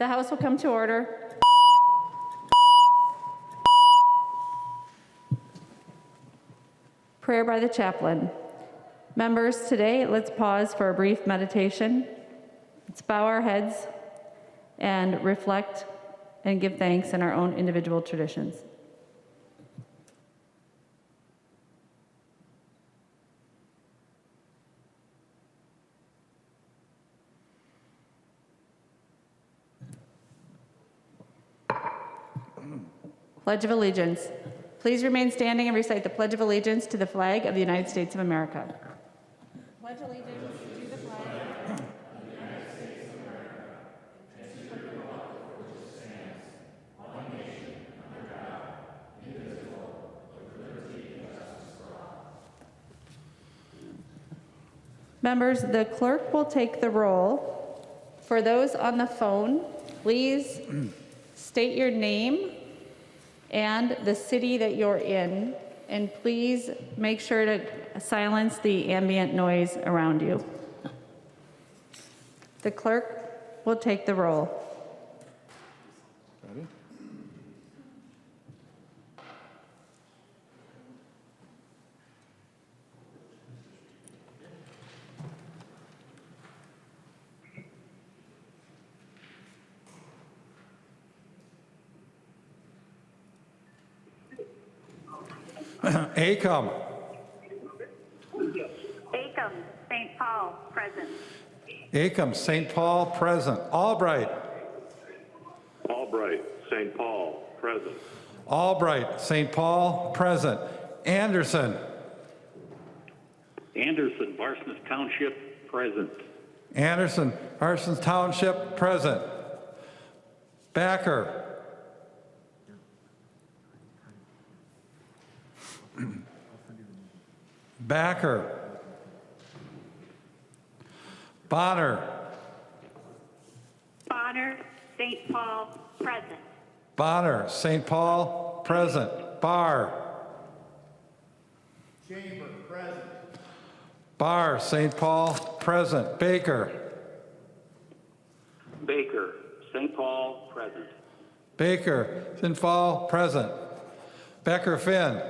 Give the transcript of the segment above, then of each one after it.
The House will come to order. Prayer by the chaplain. Members, today let's pause for a brief meditation. Let's bow our heads and reflect and give thanks in our own individual traditions. Pledge of Allegiance. Please remain standing and recite the Pledge of Allegiance to the flag of the United States of America. Pledge allegiance to the flag of the United States of America and to the republic for which it stands, one nation, under God, indivisible, with liberty and justice for all. Members, the clerk will take the roll. For those on the phone, please state your name and the city that you're in, and please make sure to silence the ambient noise around you. The clerk will take the roll. Ready? Acom. Acom, St. Paul, present. Acom, St. Paul, present. Albright. Albright, St. Paul, present. Albright, St. Paul, present. Anderson. Anderson, Varsness Township, present. Anderson, Parsons Township, present. Backer. Backer. Bonner. Bonner, St. Paul, present. Bonner, St. Paul, present. Barr. Chamber, present. Barr, St. Paul, present. Baker. Baker, St. Paul, present. Baker, St. Paul, present. Becker Finn.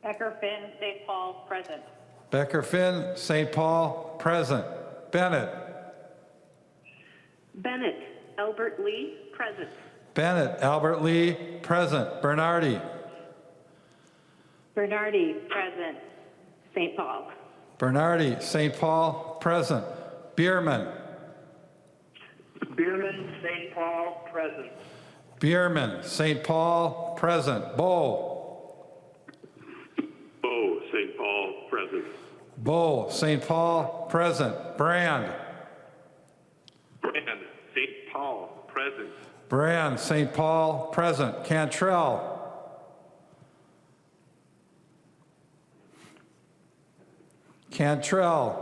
Becker Finn, St. Paul, present. Becker Finn, St. Paul, present. Bennett. Bennett, Albert Lee, present. Bennett, Albert Lee, present. Bernardi. Bernardi, present. St. Paul. Bernardi, St. Paul, present. Bierman. Bierman, St. Paul, present. Bierman, St. Paul, present. Bow. Bow, St. Paul, present. Bow, St. Paul, present. Brand. Brand, St. Paul, present. Brand, St. Paul, present. Cantrell. Cantrell.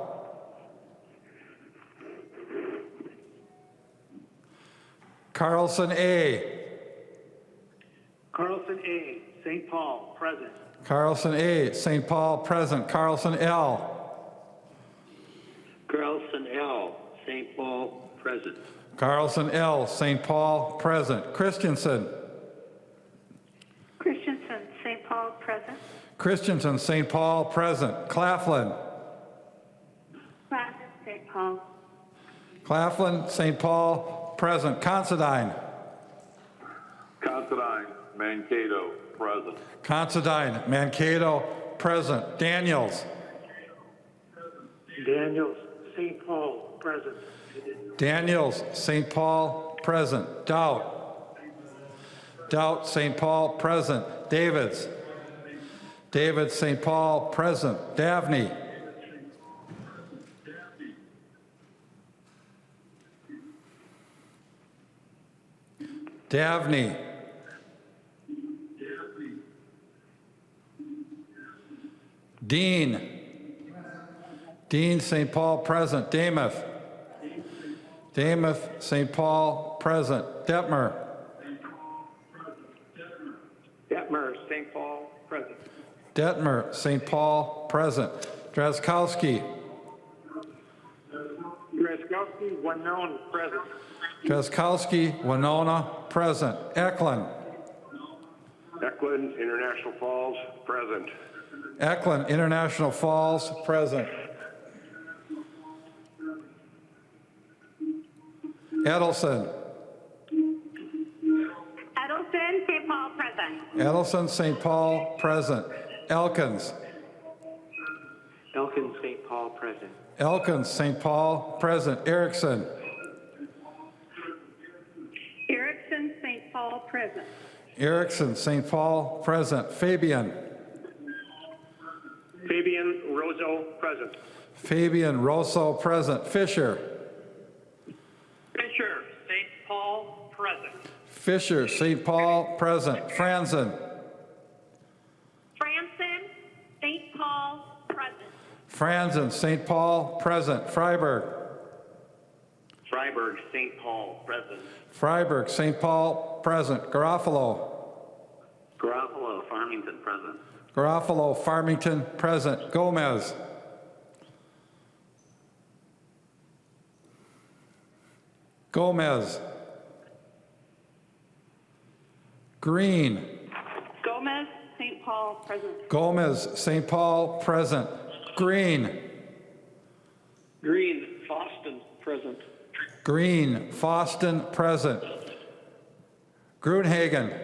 Carlson A. Carlson A., St. Paul, present. Carlson A. St. Paul, present. Carlson L. Carlson L., St. Paul, present. Carlson L. St. Paul, present. Christensen. Christensen, St. Paul, present. Christensen, St. Paul, present. Claflin. Claflin, St. Paul. Claflin, St. Paul, present. Considine. Considine, Mankato, present. Considine, Mankato, present. Daniels. Daniels, St. Paul, present. Daniels, St. Paul, present. Doubt. Doubt, St. Paul, present. Davids. David, St. Paul, present. Davney. Davney. Dean. Dean, St. Paul, present. Damuth. Damuth, St. Paul, present. Detmer. Detmer, St. Paul, present. Detmer, St. Paul, present. Drazkowski. Drazkowski, Drazkowski, Winona, present. Drazkowski, Winona, present. Eklund. Eklund, International Falls, present. Eklund, International Falls, present. Edelson. Edelson, St. Paul, present. Edelson, St. Paul, present. Elkins. Elkins, St. Paul, present. Elkins, St. Paul, present. Erickson. Erickson, St. Paul, present. Erickson, St. Paul, present. Fabian. Fabian, Rosso, present. Fabian, Rosso, present. Fisher. Fisher, St. Paul, present. Fisher, St. Paul, present. Franzen. Franson, St. Paul, present. Franzen, St. Paul, present. Freiberg. Freiberg, St. Paul, present. Freiberg, St. Paul, present. Garofalo. Garofalo, Farmington, present. Garofalo, Farmington, present. Gomez. Gomez. Green. Gomez, St. Paul, present. Gomez, St. Paul, present. Green. Green, Foston, present. Green, Foston, present. Grunhagen.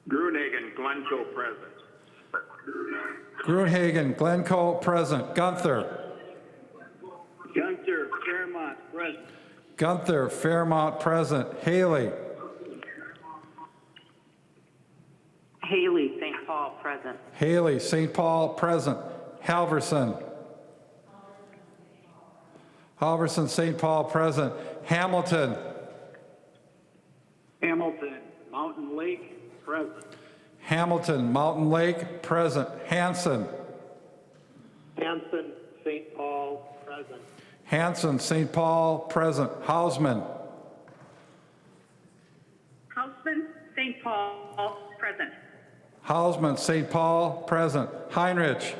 Gruenhagen, Glencoe, present. Grunhagen, Glencoe, present. Gunther. Gunther, Fairmont, present. Gunther, Fairmont, present. Haley. Haley, St. Paul, present. Haley, St. Paul, present. Halverson. Halverson, St. Paul, present. Hamilton. Hamilton, Mountain Lake, present. Hamilton, Mountain Lake, present. Hanson. Hanson, St. Paul, present. Hanson, St. Paul, present. Hausman. Houseman, St. Paul, present. Hausman, St. Paul, present. Heinrich.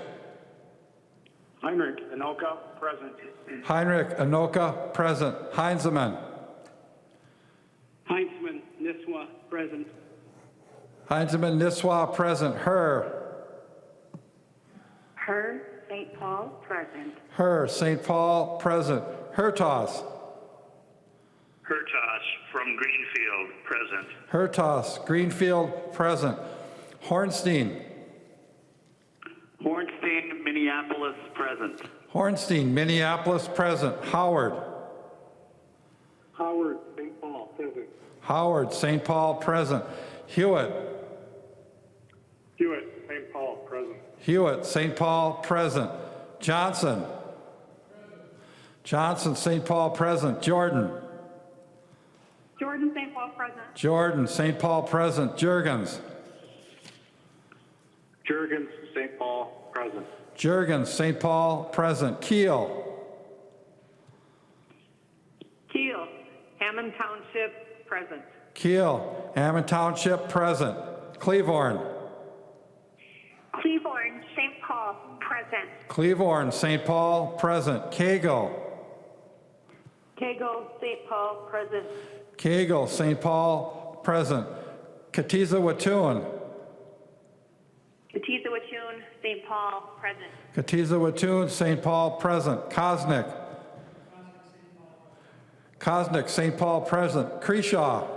Heinrich, Anoka, present. Heinrich, Anoka, present. Heinzeman. Heinzman, Nisswa, present. Heinzeman, Nisswa, present. Herr. Her, St. Paul, present. Herr, St. Paul, present. Hertos. Hertos from Greenfield, present. Hertos, Greenfield, present. Hornstein. Hornstein, Minneapolis, present. Hornstein, Minneapolis, present. Howard. Howard, St. Paul, present. Howard, St. Paul, present. Hewitt. Hewitt, St. Paul, present. Hewitt, St. Paul, present. Johnson. Johnson, St. Paul, present. Jordan. Jordan, St. Paul, present. Jordan, St. Paul, present. Jurgens. Jurgens, St. Paul, present. Jurgens, St. Paul, present. Keel. Keel, Hammond Township, present. Keel, Hammond Township, present. Cleavorn. Cleaborn, St. Paul, present. Cleavorn, St. Paul, present. Cagle. Kegel, St. Paul, present. Cagle, St. Paul, present. Katiza-Watun. Katiza-Watun, St. Paul, present. Katiza-Watun, St. Paul, present. Kosnick. Kosnick, St. Paul, present. Creshaw.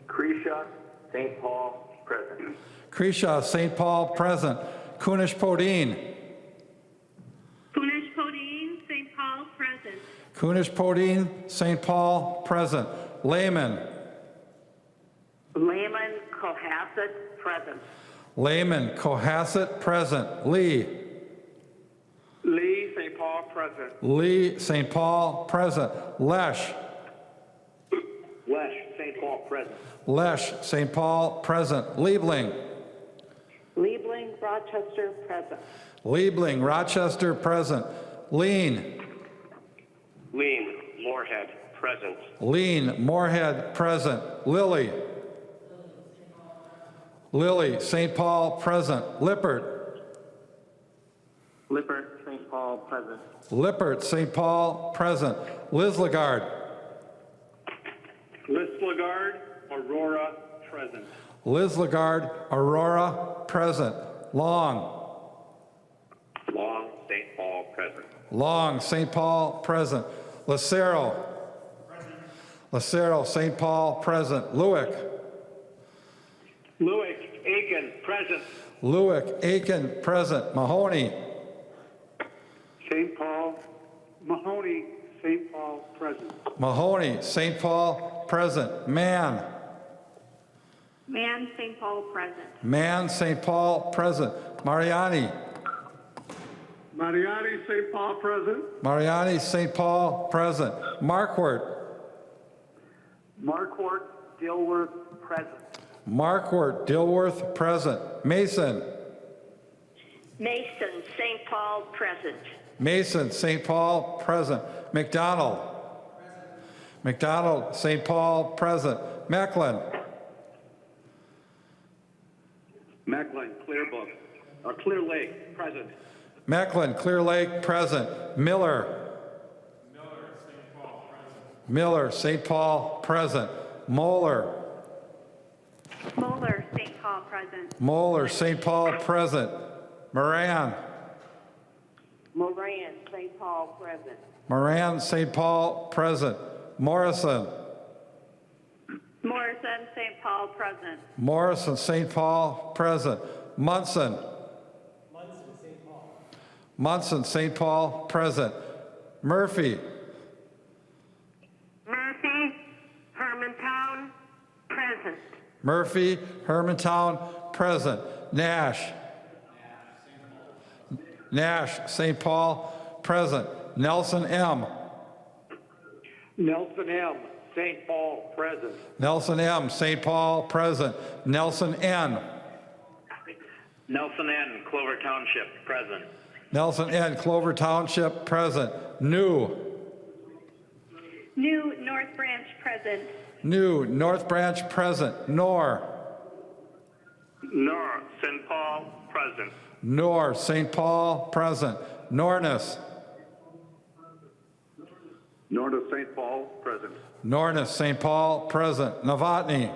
Creshaw, St. Paul, present. Creshaw, St. Paul, present. Kunish-Podine. Kunish-Podine, St. Paul, present. Kunish-Podine, St. Paul, present. Lehman. Lehman, Cohasset, present. Lehman, Cohasset, present. Lee. Lee, St. Paul, present. Lee, St. Paul, present. Lesh. Lesh, St. Paul, present. Lesh, St. Paul, present. Liebling. Liebling, Rochester, present. Liebling, Rochester, present. Lean. Lean, Moorhead, present. Lean, Moorhead, present. Lilly. Lilly, St. Paul, present. Lippert. Lippert, St. Paul, present. Lippert, St. Paul, present. Liz Lagarde. Liz Lagarde, Aurora, present. Liz Lagarde, Aurora, present. Long. Long, St. Paul, present. Long, St. Paul, present. Lucero. Lucero, St. Paul, present. Lewick. Lewick, Aiken, present. Lewick, Aiken, present. Mahoney. St. Paul, Mahoney, St. Paul, present. Mahoney, St. Paul, present. Mann. Man, St. Paul, present. Mann, St. Paul, present. Mariani. Mariani, St. Paul, present. Mariani, St. Paul, present. Markwart. Marquardt, Dilworth, present. Markwart, Dilworth, present. Mason. Mason, St. Paul, present. Mason, St. Paul, present. McDonald. McDonald, St. Paul, present. Mecklin. Mecklin, Clear Lake, present. Mecklin, Clear Lake, present. Miller. Miller, St. Paul, present. Moeller. Moeller, St. Paul, present. Moeller, St. Paul, present. Moran. Moran, St. Paul, present. Moran, St. Paul, present. Morrison. Morrison, St. Paul, present. Morrison, St. Paul, present. Munson. Munson, St. Paul, present. Murphy. Murphy, Hermantown, present. Murphy, Hermantown, present. Nash. Nash, St. Paul, present. Nelson M. Nelson M., St. Paul, present. Nelson M., St. Paul, present. Nelson N. Nelson N., Clover Township, present. Nelson N., Clover Township, present. New. New, North Branch, present. New, North Branch, present. Nor. Nor, St. Paul, present. Nor, St. Paul, present. Nornis. North St. Paul, present. Nornis, St. Paul, present. Novotny.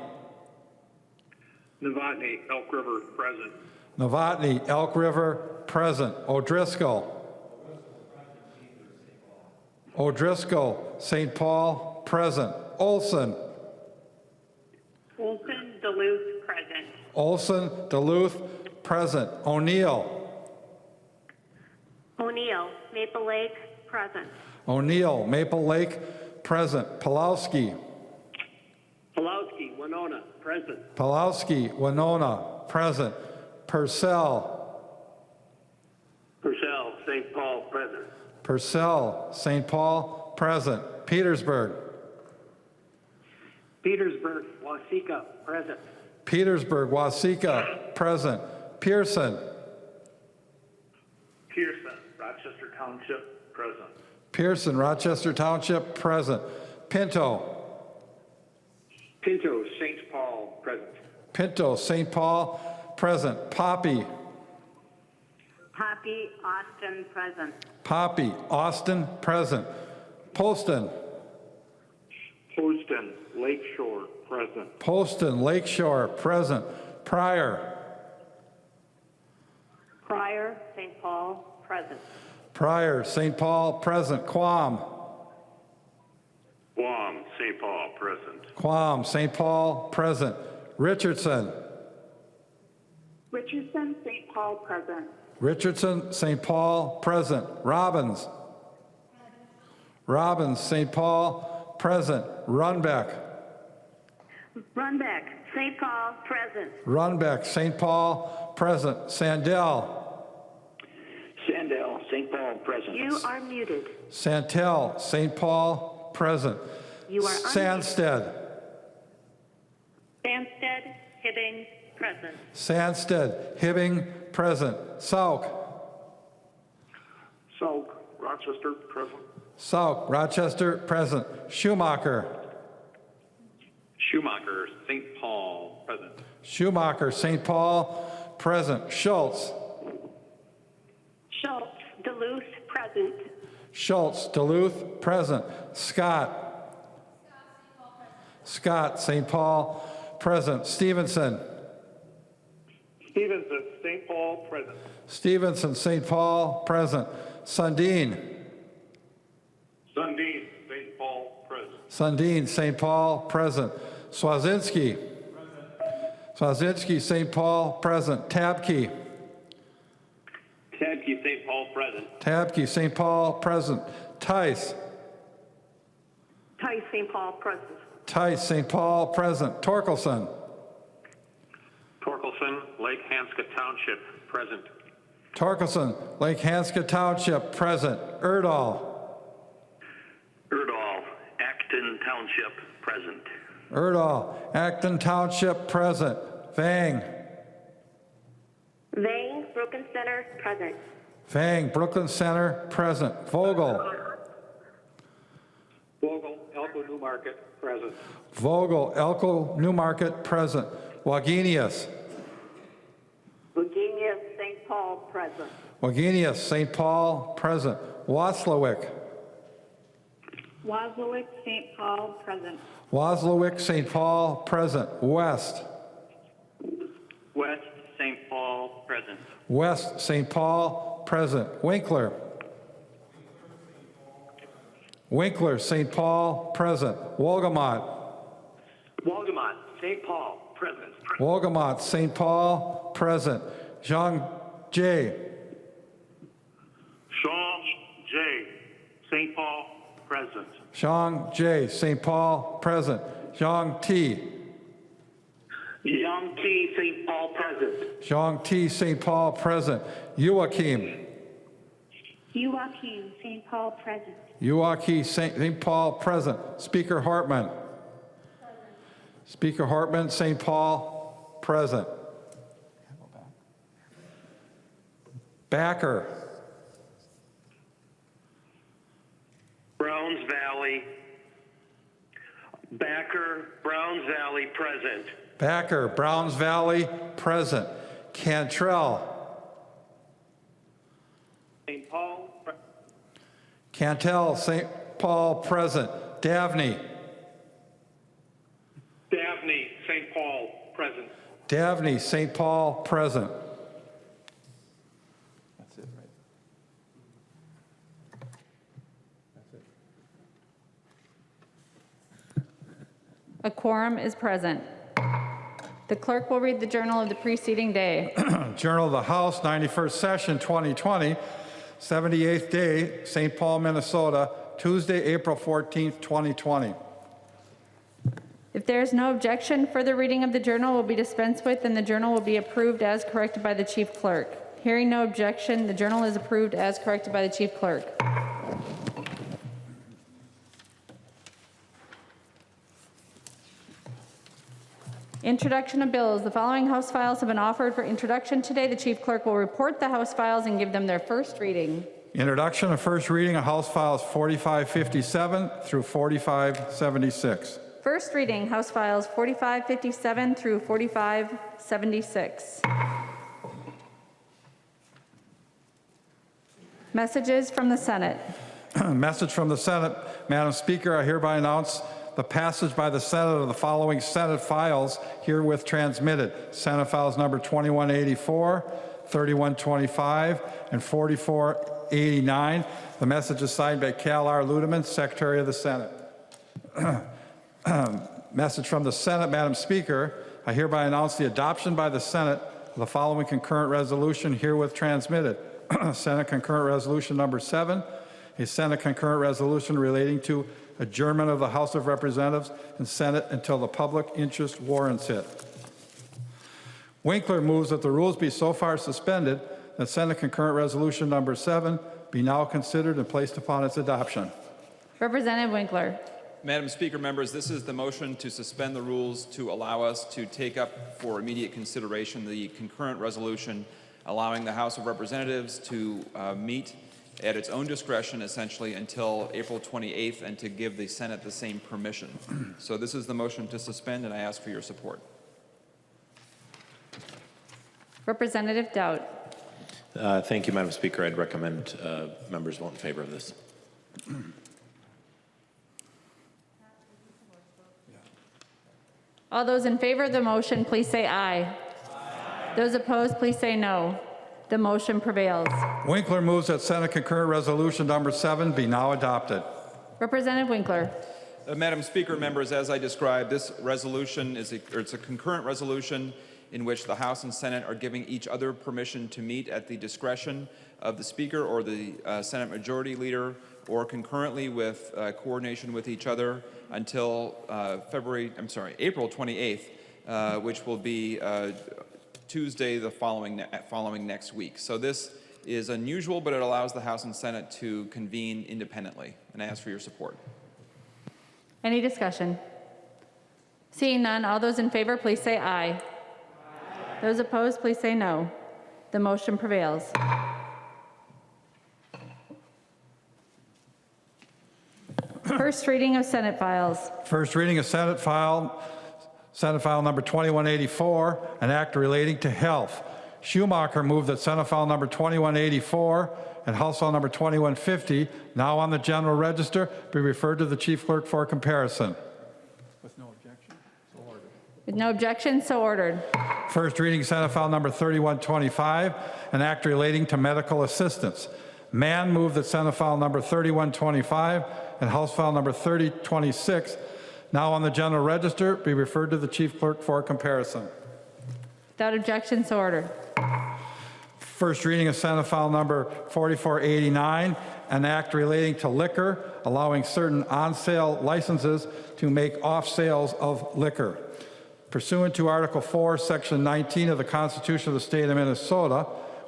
Novotny, Elk River, present. Novotny, Elk River, present. O'Driscoll. O'Driscoll, St. Paul, present. Olson. Olson, Duluth, present. Olson, Duluth, present. O'Neill. O'Neill, Maple Lake, present. O'Neill, Maple Lake, present. Pulowski. Pulowski, Winona, present. Pulowski, Winona, present. Purcell. Purcell, St. Paul, present. Purcell, St. Paul, present. Petersburg. Petersburg, Waseca, present. Petersburg, Waseca, present. Pearson. Pearson, Rochester Township, present. Pearson, Rochester Township, present. Pinto. Pinto, St. Paul, present. Pinto, St. Paul, present. Poppy. Poppy, Austin, present. Poppy, Austin, present. Poston. Poston, Lakeshore, present. Poston, Lakeshore, present. Pryor. Pryor, St. Paul, present. Pryor, St. Paul, present. Quam. Guam, St. Paul, present. Quam, St. Paul, present. Richardson. Richardson, St. Paul, present. Richardson, St. Paul, present. Robbins. Robbins, St. Paul, present. Runbeck. Runbeck, St. Paul, present. Runbeck, St. Paul, present. Sandell. Sandell, St. Paul, present. You are muted. Santel, St. Paul, present. You are unmuted. Sanstead. Sanstead, Hibbing, present. Sanstead, Hibbing, present. Sauk. Sauk, Rochester, present. Sauk, Rochester, present. Schumacher. Schumacher, St. Paul, present. Schumacher, St. Paul, present. Schultz. Schultz, Duluth, present. Schultz, Duluth, present. Scott. Scott, St. Paul, present. Stevenson. Stevenson, St. Paul, present. Stevenson, St. Paul, present. Sundin. Sundin, St. Paul, present. Sundin, St. Paul, present. Swazinski. Swazinski, St. Paul, present. Tabke. Tabke, St. Paul, present. Tabke, St. Paul, present. Tice. Tice, St. Paul, present. Tice, St. Paul, present. Torkelson. Torkelson, Lake Hanska Township, present. Torkelson, Lake Hanska Township, present. Erdahl. Erdahl, Acton Township, present. Erdahl, Acton Township, present. Vang. Vang, Brooklyn Center, present. Vang, Brooklyn Center, present. Vogel. Vogel, Elko Newmarket, present. Vogel, Elko, Newmarket, present. Wagenius. Virginia, St. Paul, present. Wagenius, St. Paul, present. Waslowick. Waswick, St. Paul, present. Waslowick, St. Paul, present. West. West, St. Paul, present. West, St. Paul, present. Winkler. Winkler, St. Paul, present. Wolgamott. Walgamot, St. Paul, present. Wolgamott, St. Paul, present. Zhang Jie. Shaw J, St. Paul, present. Zhang Jie, St. Paul, present. Zhang T. Young T, St. Paul, present. Zhang T, St. Paul, present. Joachim. Joachim, St. Paul, present. Joachim, St. Paul, present. Speaker Hartman. Speaker Hartman, St. Paul, present. Backer. Browns Valley. Backer, Browns Valley, present. Backer, Browns Valley, present. Cantrell. St. Paul, Cantel, St. Paul, present. Davney. Dabney, St. Paul, present. Davney, St. Paul, present. That's it, right? That's it. A quorum is present. The clerk will read the journal of the preceding day. Journal of the House, 91st Session, 2020, 78th day, St. Paul, Minnesota, Tuesday, April 14th, 2020. If there is no objection, further reading of the journal will be dispensed with and the journal will be approved as corrected by the chief clerk. Hearing no objection, the journal is approved as corrected by the chief clerk. Introduction of bills. The following House files have been offered for introduction today. The chief clerk will report the House files and give them their first reading. Introduction and first reading of House Files 4557 through 4576. First reading, House Files 4557 through 4576. Messages from the Senate. Message from the Senate. Madam Speaker, I hereby announce the passage by the Senate of the following Senate files herewith transmitted. Senate files number 2184, 3125, and 4489. The message is signed by Cal R. Ludeman, Secretary of the Senate. Message from the Senate. Madam Speaker, I hereby announce the adoption by the Senate of the following concurrent resolution herewith transmitted. Senate concurrent resolution number 7, a Senate concurrent resolution relating to adjournment of the House of Representatives and Senate until the public interest warrants it. Winkler moves that the rules be so far suspended that Senate concurrent resolution number 7 be now considered and placed upon its adoption. Representative Winkler. Madam Speaker, members, this is the motion to suspend the rules to allow us to take up for immediate consideration the concurrent resolution allowing the House of Representatives to meet at its own discretion, essentially, until April 28th, and to give the Senate the same permission. So this is the motion to suspend, and I ask for your support. Representative Dowd. Thank you, Madam Speaker. I'd recommend members vote in favor of this. All those in favor of the motion, please say aye. Those opposed, please say no. The motion prevails. Winkler moves that Senate concurrent resolution number 7 be now adopted. Representative Winkler. Madam Speaker, members, as I described, this resolution it's a concurrent resolution in which the House and Senate are giving each other permission to meet at the discretion of the Speaker or the Senate Majority Leader, or concurrently with coordination with each other until April 28th, which will be Tuesday the following next week. So this is unusual, but it allows the House and Senate to convene independently, and I ask for your support. Any discussion? Seeing none, all those in favor, please say aye. Those opposed, please say no. The motion prevails. First reading of Senate files. First reading of Senate file number 2184, an act relating to health. Schumacher moved that Senate file number 2184 and House file number 2150, now on the general register, be referred to the chief clerk for comparison. With no objection, so ordered. With no objection, so ordered. First reading Senate file number 3125, an act relating to medical assistance. Mann moved that Senate file number 3125 and House file number 3026, now on the general register, be referred to the chief clerk for comparison. Without objection, so ordered. First reading of Senate file number 4489, an act relating to liquor, allowing certain on-sale licenses to make off sales of liquor. Pursuant to Article 4, Section 19 of the Constitution of the State of Minnesota,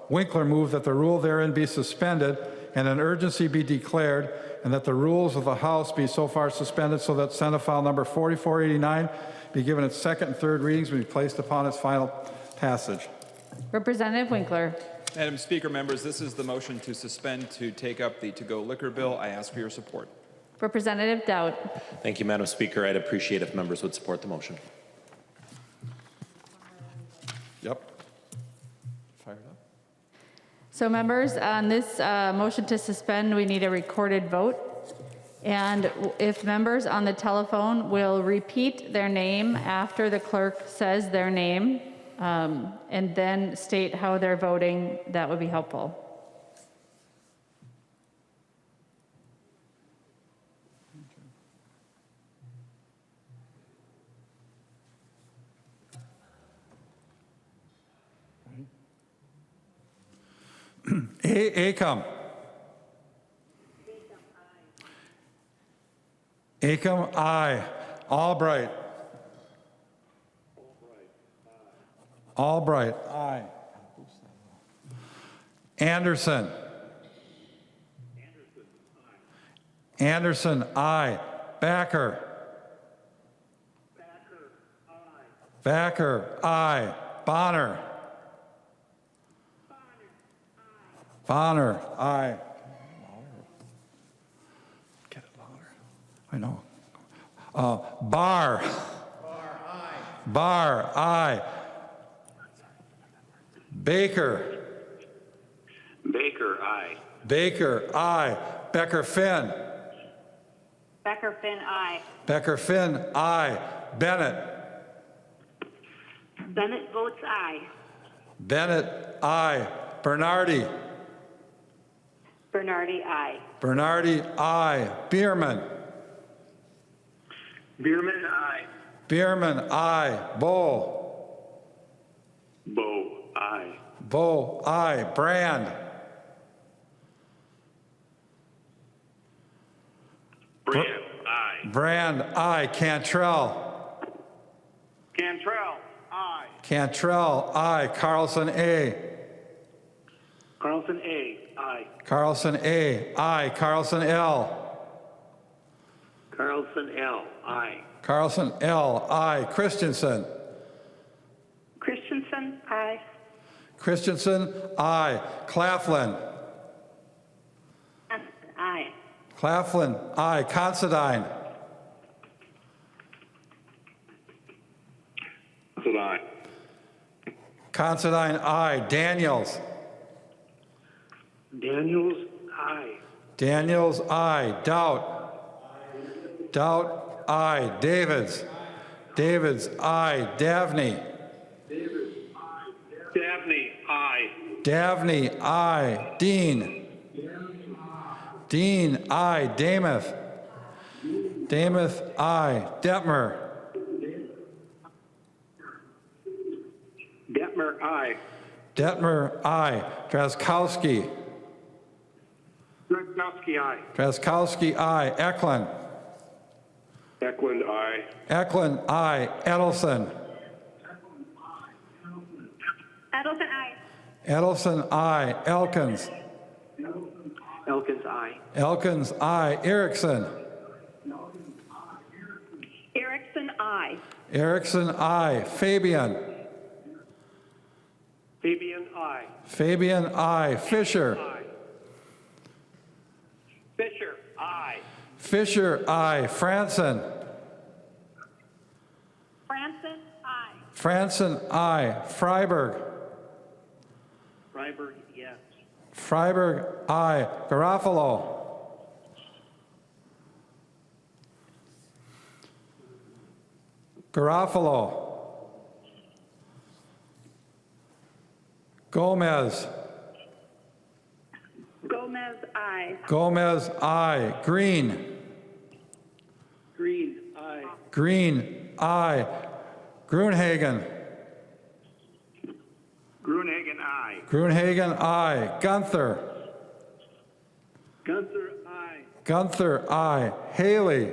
Winkler moved that the rule therein be suspended and an urgency be declared, and that the rules of the House be so far suspended so that Senate file number 4489 be given its second and third readings and be placed upon its final passage. Representative Winkler. Madam Speaker, members, this is the motion to suspend to take up the to-go liquor bill. I ask for your support. Representative Dowd. Thank you, Madam Speaker. I'd appreciate if members would support the motion. Yep. Fired up. So members, on this motion to suspend, we need a recorded vote. And if members on the telephone will repeat their name after the clerk says their name, and then state how they're voting, that would be helpful. Acom. Acom, aye. Albright. Albright, aye. Anderson. Anderson, aye. Backer. Backer, aye. Bonner. Bonner, aye. Get it louder. I know. Barr. Barr, aye. Baker. Baker, aye. Baker, aye. Becker Finn. Becker Finn, aye. Becker Finn, aye. Bennett. Bennett votes aye. Bennett, aye. Bernardi. Bernardi, aye. Bernardi, aye. Bierman. Bierman, aye. Bierman, aye. Bow. Bow, aye. Bow, aye. Brand. Brand, aye. Brand, aye. Cantrell. Cantrell, aye. Cantrell, aye. Carlson, A. Carlson, A, aye. Carlson, A. Aye. Carlson, L. Carlson, L, aye. Carlson, L. Aye. Christensen. Christensen, aye. Christensen, aye. Claflin. Aye. Claflin, aye. Considine. Considine. Considine, aye. Daniels. Daniels, aye. Daniels, aye. Doubt. Doubt, aye. Davids. Davids, aye. Davney. Dabney, aye. Davney, aye. Dean. Dean, aye. Damath. Damath, aye. Detmer. Detmer, aye. Detmer, aye. Drazkowski. Drazkowski, aye. Drazkowski, aye. Eklund. Eklund, aye. Eklund, aye. Edelson. Edelson, aye. Edelson, aye. Elkins. Elkins, aye. Elkins, aye. Erickson. Erickson, aye. Erickson, aye. Fabian. Fabian, aye. Fabian, aye. Fisher. Aye. Fisher, aye. Fisher, aye. Franson. Franson, aye. Franson, aye. Freiberg. Freiberg, yes. Freiberg, aye. Garofalo. Garofalo. Gomez. Gomez, aye. Gomez, aye. Green. Green, aye. Green, aye. Grunhagen. Gruenhagen, aye. Grunhagen, aye. Gunther. Gunther, aye. Gunther, aye. Haley.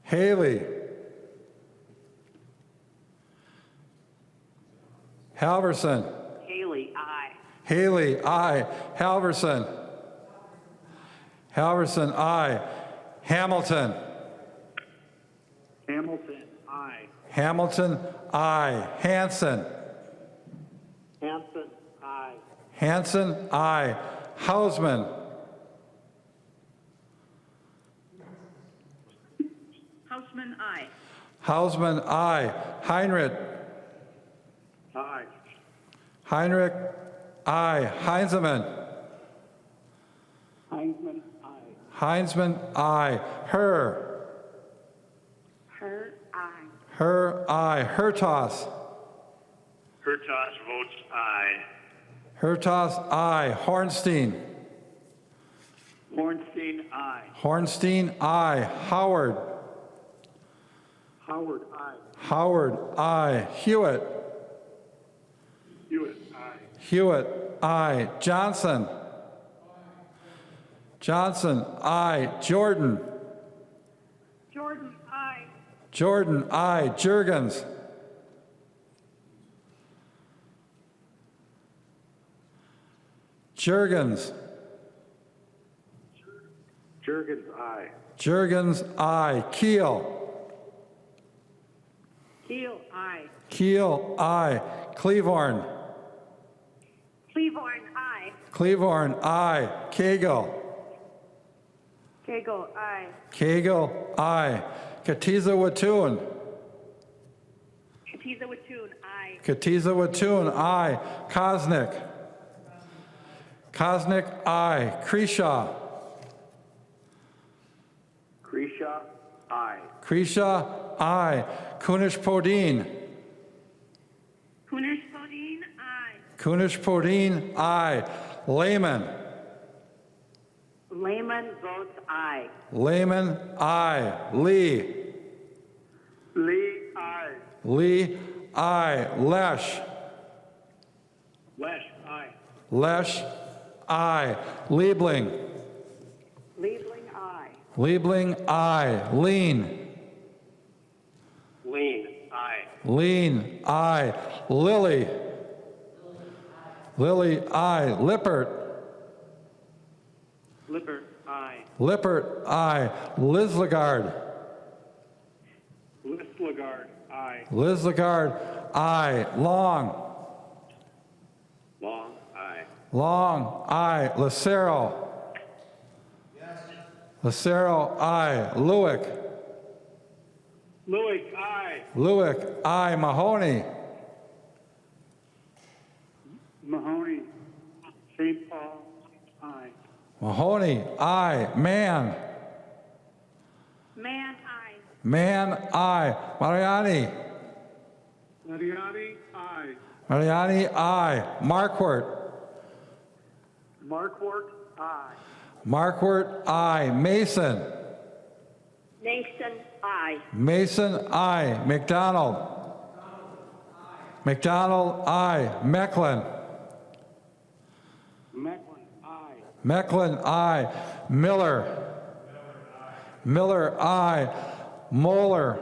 Haley. Halverson. Haley, aye. Haley, aye. Halverson. Halverson, aye. Hamilton. Hamilton, aye. Hamilton, aye. Hanson. Hanson, aye. Hanson, aye. Hausman. Hausman, aye. Hausman, aye. Heinrich. Aye. Heinrich, aye. Heinzeman. Heinzman, aye. Heinzman, aye. Her. Her, aye. Her, aye. Hertos. Hertas votes aye. Hertos, aye. Hornstein. Hornstein, aye. Hornstein, aye. Howard. Howard, aye. Howard, aye. Hewitt. Hewitt, aye. Hewitt, aye. Johnson. Johnson, aye. Jordan. Jordan, aye. Jordan, aye. Jurgens. Jurgens. Jurgens, aye. Jurgens, aye. Keel. Keel, aye. Keel, aye. Cleavorn. Cleavorn, aye. Cleavorn, aye. Cagle. Cagle, aye. Cagle, aye. Katiza Watun. Katiza Watun, aye. Katiza Watun, aye. Kosnick. Kosnick, aye. Kreshaw. Kreshaw, aye. Kreshaw, aye. Kunish Podine. Kunish Bodine, aye. Kunish Podine, aye. Lehman. Lehman votes aye. Lehman, aye. Lee. Lee, aye. Lee, aye. Lesh. Lesh, aye. Lesh, aye. Liebling. Liebling, aye. Liebling, aye. Lean. Lean, aye. Lean, aye. Lilly. Lilly, aye. Lippert. Lippert, aye. Lippert, aye. Lislegard. Lislegard, aye. Lislegard, aye. Long. Long, aye. Long, aye. Lucero. Lucero, aye. Lewick. Lewick, aye. Lewick, aye. Mahoney. Mahoney. St. Paul. Aye. Mahoney, aye. Mann. Man, I. Mann, aye. Mariani. Mariani. Aye. Mariani, aye. Markwart. Markwart. Aye. Markwart, aye. Mason. Mason, I. Mason, aye. McDonald. McDonald, aye. Mecklin. Mecklin. Aye. Mecklin, aye. Miller. Miller, aye. Moeller.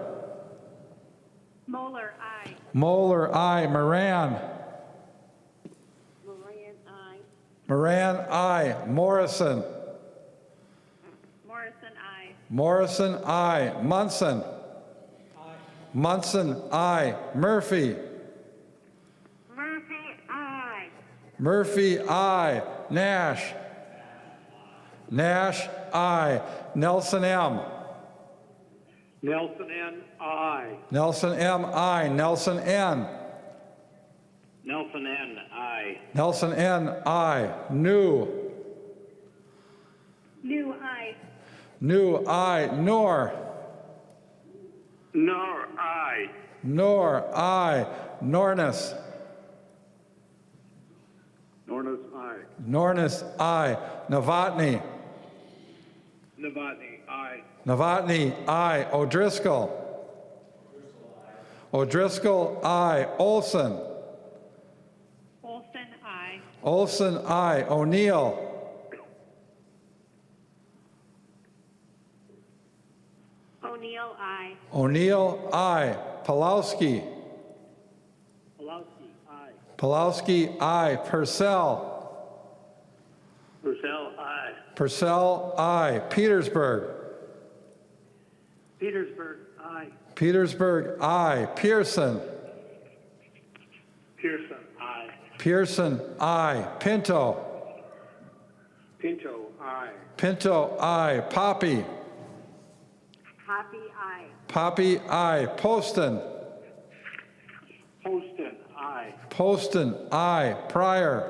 Moeller, I. Moeller, aye. Moran. Moran, I. Moran, aye. Morrison. Morrison, I. Morrison, aye. Munson. Munson, aye. Murphy. Murphy, I. Murphy, aye. Nash. Nash, aye. Nelson M. Nelson N. Aye. Nelson M, aye. Nelson N. Nelson N. Aye. Nelson N, aye. New. New, I. New, aye. Nor. Nor. Aye. Nor, aye. Nornis. Nornis. Aye. Nornis, aye. Novotny. Novotny. Aye. Novotny, aye. O'Driscoll. O'Driscoll, aye. Olson. Olson, I. Olson, aye. O'Neill. O'Neill, I. O'Neill, aye. Pulowski. Pulowski. Aye. Pulowski, aye. Purcell. Purcell. Aye. Purcell, aye. Petersburg. Petersburg. Aye. Petersburg, aye. Pearson. Pearson. Aye. Pearson, aye. Pinto. Pinto. Aye. Pinto, aye. Poppy. Poppy, I. Poppy, aye. Poston. Poston. Aye. Poston, aye. Pryor.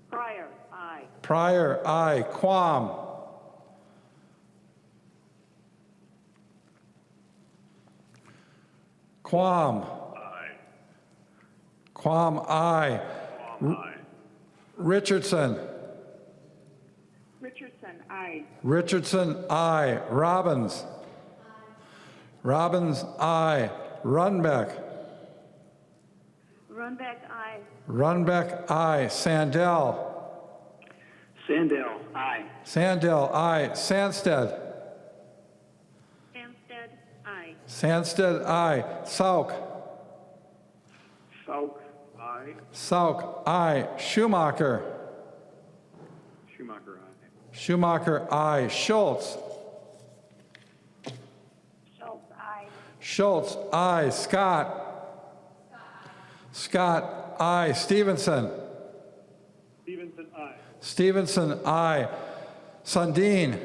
Pryor, I. Pryor, aye. Quam. Quam. Aye. Quam, aye. Aye. Richardson. Richardson, I. Richardson, aye. Robbins. Robbins, aye. Runbeck. Runbeck, I. Runbeck, aye. Sandell. Sandell. Aye. Sandell, aye. Sandsted. Samstead, I. Sandsted, aye. Sauk. Sauk. Aye. Sauk, aye. Schumacher. Schumacher. Aye. Schumacher, aye. Schultz. Schultz, I. Schultz, aye. Scott. Scott, aye. Stevenson. Stevenson. Aye. Stevenson, aye. Sundin.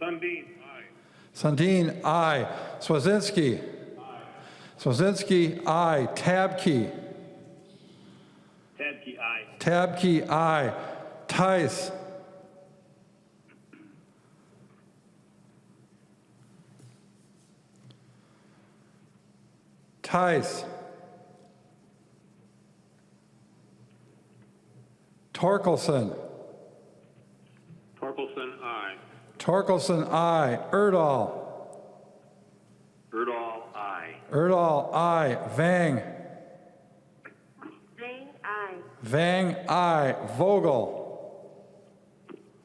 Sundin. Aye. Sundin, aye. Swazinski. Swazinski, aye. Tabke. Tabke. Aye. Tabke, aye. Tice. Tice. Torkelson. Torkelson. Aye. Torkelson, aye. Erdahl. Erdahl. Aye. Erdahl, aye. Vang. Vang, I. Vang, aye. Vogel.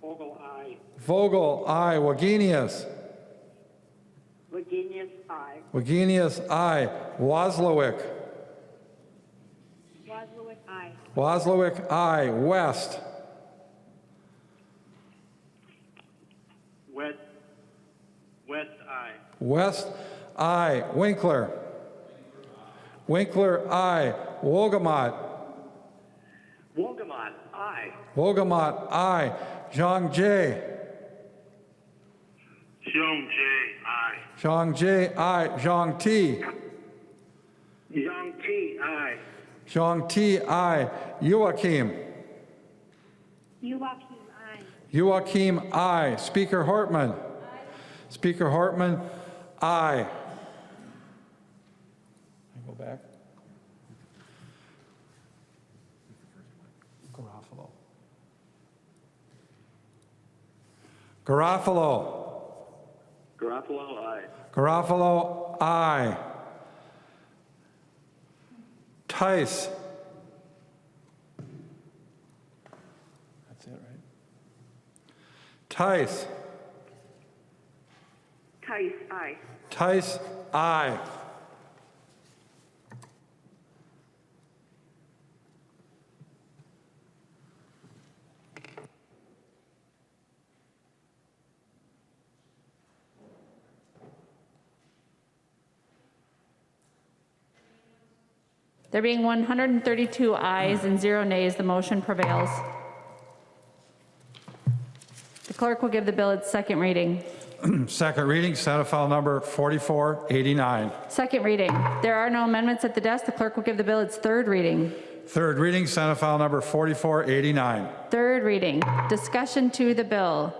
Vogel. Aye. Vogel, aye. Wagenius. Virginius, I. Wagenius, aye. Wozlowick. Wozlowick, I. Wozlowick, aye. West. West. West. Aye. West, aye. Winkler. Winkler, aye. Wogamot. Wolgamott. Aye. Wogamot, aye. Zhang Jie. Xiong J. Aye. Zhang Jie, aye. Zhang Ti. Yang T. Aye. Zhang Ti, aye. Joachim. Joachim, aye. Joachim, aye. Speaker Hortman. Aye. Speaker Hortman, aye. Go back. Garofalo. Garofalo. Garofalo, aye. Garofalo, aye. Tice. That's it, right? Tice. Tice, aye. Tice, aye. There being 132 ayes and 0 nays, the motion prevails. The clerk will give the bill its second reading. Second reading, Senate File Number 4489. Second reading. There are no amendments at the desk. The clerk will give the bill its third reading. Third reading, Senate File Number 4489. Third reading. Discussion to the bill.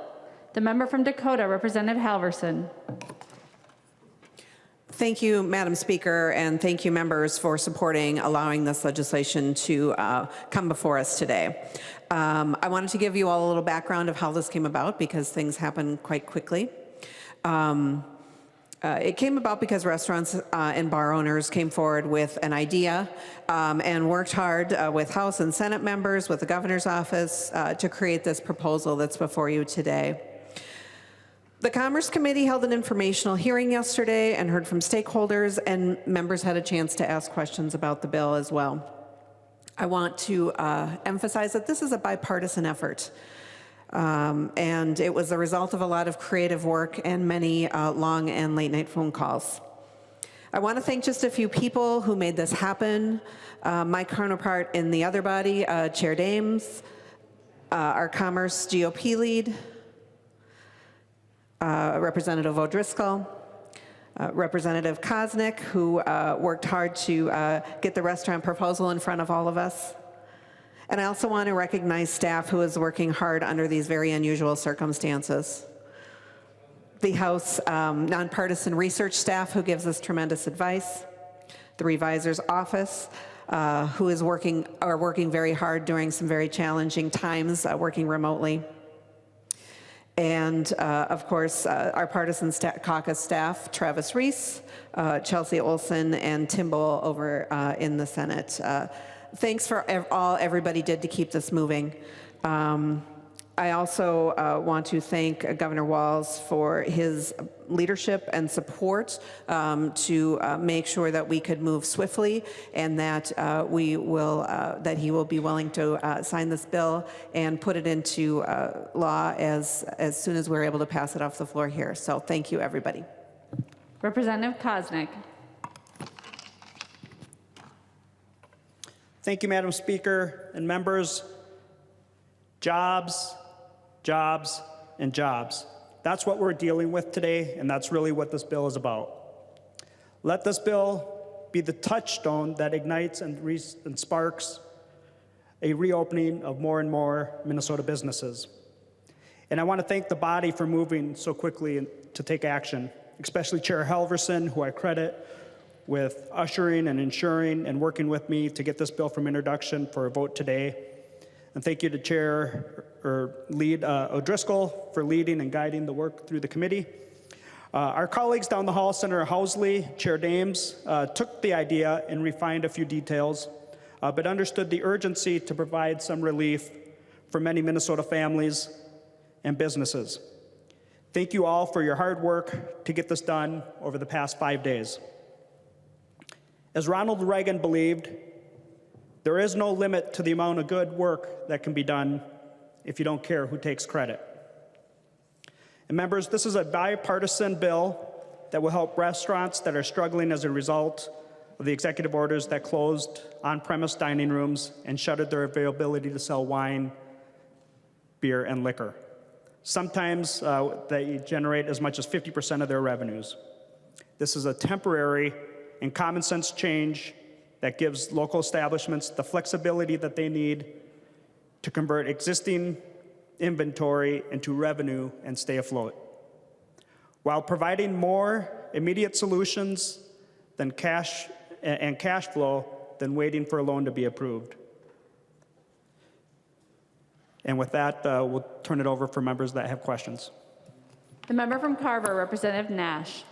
The member from Dakota, Representative Halverson. Thank you, Madam Speaker, and thank you, members, for supporting allowing this legislation to come before us today. I wanted to give you all a little background of how this came about because things happen quite quickly. It came about because restaurants and bar owners came forward with an idea and worked hard with House and Senate members, with the governor's office, to create this proposal that's before you today. The Commerce Committee held an informational hearing yesterday and heard from stakeholders, and members had a chance to ask questions about the bill as well. I want to emphasize that this is a bipartisan effort, and it was the result of a lot of creative work and many long and late night phone calls. I want to thank just a few people who made this happen. My counterpart in the other body, Chair Dames, our Commerce GOP lead, Representative O'Driscoll, Representative Kosnick, who worked hard to get the restaurant proposal in front of all of us. And I also want to recognize staff who is working hard under these very unusual circumstances. The House nonpartisan research staff who gives us tremendous advice, the Revisor's Office, who is working very hard during some very challenging times, working remotely. And of course, our partisan caucus staff, Travis Reese, Chelsea Olson, and Tim Bowl over in the Senate. Thanks for all everybody did to keep this moving. I also want to thank Governor Walz for his leadership and support to make sure that we could move swiftly, and that he will be willing to sign this bill and put it into law as soon as we're able to pass it off the floor here. So thank you, everybody. Representative Kosnick. Thank you, Madam Speaker and members. Jobs, jobs, and jobs. That's what we're dealing with today, and that's really what this bill is about. Let this bill be the touchstone that ignites and sparks a reopening of more and more Minnesota businesses. And I want to thank the body for moving so quickly to take action, especially Chair Halverson, who I credit with ushering and ensuring and working with me to get this bill from introduction for a vote today. And thank you to Lead O'Driscoll for leading and guiding the work through the committee. Our colleagues down the hall, Senator Housley, Chair Dames, took the idea and refined a few details, but understood the urgency to provide some relief for many Minnesota families and businesses. Thank you all for your hard work to get this done over the past 5 days. As Ronald Reagan believed, there is no limit to the amount of good work that can be done if you don't care who takes credit. And members, this is a bipartisan bill that will help restaurants that are struggling as a result of the executive orders that closed on-premise dining rooms and shuttered their availability to sell wine, beer, and liquor. Sometimes they generate as much as 50% of their revenues. This is a temporary and common sense change that gives local establishments the flexibility that they need to convert existing inventory into revenue and stay afloat, while providing more immediate solutions than cash flow than waiting for a loan to be approved. And with that, we'll turn it over for members that have questions. The member from Carver, Representative Nash.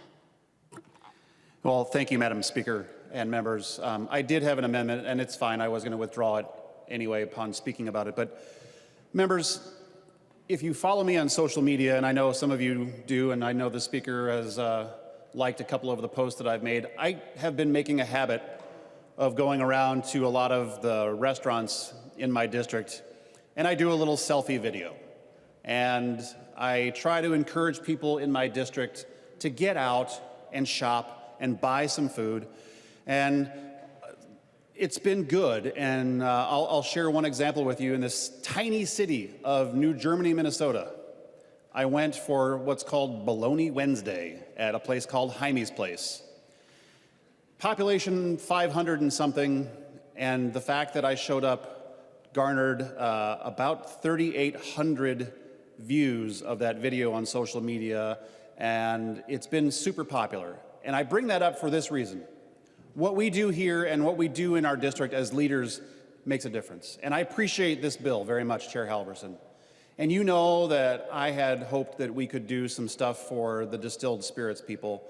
Well, thank you, Madam Speaker and members. I did have an amendment, and it's fine. I was going to withdraw it anyway upon speaking about it. But members, if you follow me on social media, and I know some of you do, and I know the Speaker has liked a couple of the posts that I've made, I have been making a habit of going around to a lot of the restaurants in my district, and I do a little selfie video. And I try to encourage people in my district to get out and shop and buy some food. And it's been good, and I'll share one example with you. In this tiny city of New Germany, Minnesota, I went for what's called Bologna Wednesday at a place called Jaime's Place. Population 500 and something, and the fact that I showed up garnered about 3,800 views of that video on social media, and it's been super popular. And I bring that up for this reason. What we do here and what we do in our district as leaders makes a difference. And I appreciate this bill very much, Chair Halverson. And you know that I had hoped that we could do some stuff for the distilled spirits people,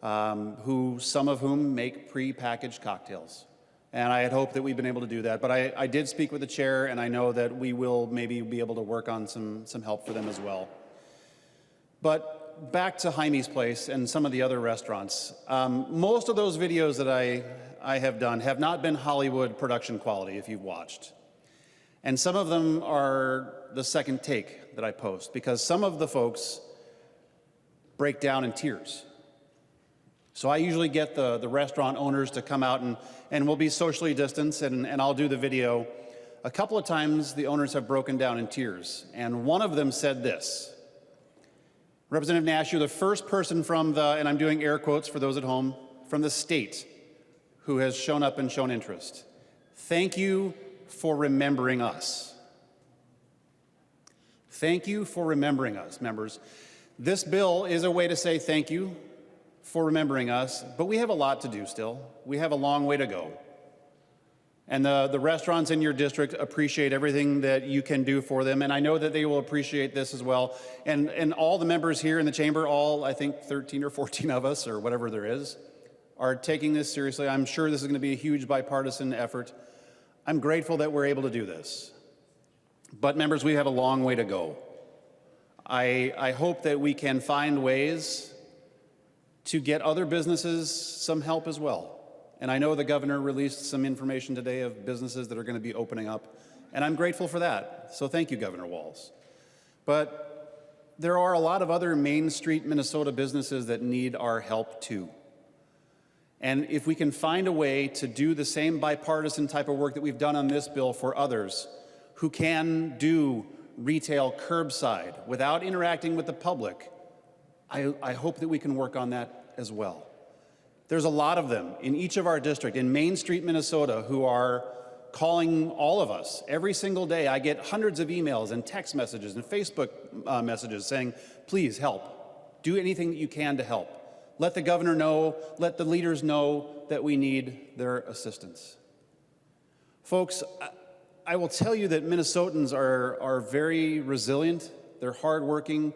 some of whom make pre-packaged cocktails. And I had hoped that we'd been able to do that. But I did speak with the chair, and I know that we will maybe be able to work on some help for them as well. But back to Jaime's Place and some of the other restaurants. Most of those videos that I have done have not been Hollywood production quality, if you've watched. And some of them are the second take that I post, because some of the folks break down in tears. So I usually get the restaurant owners to come out and we'll be socially distanced, and I'll do the video. A couple of times the owners have broken down in tears, and one of them said this: Representative Nash, you're the first person from the, and I'm doing air quotes for those at home, from the state who has shown up and shown interest. Thank you for remembering us. Thank you for remembering us, members. This bill is a way to say thank you for remembering us, but we have a lot to do still. We have a long way to go. And the restaurants in your district appreciate everything that you can do for them, and I know that they will appreciate this as well. And all the members here in the chamber, all I think 13 or 14 of us, or whatever there is, are taking this seriously. I'm sure this is going to be a huge bipartisan effort. I'm grateful that we're able to do this. But members, we have a long way to go. I hope that we can find ways to get other businesses some help as well. And I know the governor released some information today of businesses that are going to be opening up, and I'm grateful for that. So thank you, Governor Walz. But there are a lot of other Main Street, Minnesota businesses that need our help too. And if we can find a way to do the same bipartisan type of work that we've done on this bill for others who can do retail curbside without interacting with the public, I hope that we can work on that as well. There's a lot of them in each of our district, in Main Street, Minnesota, who are calling all of us every single day. I get hundreds of emails and text messages and Facebook messages saying, please help. Do anything that you can to help. Let the governor know, let the leaders know that we need their assistance. Folks, I will tell you that Minnesotans are very resilient, they're hardworking,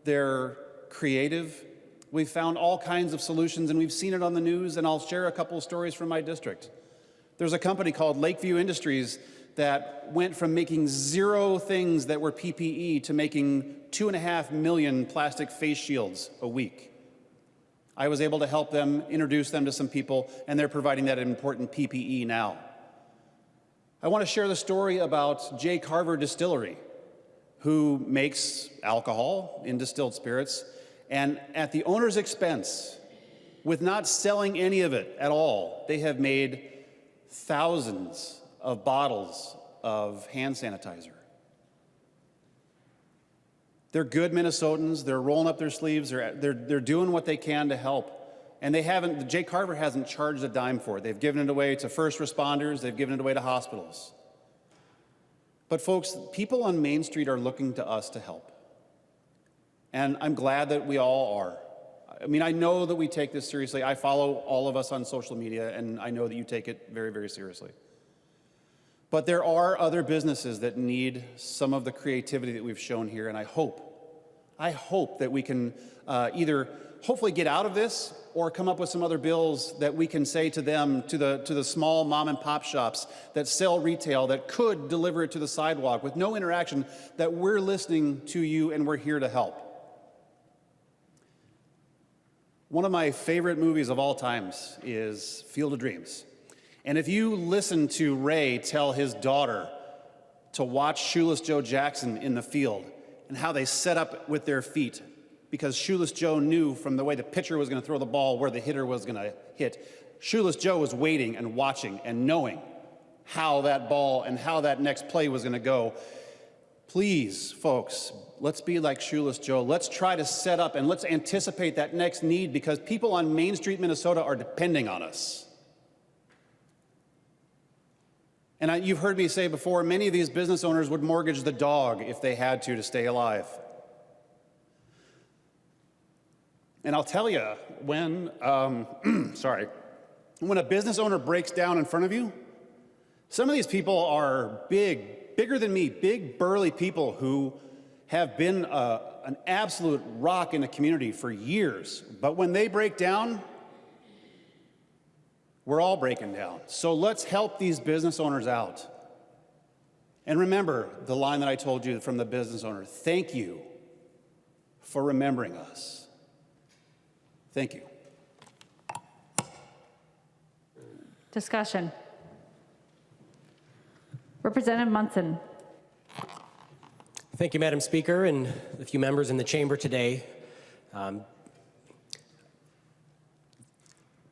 they're creative. We've found all kinds of solutions, and we've seen it on the news, and I'll share a couple of stories from my district. There's a company called Lakeview Industries that went from making 0 things that were PPE to making 2.5 million plastic face shields a week. I was able to help them, introduce them to some people, and they're providing that important PPE now. I want to share the story about J. Carver Distillery, who makes alcohol in distilled spirits, and at the owner's expense, with not selling any of it at all, they have made thousands of bottles of hand sanitizer. They're good Minnesotans. They're rolling up their sleeves. They're doing what they can to help. And Jay Carver hasn't charged a dime for it. They've given it away to first responders, they've given it away to hospitals. But folks, people on Main Street are looking to us to help. And I'm glad that we all are. I mean, I know that we take this seriously. I follow all of us on social media, and I know that you take it very, very seriously. But there are other businesses that need some of the creativity that we've shown here, and I hope that we can either hopefully get out of this or come up with some other bills that we can say to them, to the small mom and pop shops that sell retail, that could deliver it to the sidewalk with no interaction, that we're listening to you and we're here to help. One of my favorite movies of all times is Field of Dreams. And if you listen to Ray tell his daughter to watch Shoeless Joe Jackson in the field and how they set up with their feet, because Shoeless Joe knew from the way the pitcher was going to throw the ball where the hitter was going to hit. Shoeless Joe was waiting and watching and knowing how that ball and how that next play was going to go. Please, folks, let's be like Shoeless Joe. Let's try to set up and let's anticipate that next need, because people on Main Street, Minnesota are depending on us. And you've heard me say before, many of these business owners would mortgage the dog if they had to stay alive. And I'll tell you, when when a business owner breaks down in front of you, some of these people are bigger than me, big, burly people who have been an absolute rock in the community for years. But when they break down, we're all breaking down. So let's help these business owners out. And remember the line that I told you from the business owner: thank you for remembering us. Thank you. Discussion. Representative Munson. Thank you, Madam Speaker, and a few members in the chamber today.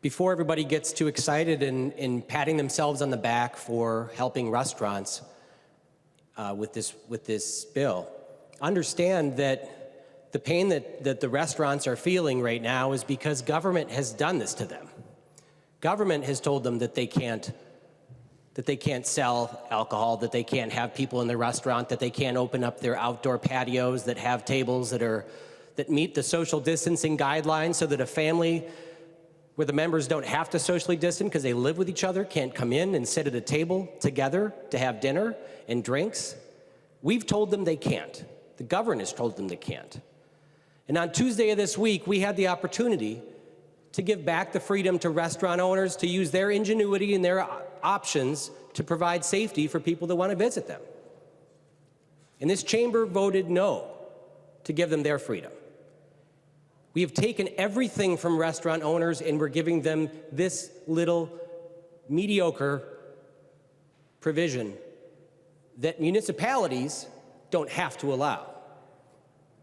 Before everybody gets too excited in patting themselves on the back for helping restaurants with this bill, understand that the pain that the restaurants are feeling right now is because government has done this to them. Government has told them that they can't sell alcohol, that they can't have people in the restaurant, that they can't open up their outdoor patios that have tables that meet the social distancing guidelines, so that a family where the members don't have to socially distance because they live with each other can't come in and sit at a table together to have dinner and drinks. We've told them they can't. The government has told them they can't. And on Tuesday of this week, we had the opportunity to give back the freedom to restaurant owners to use their ingenuity and their options to provide safety for people that want to visit them. And this chamber voted no to give them their freedom. We have taken everything from restaurant owners and we're giving them this little mediocre provision that municipalities don't have to allow.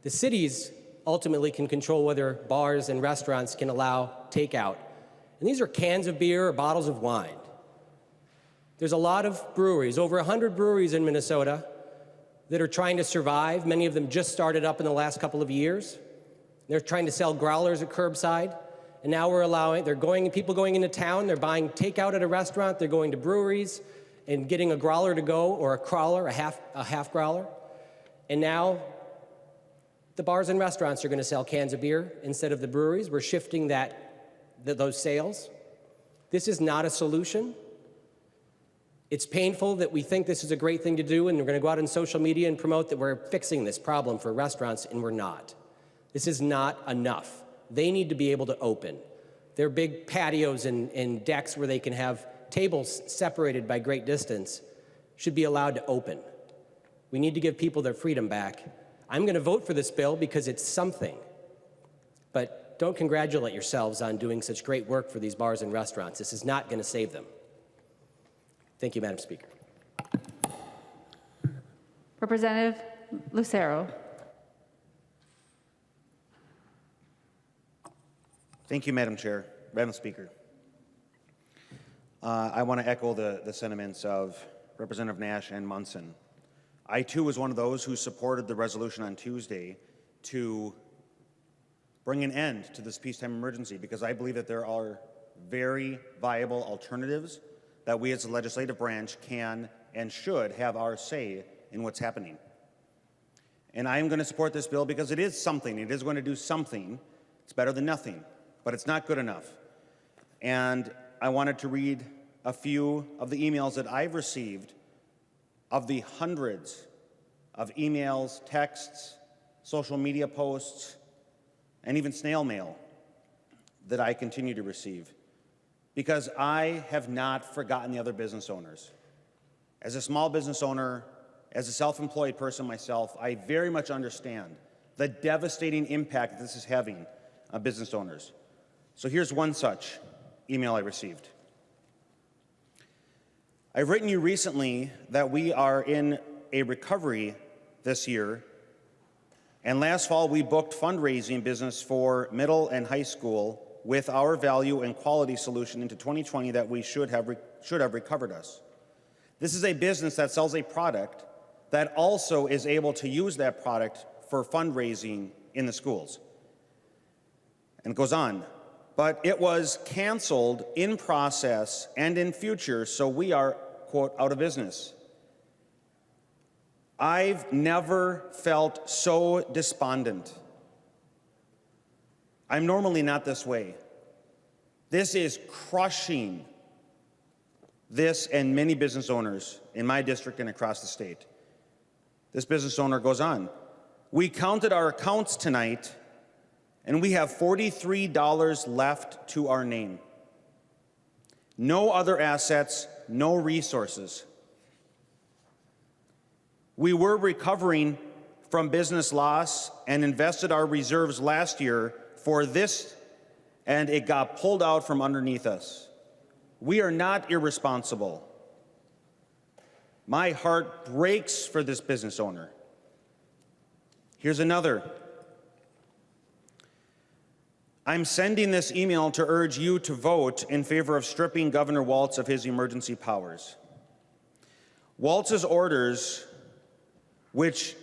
The cities ultimately can control whether bars and restaurants can allow takeout. And these are cans of beer or bottles of wine. There's a lot of breweries, over 100 breweries in Minnesota that are trying to survive. Many of them just started up in the last couple of years. They're trying to sell growlers at curbside. And now we're allowing, people going into town, they're buying takeout at a restaurant, they're going to breweries and getting a growler to go, or a crawler, a half growler. And now the bars and restaurants are going to sell cans of beer instead of the breweries. We're shifting those sales. This is not a solution. It's painful that we think this is a great thing to do, and we're going to go out on social media and promote that we're fixing this problem for restaurants, and we're not. This is not enough. They need to be able to open. Their big patios and decks where they can have tables separated by great distance should be allowed to open. We need to give people their freedom back. I'm going to vote for this bill because it's something. But don't congratulate yourselves on doing such great work for these bars and restaurants. This is not going to save them. Thank you, Madam Speaker. Representative Lucero. Thank you, Madam Chair. Madam Speaker. I want to echo the sentiments of Representative Nash and Munson. I, too, was one of those who supported the resolution on Tuesday to bring an end to this peacetime emergency, because I believe that there are very viable alternatives that we as the legislative branch can and should have our say in what's happening. And I am going to support this bill because it is something. It is going to do something. It's better than nothing, but it's not good enough. And I wanted to read a few of the emails that I've received of the hundreds of emails, texts, social media posts, and even snail mail that I continue to receive, because I have not forgotten the other business owners. As a small business owner, as a self-employed person myself, I very much understand the devastating impact this is having on business owners. So here's one such email I received. I've written you recently that we are in a recovery this year, and last fall we booked fundraising business for middle and high school with our value and quality solution into 2020 that we should have recovered us. This is a business that sells a product that also is able to use that product for fundraising in the schools. And it goes on. But it was canceled in process and in future, so we are, quote, out of business. I've never felt so despondent. I'm normally not this way. This is crushing this and many business owners in my district and across the state. This business owner goes on. We counted our accounts tonight, and we have $43 left to our name. No other assets, no resources. We were recovering from business loss and invested our reserves last year for this, and it got pulled out from underneath us. We are not irresponsible. My heart breaks for this business owner. Here's another. I'm sending this email to urge you to vote in favor of stripping Governor Walz of his emergency powers. Walz's orders, which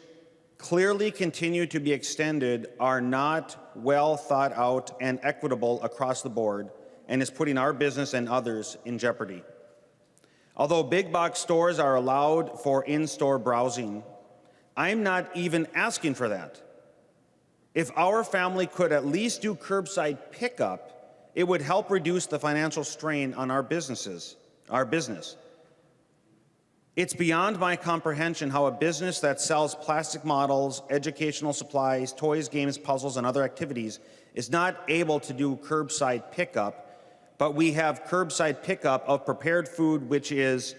clearly continue to be extended, are not well thought out and equitable across the board, and is putting our business and others in jeopardy. Although big box stores are allowed for in-store browsing, I'm not even asking for that. If our family could at least do curbside pickup, it would help reduce the financial strain on our business. It's beyond my comprehension how a business that sells plastic models, educational supplies, toys, games, puzzles, and other activities is not able to do curbside pickup, but we have curbside pickup of prepared food, which is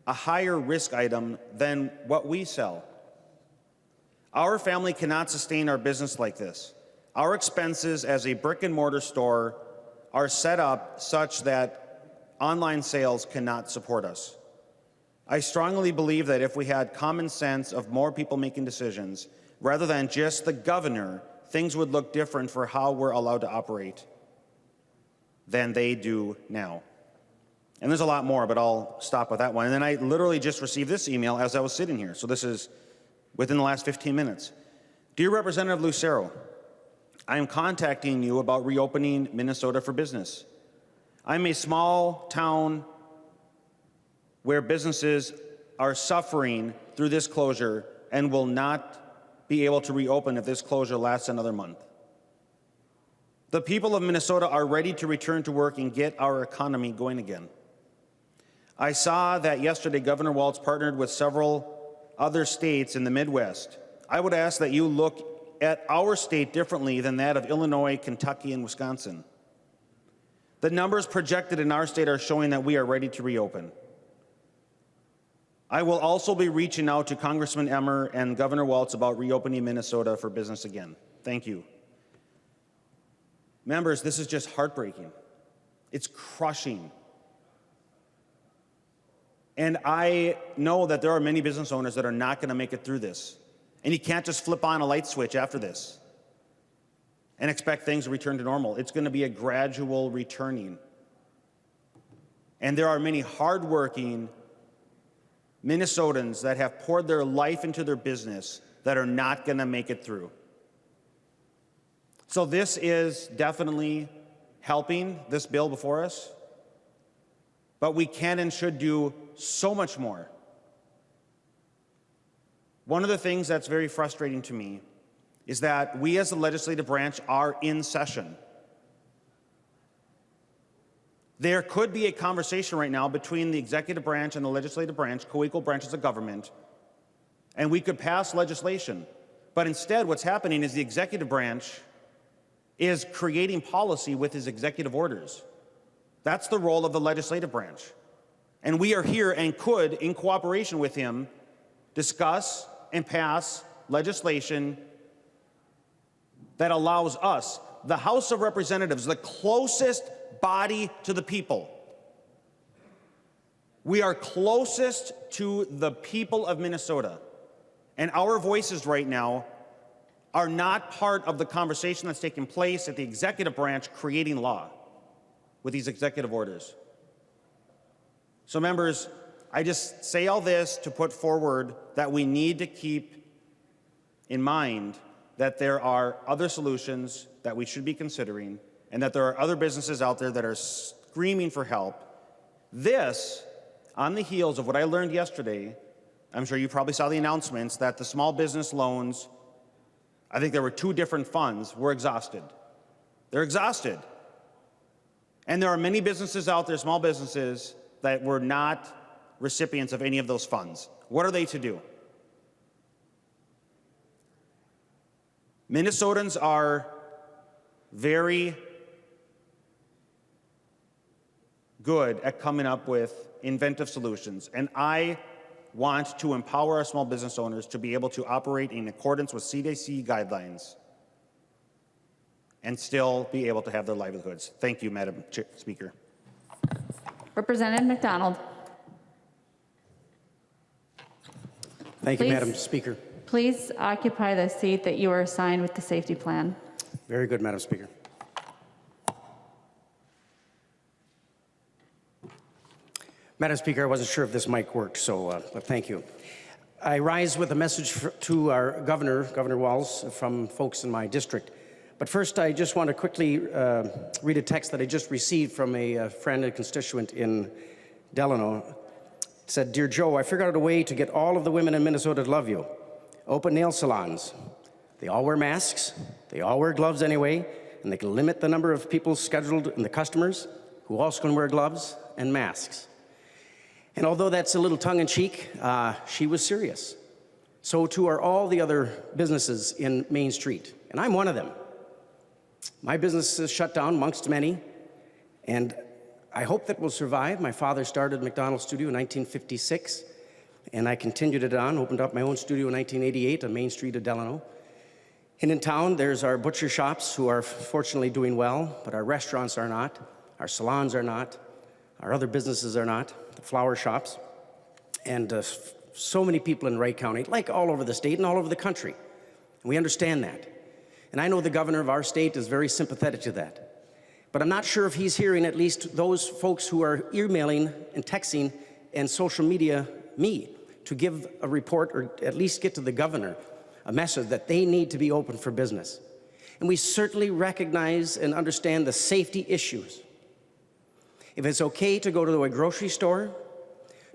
a higher risk item than what we sell. Our family cannot sustain our business like this. Our expenses as a brick and mortar store are set up such that online sales cannot support us. I strongly believe that if we had common sense of more people making decisions, rather than just the governor, things would look different for how we're allowed to operate than they do now. And there's a lot more, but I'll stop with that one. And then I literally just received this email as I was sitting here. So this is within the last 15 minutes. Dear Representative Lucero, I am contacting you about reopening Minnesota for business. I'm a small town where businesses are suffering through this closure and will not be able to reopen if this closure lasts another month. The people of Minnesota are ready to return to work and get our economy going again. I saw that yesterday Governor Walz partnered with several other states in the Midwest. I would ask that you look at our state differently than that of Illinois, Kentucky, and Wisconsin. The numbers projected in our state are showing that we are ready to reopen. I will also be reaching out to Congressman Emmer and Governor Walz about reopening Minnesota for business again. Thank you. Members, this is just heartbreaking. It's crushing. And I know that there are many business owners that are not going to make it through this. And you can't just flip on a light switch after this and expect things to return to normal. It's going to be a gradual returning. And there are many hardworking Minnesotans that have poured their life into their business that are not going to make it through. So this is definitely helping this bill before us, but we can and should do so much more. One of the things that's very frustrating to me is that we as the legislative branch are in session. There could be a conversation right now between the executive branch and the legislative branch, co-equal branches of government, and we could pass legislation. But instead, what's happening is the executive branch is creating policy with his executive orders. That's the role of the legislative branch. And we are here and could, in cooperation with him, discuss and pass legislation that allows us, the House of Representatives, the closest body to the people. We are closest to the people of Minnesota. And our voices right now are not part of the conversation that's taking place at the executive branch creating law with these executive orders. So members, I just say all this to put forward that we need to keep in mind that there are other solutions that we should be considering and that there are other businesses out there that are screaming for help. This, on the heels of what I learned yesterday, I'm sure you probably saw the announcements that the small business loans, I think there were 2 different funds, were exhausted. They're exhausted. And there are many businesses out there, small businesses, that were not recipients of any of those funds. What are they to do? Minnesotans are very good at coming up with inventive solutions, and I want to empower our small business owners to be able to operate in accordance with CDC guidelines and still be able to have their livelihoods. Thank you, Madam Speaker. Representative McDonald. Thank you, Please. Madam Speaker. Please occupy the seat that you are assigned with the safety plan. Very good, Madam Speaker. Madam Speaker, I wasn't sure if this mic worked, so but thank you. I rise with a message to our governor, Governor Walz, from folks in my district. But first, I just want to quickly read a text that I just received from a friend and constituent in Delano. It said, "Dear Joe, I figured out a way to get all of the women in Minnesota to love you. Open nail salons. They all wear masks. They all wear gloves anyway, and they can limit the number of people scheduled and the customers who also can wear gloves and masks." And although that's a little tongue-in-cheek, she was serious. So too are all the other businesses in Main Street, and I'm one of them. My business is shut down amongst many, and I hope that we'll survive. My father started McDonald's Studio in 1956, and I continued it on, opened up my own studio in 1988 on Main Street of Delano. And in town, there's our butcher shops who are fortunately doing well, but our restaurants are not, our salons are not, our other businesses are not, the flower shops, and so many people in Wright County, like all over the state and all over the country. And we understand that. And I know the governor of our state is very sympathetic to that. But I'm not sure if he's hearing at least those folks who are emailing and texting and social media me to give a report or at least get to the governor a message that they need to be open for business. And we certainly recognize and understand the safety issues. If it's okay to go to a grocery store,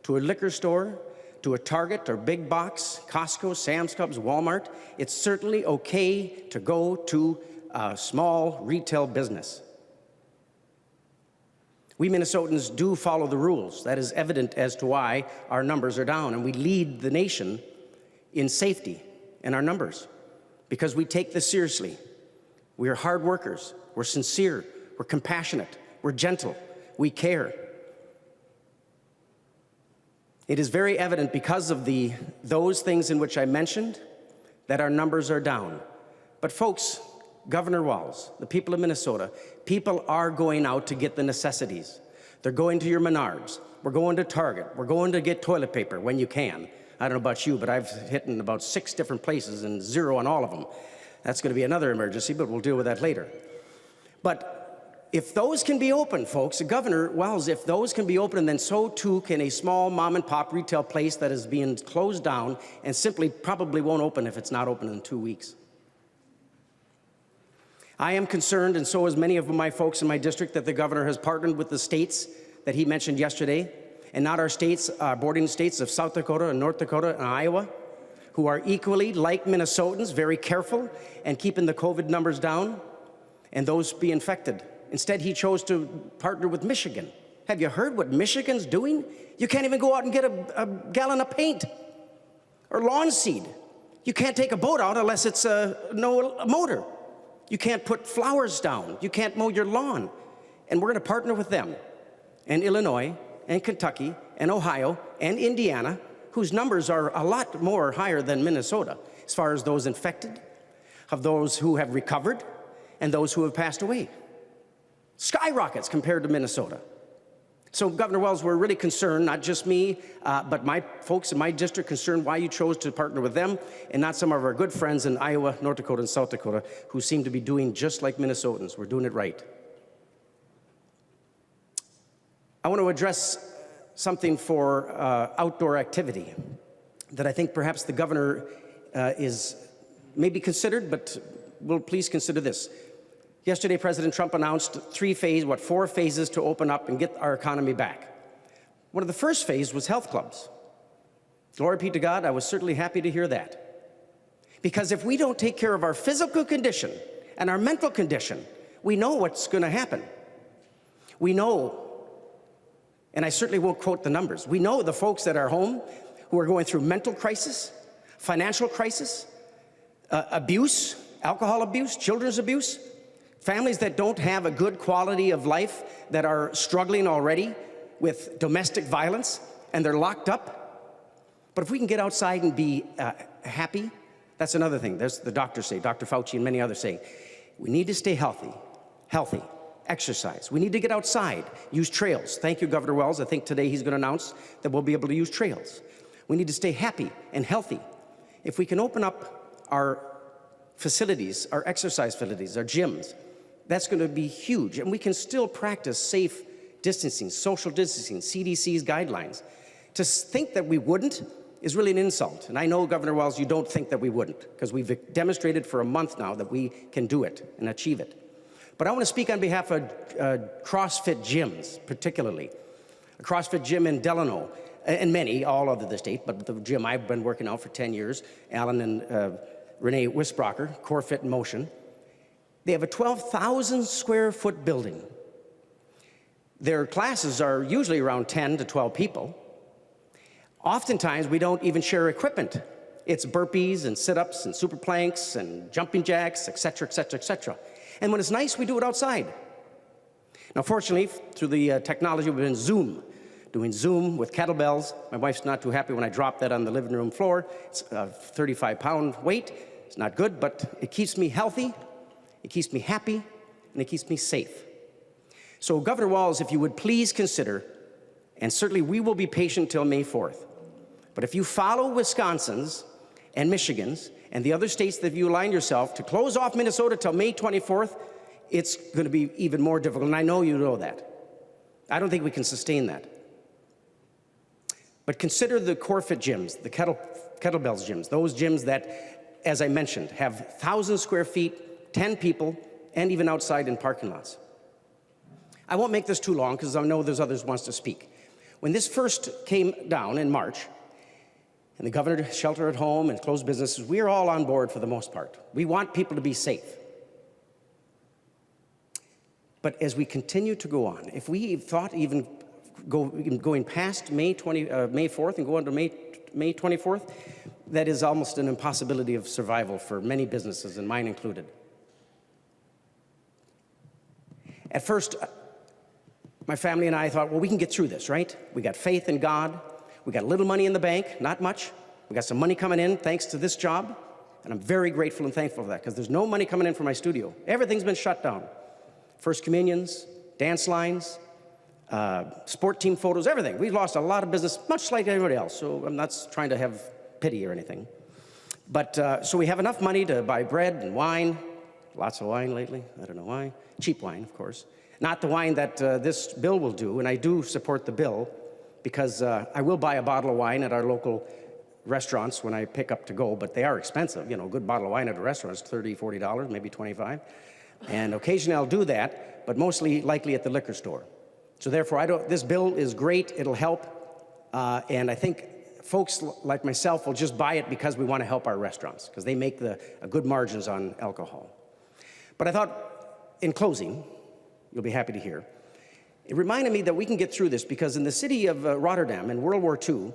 to a liquor store, to a Target or big box, Costco, Sam's Clubs, Walmart, it's certainly okay to go to a small retail business. We Minnesotans do follow the rules. That is evident as to why our numbers are down, and we lead the nation in safety in our numbers because we take this seriously. We are hard workers. We're sincere. We're compassionate. We're gentle. We care. It is very evident because of those things in which I mentioned that our numbers are down. But folks, Governor Walz, the people of Minnesota, people are going out to get the necessities. They're going to your Menards. We're going to Target. We're going to get toilet paper when you can. I don't know about you, but I've hit in about 6 different places and 0 on all of them. That's going to be another emergency, but we'll deal with that later. But if those can be open, folks, Governor Wells, if those can be open, then so too can a small mom-and-pop retail place that is being closed down and simply probably won't open if it's not open in 2 weeks. I am concerned, and so is many of my folks in my district, that the governor has partnered with the states that he mentioned yesterday, and not our states, our bordering states of South Dakota and North Dakota and Iowa, who are equally, like Minnesotans, very careful and keeping the COVID numbers down, and those be infected. Instead, he chose to partner with Michigan. Have you heard what Michigan's doing? You can't even go out and get a gallon of paint or lawn seed. You can't take a boat out unless it's no motor. You can't put flowers down. You can't mow your lawn. And we're going to partner with them, and Illinois, and Kentucky, and Ohio, and Indiana, whose numbers are a lot more higher than Minnesota as far as those infected, of those who have recovered, and those who have passed away. Skyrockets compared to Minnesota. So, Governor Wells, we're really concerned, not just me, but my folks in my district, concerned why you chose to partner with them and not some of our good friends in Iowa, North Dakota, and South Dakota who seem to be doing just like Minnesotans. We're doing it right. I want to address something for outdoor activity that I think perhaps the governor is maybe considered, but will please consider this. Yesterday, President Trump announced four phases to open up and get our economy back. One of the first phases was health clubs. Glory be to God, I was certainly happy to hear that. Because if we don't take care of our physical condition and our mental condition, we know what's going to happen. We know, and I certainly won't quote the numbers, we know the folks that are home who are going through mental crisis, financial crisis, abuse, alcohol abuse, children's abuse, families that don't have a good quality of life, that are struggling already with domestic violence, and they're locked up. But if we can get outside and be happy, that's another thing. There's the doctors say, Dr. Fauci and many others say, we need to stay healthy, exercise. We need to get outside, use trails. Thank you, Governor Wells. I think today he's going to announce that we'll be able to use trails. We need to stay happy and healthy. If we can open up our facilities, our exercise facilities, our gyms, that's going to be huge. And we can still practice safe distancing, social distancing, CDC's guidelines. To think that we wouldn't is really an insult. And I know, Governor Wells, you don't think that we wouldn't, because we've demonstrated for a month now that we can do it and achieve it. But I want to speak on behalf of CrossFit gyms, particularly. A CrossFit gym in Delano, and many, all over the state, but the gym I've been working out for 10 years, Alan and Renee Wisbrocker, Core Fit in Motion. They have a 12,000 square foot building. Their classes are usually around 10 to 12 people. Oftentimes, we don't even share equipment. It's burpees and sit-ups and super planks and jumping jacks, et cetera, et cetera, et cetera. And when it's nice, we do it outside. Now, fortunately, through the technology, we've been doing Zoom with kettlebells. My wife's not too happy when I drop that on the living room floor. It's a 35-pound weight. It's not good, but it keeps me healthy, it keeps me happy, and it keeps me safe. So, Governor Walz, if you would please consider, and certainly we will be patient till May 4th, but if you follow Wisconsin's and Michigan's and the other states that you aligned yourself to close off Minnesota till May 24th, it's going to be even more difficult, and I know you know that. I don't think we can sustain that. But consider the CrossFit gyms, the kettlebells gyms, those gyms that, as I mentioned, have 1,000 square feet, 10 people, and even outside in parking lots. I won't make this too long because I know there's others who wants to speak. When this first came down in March, and the governor shelter at home and closed businesses, we are all on board for the most part. We want people to be safe. But as we continue to go on, if we thought even going past May 4th and going to May 24th, that is almost an impossibility of survival for many businesses, and mine included. At first, my family and I thought, well, we can get through this, right? We got faith in God. We got a little money in the bank, not much. We got some money coming in thanks to this job, and I'm very grateful and thankful for that because there's no money coming in for my studio. Everything's been shut down. First communions, dance lines, sport team photos, everything. We've lost a lot of business, much like everybody else, so I'm not trying to have pity or anything. But so we have enough money to buy bread and wine, lots of wine lately, I don't know why. Cheap wine, of course. Not the wine that this bill will do, and I do support the bill because I will buy a bottle of wine at our local restaurants when I pick up to go, but they are expensive. You know, a good bottle of wine at a restaurant is $30, $40, maybe $25. And occasionally I'll do that, but mostly likely at the liquor store. So therefore, this bill is great. It'll help. And I think folks like myself will just buy it because we want to help our restaurants, because they make good margins on alcohol. But I thought, in closing, you'll be happy to hear, it reminded me that we can get through this because in the city of Rotterdam in World War II,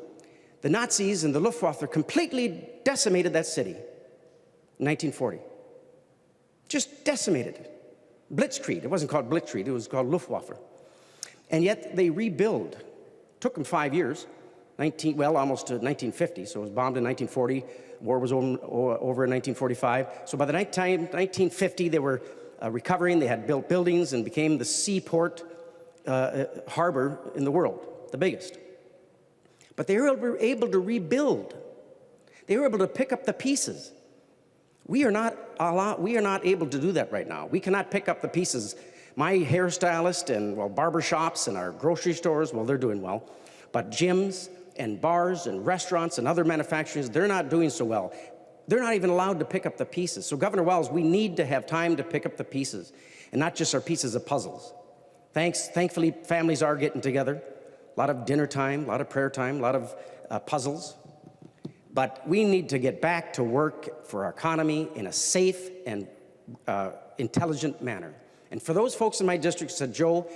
the Nazis and the Luftwaffe completely decimated that city in 1940. Just decimated it. Blitzkrieg. It wasn't called Blitzkrieg. It was called Luftwaffe. And yet they rebuild. Took them 5 years, almost to 1950. So it was bombed in 1940. War was over in 1945. So by the time 1950, they were recovering. They had built buildings and became the seaport harbor in the world, the biggest. But they were able to rebuild. They were able to pick up the pieces. We are not able to do that right now. We cannot pick up the pieces. My hairstylist and, barber shops and our grocery stores, they're doing well. But gyms and bars and restaurants and other manufacturers, they're not doing so well. They're not even allowed to pick up the pieces. So Governor Wells, we need to have time to pick up the pieces and not just our pieces of puzzles. Thankfully, families are getting together. A lot of dinner time, a lot of prayer time, a lot of puzzles. But we need to get back to work for our economy in a safe and intelligent manner. And for those folks in my district who said, Joe,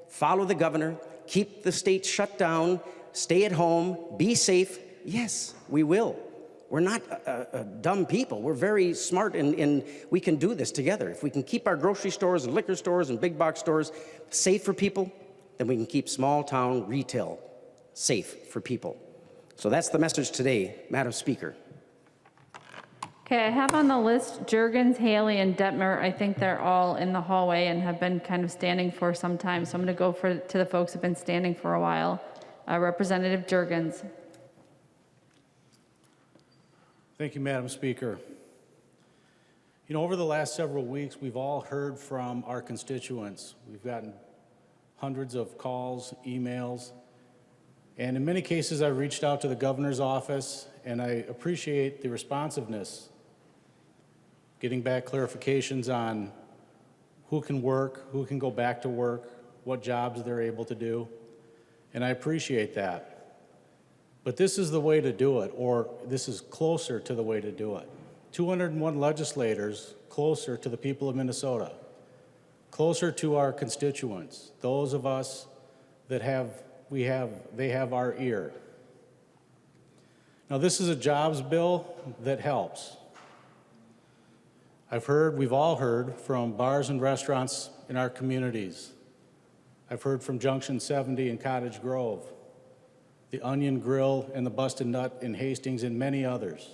follow the governor, keep the state shut down, stay at home, be safe. Yes, we will. We're not dumb people. We're very smart, and we can do this together. If we can keep our grocery stores and liquor stores and big box stores safe for people, then we can keep small town retail safe for people. So that's the message today, Madam Speaker. Okay, I have on the list Juergens, Haley, and Detmer. I think they're all in the hallway and have been kind of standing for some time. So I'm going to go to the folks who've been standing for a while. Representative Juergens. Thank you, Madam Speaker. You know, over the last several weeks, we've all heard from our constituents. We've gotten hundreds of calls, emails, and in many cases, I reached out to the governor's office, and I appreciate the responsiveness, getting back clarifications on who can work, who can go back to work, what jobs they're able to do, and I appreciate that. But this is the way to do it, or this is closer to the way to do it. 201 legislators closer to the people of Minnesota, closer to our constituents, those of us that they have our ear. Now, this is a jobs bill that helps. We've all heard from bars and restaurants in our communities. I've heard from Junction 70 in Cottage Grove, the Onion Grill and the Busted Nut in Hastings, and many others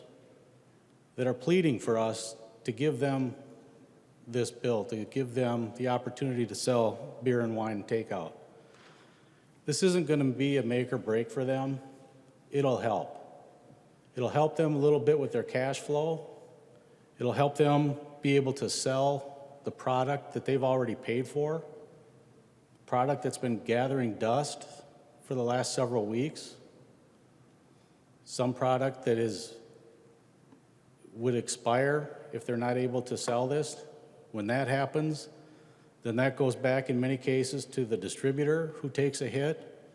that are pleading for us to give them this bill, to give them the opportunity to sell beer and wine and takeout. This isn't going to be a make or break for them. It'll help. It'll help them a little bit with their cash flow. It'll help them be able to sell the product that they've already paid for, product that's been gathering dust for the last several weeks, some product that would expire if they're not able to sell this. When that happens, then that goes back in many cases to the distributor who takes a hit.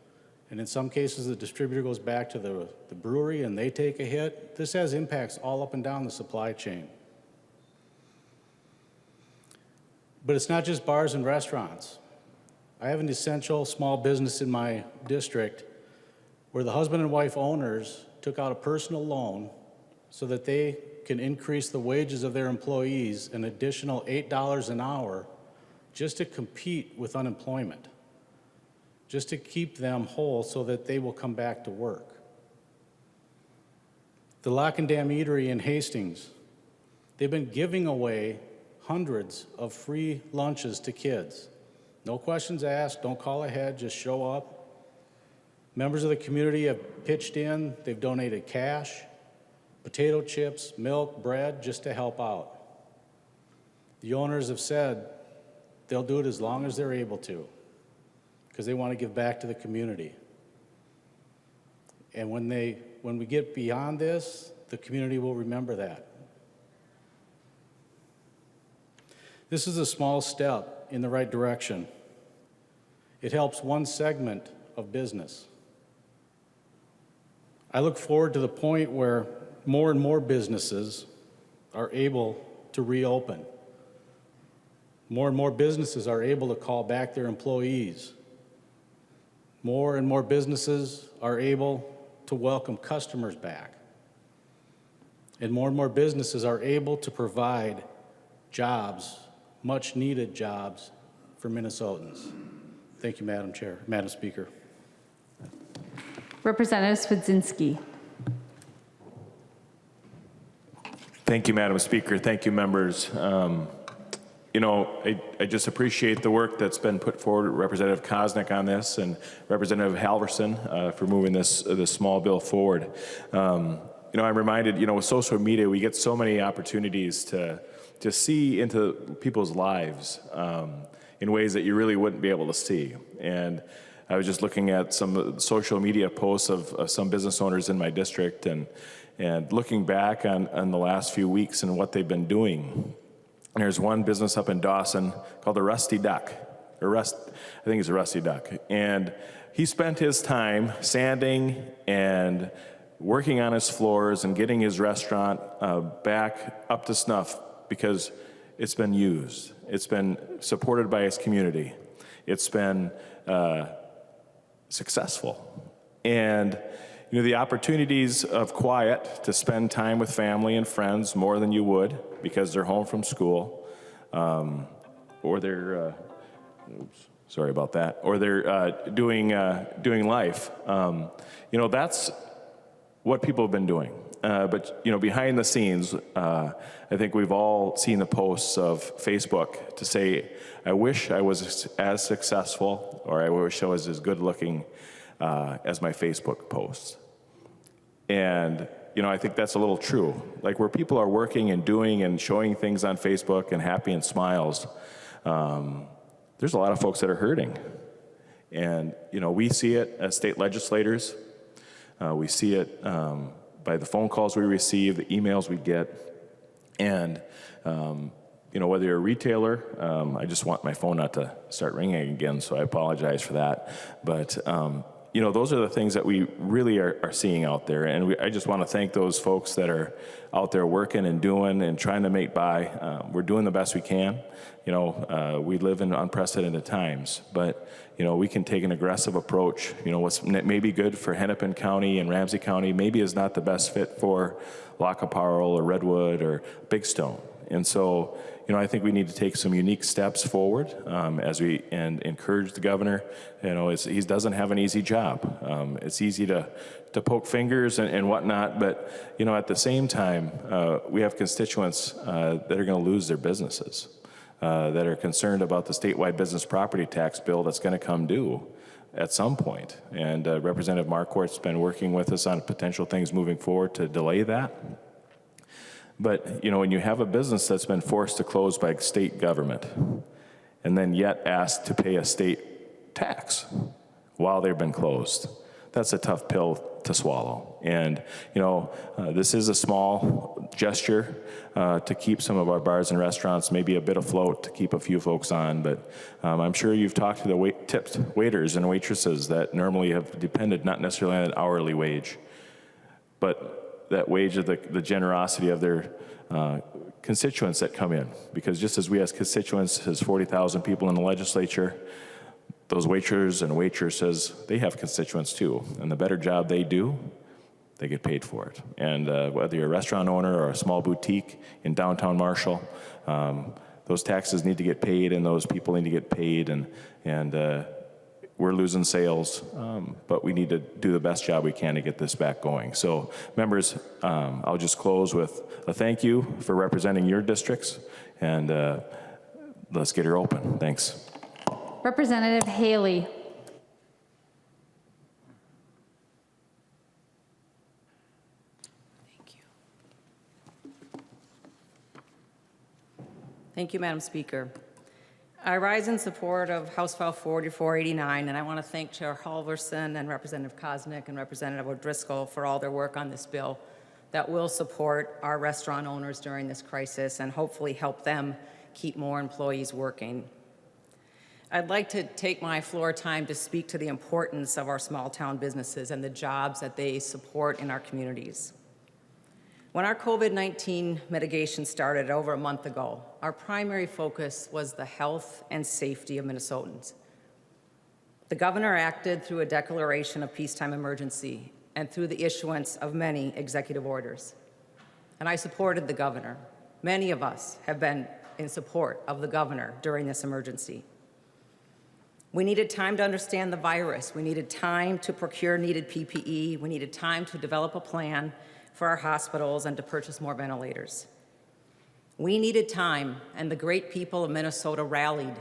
And in some cases, the distributor goes back to the brewery and they take a hit. This has impacts all up and down the supply chain. But it's not just bars and restaurants. I have an essential small business in my district where the husband and wife owners took out a personal loan so that they can increase the wages of their employees an additional $8 an hour just to compete with unemployment, just to keep them whole so that they will come back to work. The Lock and Dam Eatery in Hastings, they've been giving away hundreds of free lunches to kids. No questions asked, don't call ahead, just show up. Members of the community have pitched in, they've donated cash, potato chips, milk, bread, just to help out. The owners have said they'll do it as long as they're able to, because they want to give back to the community. And when we get beyond this, the community will remember that. This is a small step in the right direction. It helps one segment of business. I look forward to the point where more and more businesses are able to reopen. More and more businesses are able to call back their employees. More and more businesses are able to welcome customers back. And more businesses are able to provide jobs, much needed jobs for Minnesotans. Thank you, Madam Chair, Madam Speaker. Representative Swedzinski. Thank you, Madam Speaker. Thank you, members. You know, I just appreciate the work that's been put forward, Representative Koznick on this and Representative Halverson for moving this small bill forward. You know, I'm reminded, you know, with social media, we get so many opportunities to see into people's lives in ways that you really wouldn't be able to see. And I was just looking at some social media posts of some business owners in my district and looking back on the last few weeks and what they've been doing. And there's one business up in Dawson called the Rusty Duck, I think it's a Rusty Duck. And he spent his time sanding and working on his floors and getting his restaurant back up to snuff because it's been used. It's been supported by his community. It's been successful. And you know, the opportunities of quiet to spend time with family and friends more than you would because they're home from school, or they're, sorry about that, or they're doing life. You know, that's what people have been doing. But, you know, behind the scenes, I think we've all seen the posts of Facebook to say, I wish I was as successful, or I wish I was as good looking as my Facebook posts. And, you know, I think that's a little true. Like where people are working and doing and showing things on Facebook and happy and smiles, there's a lot of folks that are hurting. And, you know, we see it as state legislators. We see it by the phone calls we receive, the emails we get. And, you know, whether you're a retailer, I just want my phone not to start ringing again, so I apologize for that. But, you know, those are the things that we really are seeing out there. And I just want to thank those folks that are out there working and doing and trying to make by. We're doing the best we can. You know, we live in unprecedented times, but, you know, we can take an aggressive approach. You know, what's maybe good for Hennepin County and Ramsey County maybe is not the best fit for Lackaparle or Redwood or Big Stone. And so, you know, I think we need to take some unique steps forward as we encourage the governor. You know, he doesn't have an easy job. It's easy to poke fingers and whatnot, but, you know, at the same time, we have constituents that are going to lose their businesses, that are concerned about the statewide business property tax bill that's going to come due at some point. And Representative Marquardt's been working with us on potential things moving forward to delay that. But, you know, when you have a business that's been forced to close by state government and then yet asked to pay a state tax while they've been closed, that's a tough pill to swallow. And, you know, this is a small gesture to keep some of our bars and restaurants maybe a bit afloat, to keep a few folks on. But I'm sure you've talked to the tipped waiters and waitresses that normally have depended not necessarily on an hourly wage, but that wage of the generosity of their constituents that come in. Because just as we as constituents, as 40,000 people in the legislature, those waiters and waitresses, they have constituents too. And the better job they do, they get paid for it. And whether you're a restaurant owner or a small boutique in downtown Marshall, those taxes need to get paid and those people need to get paid. And we're losing sales, but we need to do the best job we can to get this back going. So, members, I'll just close with a thank you for representing your districts, and let's get her open. Thanks. Representative Haley. Thank you, Madam Speaker. I rise in support of House File 4489, and I want to thank Chair Halverson and Representative Koznick and Representative O'Driscoll for all their work on this bill that will support our restaurant owners during this crisis and hopefully help them keep more employees working. I'd like to take my floor time to speak to the importance of our small town businesses and the jobs that they support in our communities. When our COVID-19 mitigation started over a month ago, our primary focus was the health and safety of Minnesotans. The governor acted through a declaration of peacetime emergency and through the issuance of many executive orders. And I supported the governor. Many of us have been in support of the governor during this emergency. We needed time to understand the virus. We needed time to procure needed PPE. We needed time to develop a plan for our hospitals and to purchase more ventilators. We needed time, and the great people of Minnesota rallied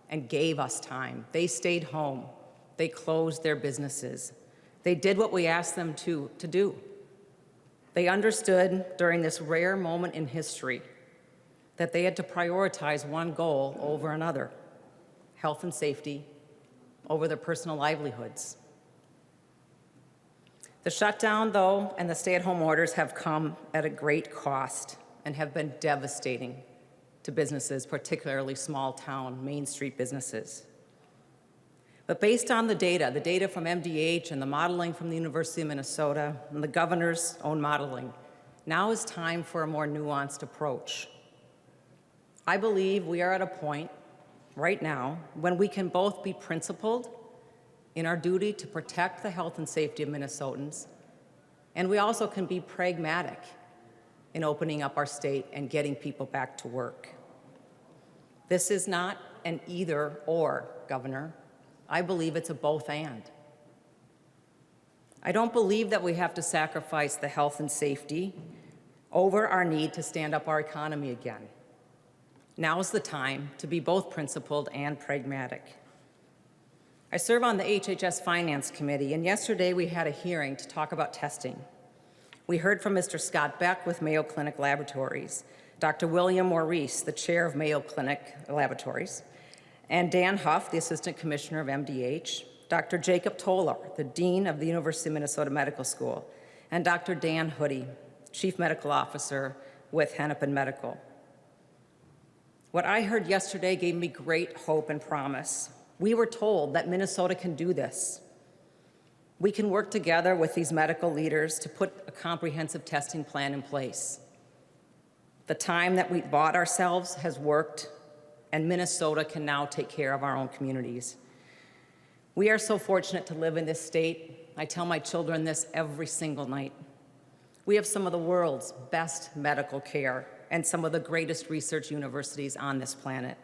and gave us time. They stayed home. They closed their businesses. They did what we asked them to do. They understood during this rare moment in history that they had to prioritize one goal over another: health and safety over their personal livelihoods. The shutdown, though, and the stay-at-home orders have come at a great cost and have been devastating to businesses, particularly small-town, Main Street businesses. But based on the data from MDH and the modeling from the University of Minnesota and the governor's own modeling, now is time for a more nuanced approach. I believe we are at a point right now when we can both be principled in our duty to protect the health and safety of Minnesotans, and we also can be pragmatic in opening up our state and getting people back to work. This is not an either-or, Governor. I believe it's a both-and. I don't believe that we have to sacrifice the health and safety over our need to stand up our economy again. Now's the time to be both principled and pragmatic. I serve on the HHS Finance Committee, and yesterday we had a hearing to talk about testing. We heard from Mr. Scott Beck with Mayo Clinic Laboratories, Dr. William Maurice, the chair of Mayo Clinic Laboratories, and Dan Huff, the Assistant Commissioner of MDH, Dr. Jacob Toller, the Dean of the University of Minnesota Medical School, and Dr. Dan Hoodie, Chief Medical Officer with Hennepin Medical. What I heard yesterday gave me great hope and promise. We were told that Minnesota can do this. We can work together with these medical leaders to put a comprehensive testing plan in place. The time that we bought ourselves has worked, and Minnesota can now take care of our own communities. We are so fortunate to live in this state. I tell my children this every single night. We have some of the world's best medical care and some of the greatest research universities on this planet.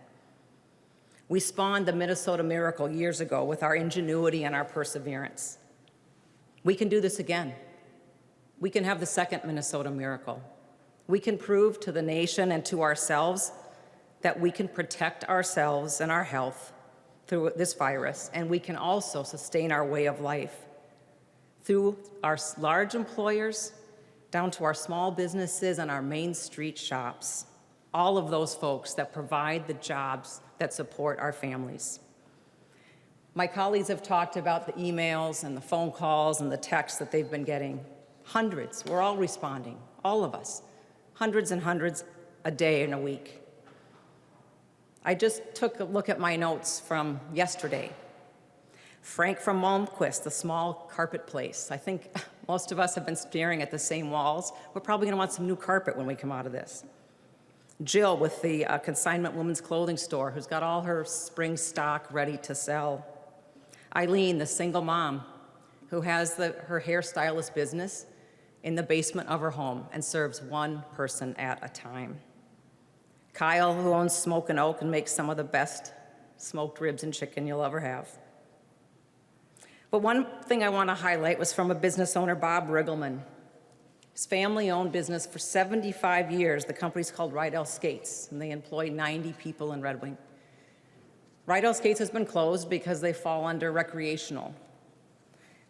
We spawned the Minnesota Miracle years ago with our ingenuity and our perseverance. We can do this again. We can have the second Minnesota Miracle. We can prove to the nation and to ourselves that we can protect ourselves and our health through this virus, and we can also sustain our way of life through our large employers down to our small businesses and our Main Street shops, all of those folks that provide the jobs that support our families. My colleagues have talked about the emails and the phone calls and the texts that they've been getting. Hundreds, we're all responding, all of us, hundreds and hundreds a day and a week. I just took a look at my notes from yesterday. Frank from Malmquist, the small carpet place. I think most of us have been staring at the same walls. We're probably gonna want some new carpet when we come out of this. Jill with the consignment women's clothing store, who's got all her spring stock ready to sell. Eileen, the single mom, who has her hairstylist business in the basement of her home and serves one person at a time. Kyle, who owns Smoke and Oak and makes some of the best smoked ribs and chicken you'll ever have. But one thing I want to highlight was from a business owner, Bob Riggleman. His family-owned business for 75 years. The company's called Rydell Skates, and they employ 90 people in Red Wing. Rydell Skates has been closed because they fall under recreational.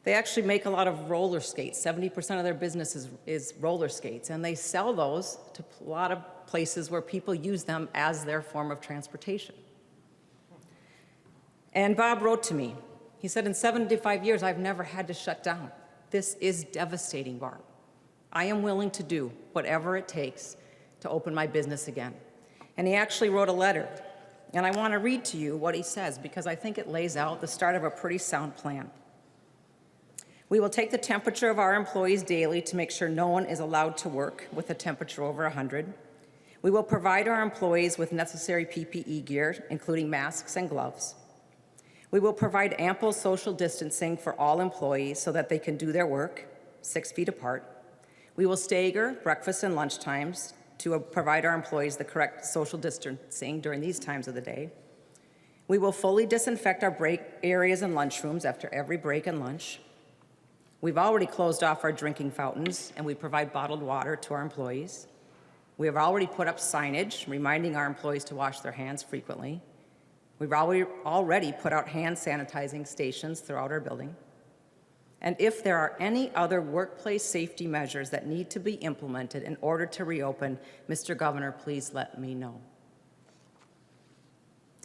They actually make a lot of roller skates. 70% of their business is roller skates, and they sell those to a lot of places where people use them as their form of transportation. And Bob wrote to me. He said, in 75 years, I've never had to shut down. This is devastating, Barb. I am willing to do whatever it takes to open my business again. And he actually wrote a letter. And I want to read to you what he says because I think it lays out the start of a pretty sound plan. We will take the temperature of our employees daily to make sure no one is allowed to work with a temperature over 100. We will provide our employees with necessary PPE gear, including masks and gloves. We will provide ample social distancing for all employees so that they can do their work 6 feet apart. We will stagger breakfast and lunch times to provide our employees the correct social distancing during these times of the day. We will fully disinfect our break areas and lunchrooms after every break and lunch. We've already closed off our drinking fountains, and we provide bottled water to our employees. We have already put up signage reminding our employees to wash their hands frequently. We've already put out hand sanitizing stations throughout our building. And if there are any other workplace safety measures that need to be implemented in order to reopen, Mr. Governor, please let me know.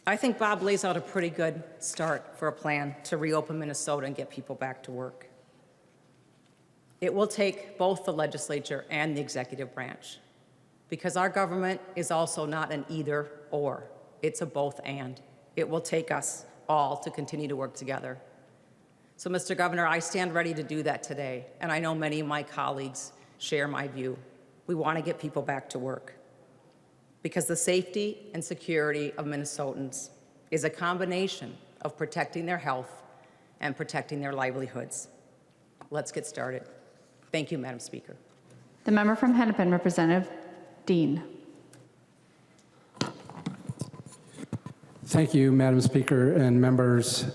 I think Bob lays out a pretty good start for a plan to reopen Minnesota and get people back to work. It will take both the legislature and the executive branch because our government is also not an either or, it's a both and. It will take us all to continue to work together. So, Mr. Governor, I stand ready to do that today, and I know many of my colleagues share my view. We want to get people back to work because the safety and security of Minnesotans is a combination of protecting their health and protecting their livelihoods. Let's get started. Thank you, Madam Speaker. The member from Hennepin, Representative Dean. Thank you, Madam Speaker and members.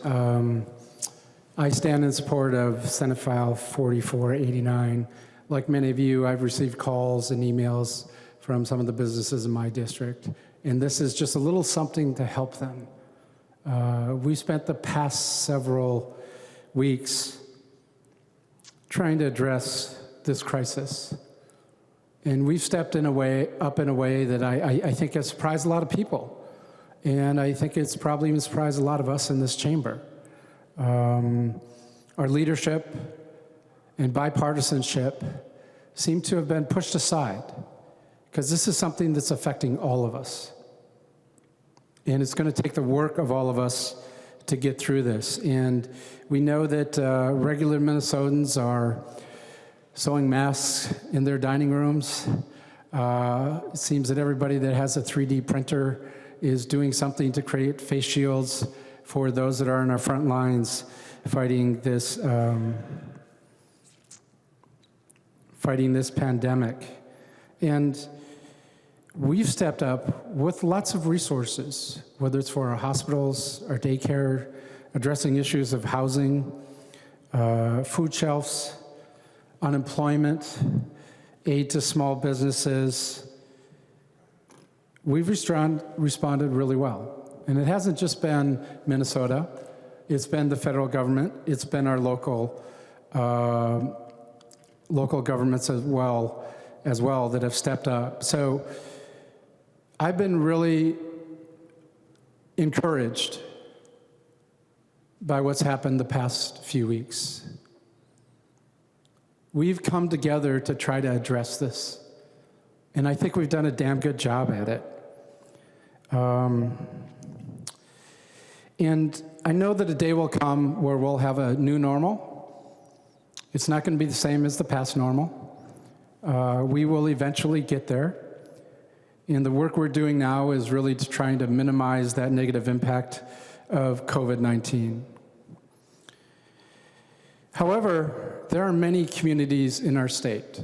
I stand in support of Senate File 4489. Like many of you, I've received calls and emails from some of the businesses in my district, and this is just a little something to help them. We spent the past several weeks trying to address this crisis, and we've stepped up in a way that I think has surprised a lot of people, and I think it's probably even surprised a lot of us in this chamber. Our leadership and bipartisanship seem to have been pushed aside because this is something that's affecting all of us. And it's going to take the work of all of us to get through this. And we know that regular Minnesotans are sewing masks in their dining rooms. It seems that everybody that has a 3D printer is doing something to create face shields for those that are in our front lines fighting this pandemic. And we've stepped up with lots of resources, whether it's for our hospitals, our daycare, addressing issues of housing, food shelves, unemployment, aid to small businesses. We've responded really well. And it hasn't just been Minnesota, it's been the federal government, it's been our local governments as well that have stepped up. So I've been really encouraged by what's happened the past few weeks. We've come together to try to address this, and I think we've done a damn good job at it. And I know that a day will come where we'll have a new normal. It's not going to be the same as the past normal. We will eventually get there. And the work we're doing now is really trying to minimize that negative impact of COVID-19. However, there are many communities in our state.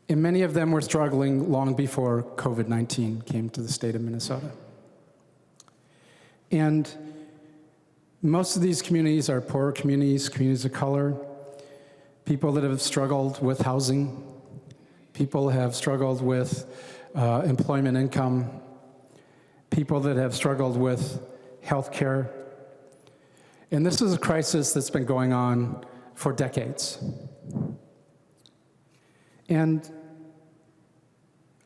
And many of them were struggling long before COVID-19 came to the state of Minnesota. And most of these communities are poorer communities, communities of color, people that have struggled with housing, people have struggled with employment income, people that have struggled with health care. And this is a crisis that's been going on for decades. And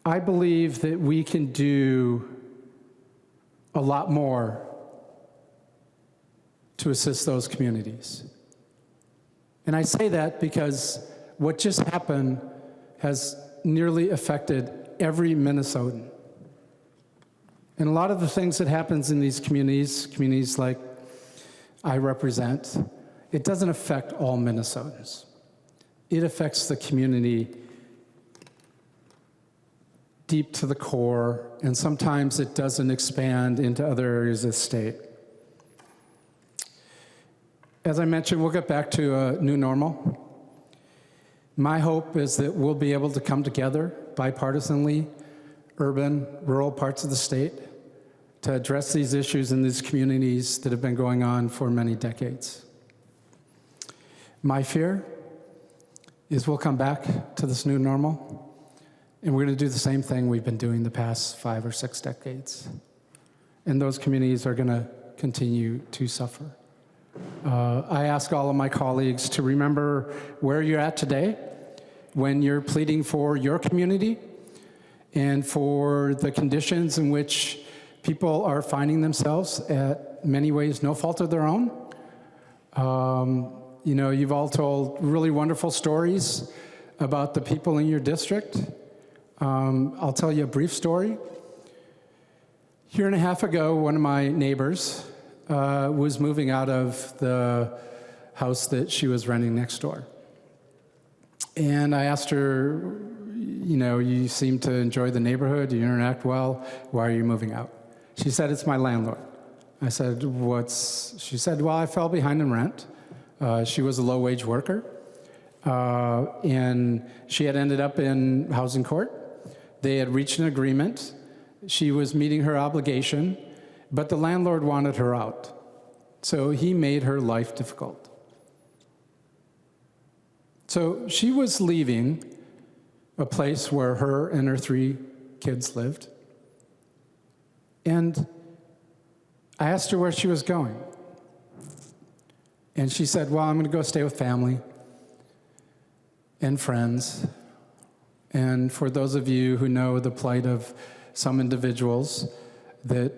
I believe that we can do a lot more to assist those communities. And I say that because what just happened has nearly affected every Minnesotan. And a lot of the things that happens in these communities like I represent, it doesn't affect all Minnesotans. It affects the community deep to the core, and sometimes it doesn't expand into other areas of the state. As I mentioned, we'll get back to a new normal. My hope is that we'll be able to come together bipartisanly, urban, rural parts of the state, to address these issues in these communities that have been going on for many decades. My fear is we'll come back to this new normal, and we're going to do the same thing we've been doing the past 5 or 6 decades. And those communities are going to continue to suffer. I ask all of my colleagues to remember where you're at today when you're pleading for your community and for the conditions in which people are finding themselves at many ways no fault of their own. You know, you've all told really wonderful stories about the people in your district. I'll tell you a brief story. A year and a half ago, one of my neighbors was moving out of the house that she was renting next door. And I asked her, you know, you seem to enjoy the neighborhood, you interact well, why are you moving out? She said, it's my landlord. I said, she said, well, I fell behind in rent. She was a low-wage worker, and she had ended up in housing court. They had reached an agreement. She was meeting her obligation, but the landlord wanted her out. So he made her life difficult. So she was leaving a place where her and her 3 kids lived. And I asked her where she was going. And she said, well, I'm going to go stay with family and friends. And for those of you who know the plight of some individuals, that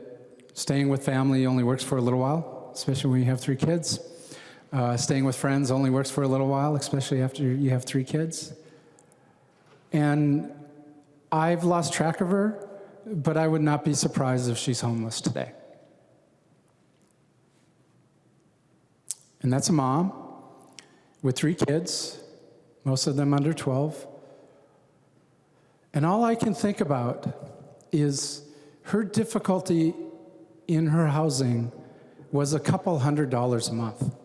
staying with family only works for a little while, especially when you have 3 kids. Staying with friends only works for a little while, especially after you have 3 kids. And I've lost track of her, but I would not be surprised if she's homeless today. And that's a mom with 3 kids, most of them under 12. And all I can think about is her difficulty in her housing was a couple $100s a month.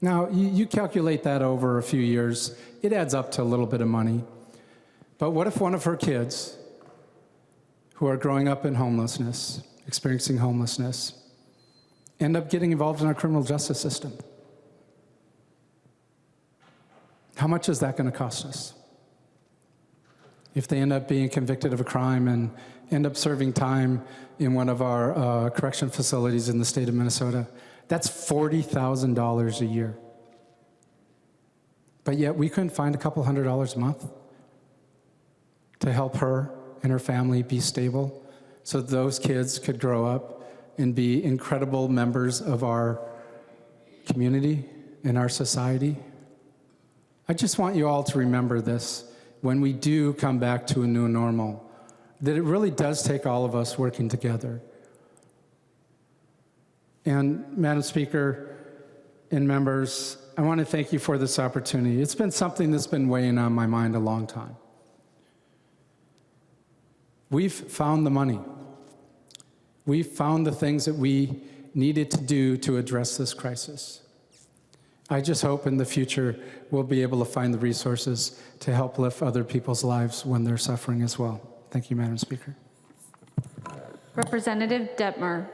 Now, you calculate that over a few years, it adds up to a little bit of money. But what if one of her kids, who are growing up in homelessness, experiencing homelessness, end up getting involved in our criminal justice system? How much is that going to cost us? If they end up being convicted of a crime and end up serving time in one of our correction facilities in the state of Minnesota, that's $40,000 a year. But yet we couldn't find a couple $100s a month to help her and her family be stable so those kids could grow up and be incredible members of our community and our society. I just want you all to remember this when we do come back to a new normal, that it really does take all of us working together. And Madam Speaker and members, I want to thank you for this opportunity. It's been something that's been weighing on my mind a long time. We've found the money. We've found the things that we needed to do to address this crisis. I just hope in the future we'll be able to find the resources to help lift other people's lives when they're suffering as well. Thank you, Madam Speaker. Representative Detmer.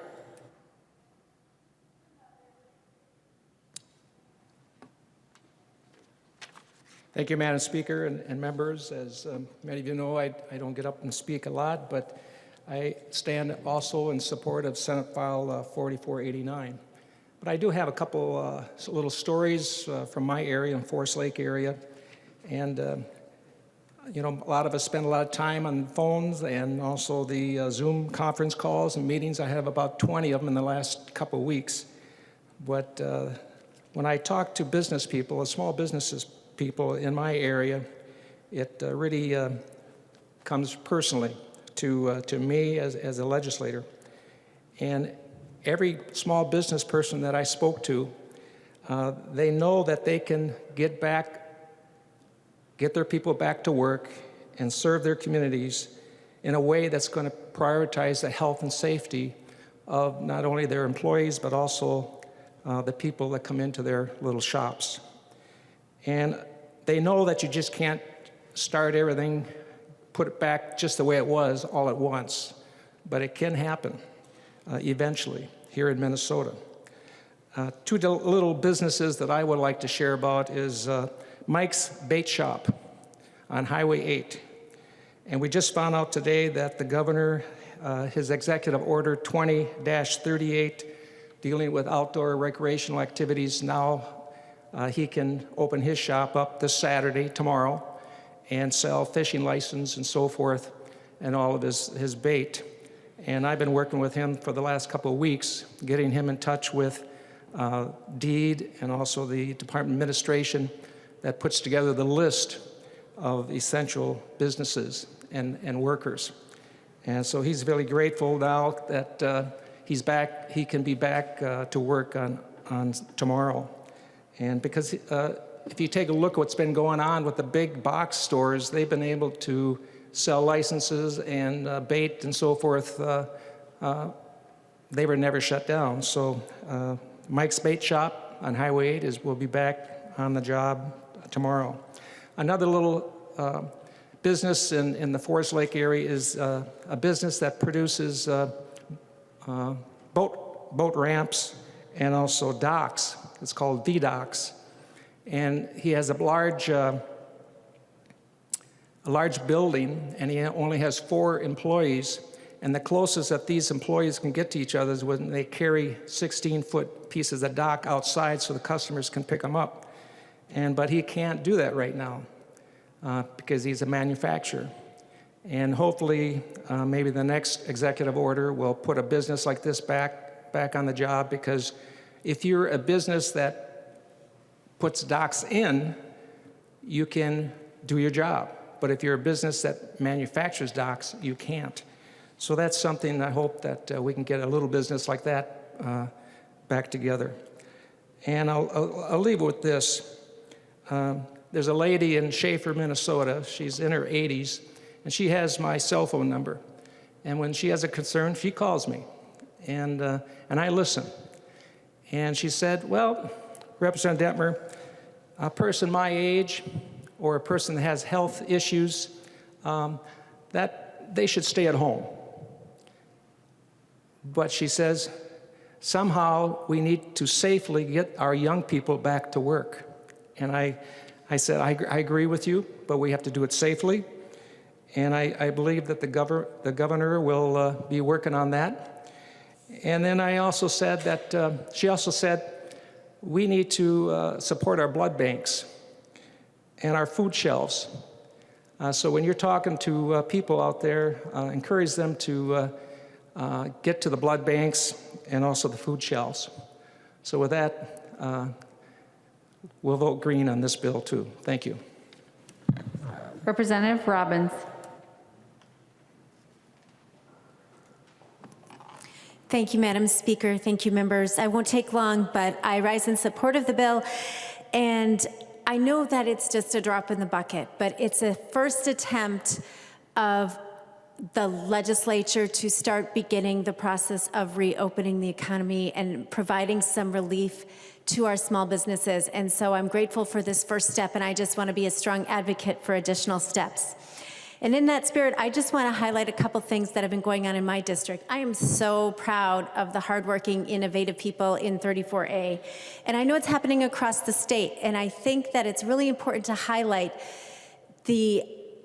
Thank you, Madam Speaker and members. As many of you know, I don't get up and speak a lot, but I stand also in support of Senate File 4489. But I do have a couple little stories from my area, in Forest Lake area. And, you know, a lot of us spend a lot of time on phones and also the Zoom conference calls and meetings. I have about 20 of them in the last couple of weeks. But when I talk to business people, small businesses people in my area, it really comes personally to me as a legislator. And every small business person that I spoke to, they know that they can get their people back to work and serve their communities in a way that's going to prioritize the health and safety of not only their employees, but also the people that come into their little shops. And they know that you just can't start everything, put it back just the way it was all at once, but it can happen eventually here in Minnesota. Two little businesses that I would like to share about is Mike's Bait Shop on Highway 8. And we just found out today that the governor, his executive order 20-38, dealing with outdoor recreational activities, now he can open his shop up this Saturday, tomorrow, and sell fishing license and so forth, and all of his bait. And I've been working with him for the last couple of weeks, getting him in touch with DEED and also the Department of Administration that puts together the list of essential businesses and workers. And so he's really grateful now that he's back, he can be back to work on tomorrow. And because if you take a look at what's been going on with the big box stores, they've been able to sell licenses and bait and so forth. They were never shut down. So Mike's Bait Shop on Highway 8 will be back on the job tomorrow. Another little business in the Forest Lake area is a business that produces boat ramps and also docks. It's called V-Docks. And he has a large building, and he only has 4 employees. And the closest that these employees can get to each other is when they carry 16-foot pieces of dock outside so the customers can pick them up. But he can't do that right now because he's a manufacturer. And hopefully, maybe the next executive order will put a business like this back on the job, because if you're a business that puts docks in, you can do your job. But if you're a business that manufactures docks, you can't. So that's something I hope that we can get a little business like that back together. And I'll leave with this. There's a lady in Schaefer, Minnesota. She's in her 80s, and she has my cell phone number. And when she has a concern, she calls me, and I listen. And she said, well, Representative Detmer, a person my age or a person that has health issues, that they should stay at home. But she says, somehow we need to safely get our young people back to work. And I said, I agree with you, but we have to do it safely. And I believe that the governor will be working on that. And then I also said that, she also said, we need to support our blood banks and our food shelves. So when you're talking to people out there, encourage them to get to the blood banks and also the food shelves. So with that, we'll vote green on this bill too. Thank you. Representative Robbins. Thank you, Madam Speaker. Thank you, members. I won't take long, but I rise in support of the bill. And I know that it's just a drop in the bucket, but it's a first attempt of the legislature to start beginning the process of reopening the economy and providing some relief to our small businesses. And so I'm grateful for this first step, and I just want to be a strong advocate for additional steps. And in that spirit, I just want to highlight a couple things that have been going on in my district. I am so proud of the hardworking, innovative people in 34A. And I know it's happening across the state. And I think that it's really important to highlight the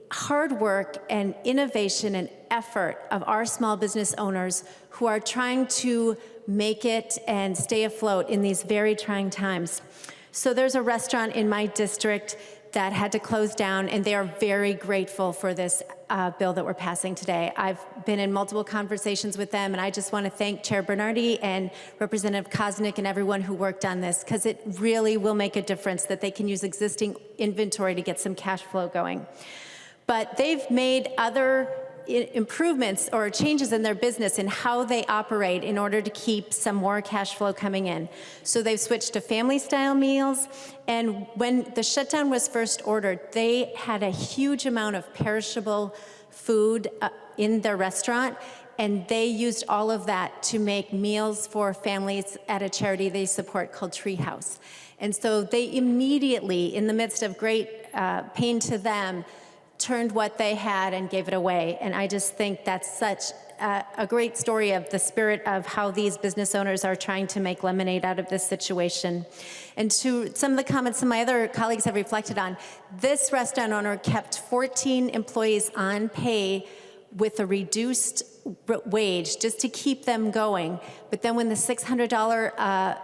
hard work and innovation and effort of our small business owners who are trying to make it and stay afloat in these very trying times. So there's a restaurant in my district that had to close down, and they are very grateful for this bill that we're passing today. I've been in multiple conversations with them, and I just want to thank Chair Bernardi and Representative Koznick and everyone who worked on this, because it really will make a difference that they can use existing inventory to get some cash flow going. But they've made other improvements or changes in their business in how they operate in order to keep some more cash flow coming in. So they've switched to family-style meals, and when the shutdown was first ordered, they had a huge amount of perishable food in their restaurant, and they used all of that to make meals for families at a charity they support called Treehouse. And so they immediately, in the midst of great pain to them, turned what they had and gave it away. And I just think that's such a great story of the spirit of how these business owners are trying to make lemonade out of this situation. And to some of the comments some of my other colleagues have reflected on, this restaurant owner kept 14 employees on pay with a reduced wage just to keep them going. But then when the $600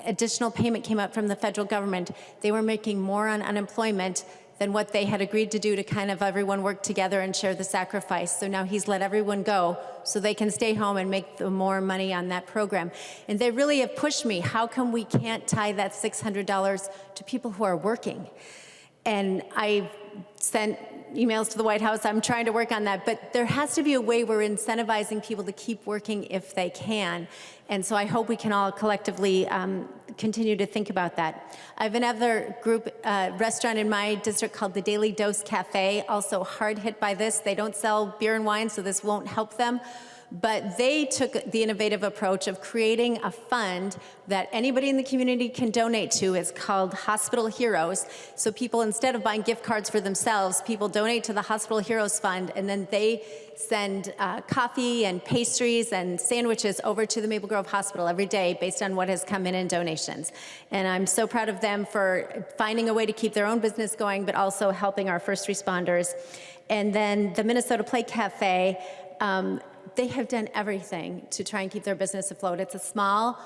additional payment came up from the federal government, they were making more on unemployment than what they had agreed to do to kind of everyone work together and share the sacrifice. So now he's let everyone go so they can stay home and make more money on that program. And they really have pushed me, how come we can't tie that $600 to people who are working? And I sent emails to the White House. I'm trying to work on that, but there has to be a way we're incentivizing people to keep working if they can. And so I hope we can all collectively continue to think about that. I have another group restaurant in my district called the Daily Dose Cafe, also hard hit by this. They don't sell beer and wine, so this won't help them. But they took the innovative approach of creating a fund that anybody in the community can donate to. It's called Hospital Heroes. So people, instead of buying gift cards for themselves, people donate to the Hospital Heroes Fund, and then they send coffee and pastries and sandwiches over to the Maple Grove Hospital every day based on what has come in donations. And I'm so proud of them for finding a way to keep their own business going, but also helping our first responders. And then the Minnesota Play Cafe, they have done everything to try and keep their business afloat. It's a small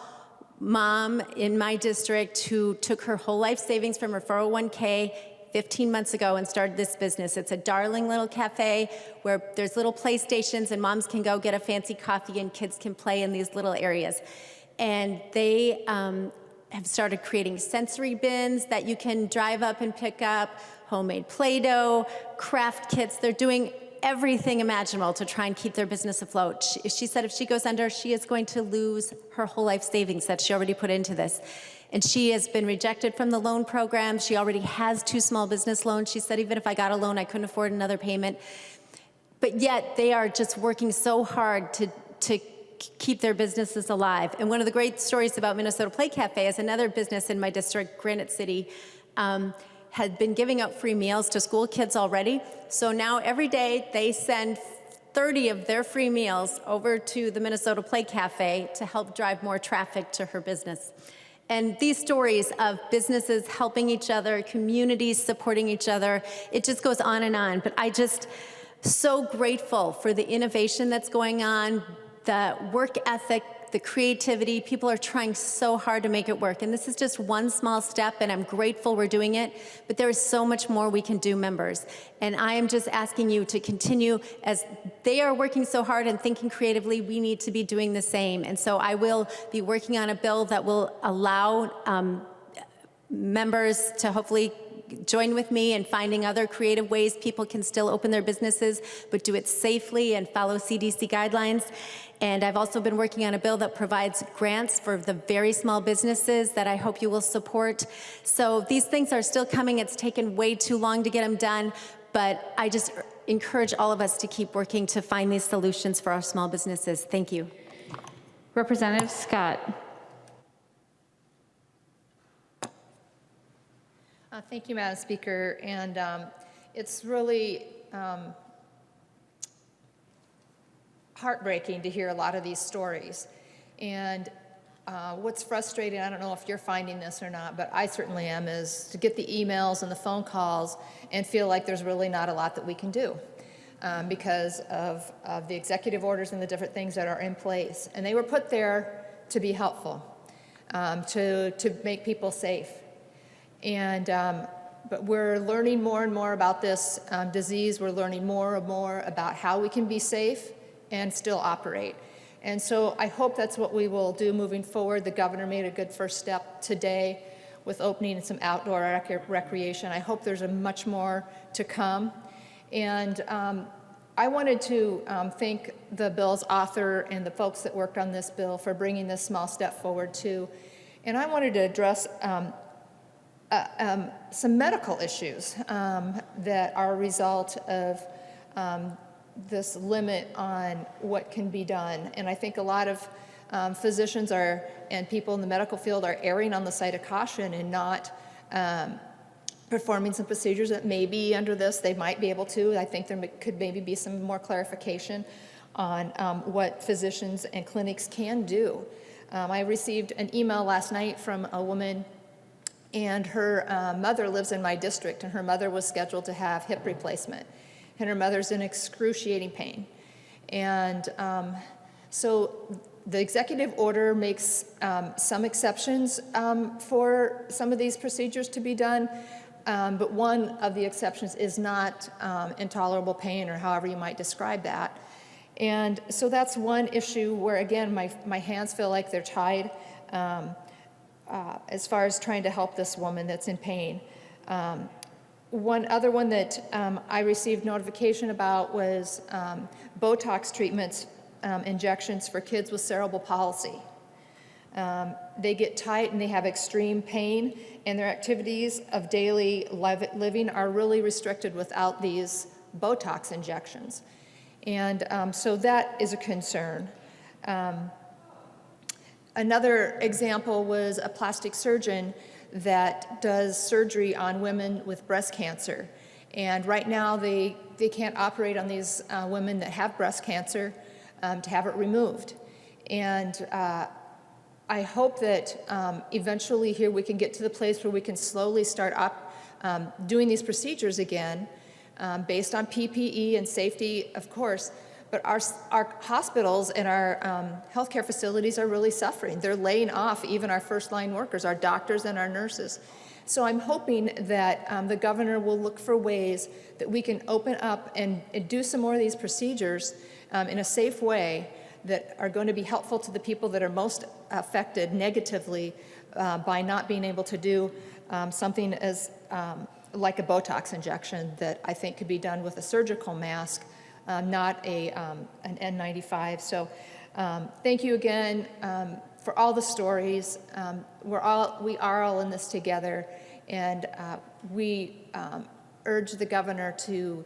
mom in my district who took her whole life savings from her 401k 15 months ago and started this business. It's a darling little cafe where there's little playstations and moms can go get a fancy coffee and kids can play in these little areas. And they have started creating sensory bins that you can drive up and pick up, homemade Play-Doh, craft kits. They're doing everything imaginable to try and keep their business afloat. She said if she goes under, she is going to lose her whole life savings that she already put into this. And she has been rejected from the loan program. She already has 2 small business loans. She said even if I got a loan, I couldn't afford another payment. But yet they are just working so hard to keep their businesses alive. And one of the great stories about Minnesota Play Cafe is another business in my district, Granite City, had been giving out free meals to school kids already. So now every day they send 30 of their free meals over to the Minnesota Play Cafe to help drive more traffic to her business. And these stories of businesses helping each other, communities supporting each other, it just goes on and on. But I just so grateful for the innovation that's going on, the work ethic, the creativity. People are trying so hard to make it work. And this is just one small step, and I'm grateful we're doing it. But there is so much more we can do, members. And I am just asking you to continue. As they are working so hard and thinking creatively, we need to be doing the same. And so I will be working on a bill that will allow members to hopefully join with me in finding other creative ways people can still open their businesses, but do it safely and follow CDC guidelines. And I've also been working on a bill that provides grants for the very small businesses that I hope you will support. So these things are still coming. It's taken way too long to get them done, but I just encourage all of us to keep working to find these solutions for our small businesses. Thank you. Representative Scott. Thank you, Madam Speaker. And it's really heartbreaking to hear a lot of these stories. And what's frustrating, I don't know if you're finding this or not, but I certainly am, is to get the emails and the phone calls and feel like there's really not a lot that we can do because of the executive orders and the different things that are in place. And they were put there to be helpful, to make people safe. And But we're learning more and more about this disease. We're learning more and more about how we can be safe and still operate. And so I hope that's what we will do moving forward. The governor made a good first step today with opening some outdoor recreation. I hope there's much more to come. And I wanted to thank the bill's author and the folks that worked on this bill for bringing this small step forward too. And I wanted to address some medical issues that are a result of this limit on what can be done. And I think a lot of physicians and people in the medical field are erring on the side of caution and not performing some procedures that maybe under this they might be able to. I think there could maybe be some more clarification on what physicians and clinics can do. I received an email last night from a woman, and her mother lives in my district, and her mother was scheduled to have hip replacement, and her mother's in excruciating pain. And so the executive order makes some exceptions for some of these procedures to be done, but one of the exceptions is not intolerable pain, or however you might describe that. And so that's one issue where, again, my hands feel like they're tied as far as trying to help this woman that's in pain. One other one that I received notification about was Botox treatments, injections for kids with cerebral palsy. They get tight and they have extreme pain, and their activities of daily living are really restricted without these Botox injections. And so that is a concern. Another example was a plastic surgeon that does surgery on women with breast cancer. And right now they can't operate on these women that have breast cancer to have it removed. And I hope that eventually here we can get to the place where we can slowly start doing these procedures again based on PPE and safety, of course. But our hospitals and our healthcare facilities are really suffering. They're laying off even our first-line workers, our doctors and our nurses. So I'm hoping that the governor will look for ways that we can open up and do some more of these procedures in a safe way that are going to be helpful to the people that are most affected negatively by not being able to do something as like a Botox injection that I think could be done with a surgical mask, not an N95. So thank you again for all the stories. We are all in this together, and we urge the governor to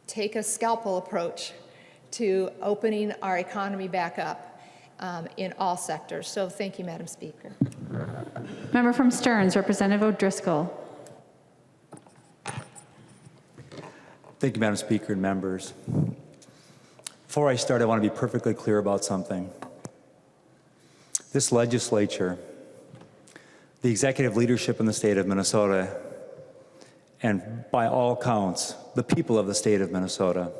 take a scalpel approach to opening our economy back up in all sectors. So thank you, Madam Speaker. Member from Stearns, Representative O'Driscoll. Thank you, Madam Speaker and members. Before I start, I want to be perfectly clear about something. This legislature, the executive leadership in the state of Minnesota, and by all counts, the people of the state of Minnesota,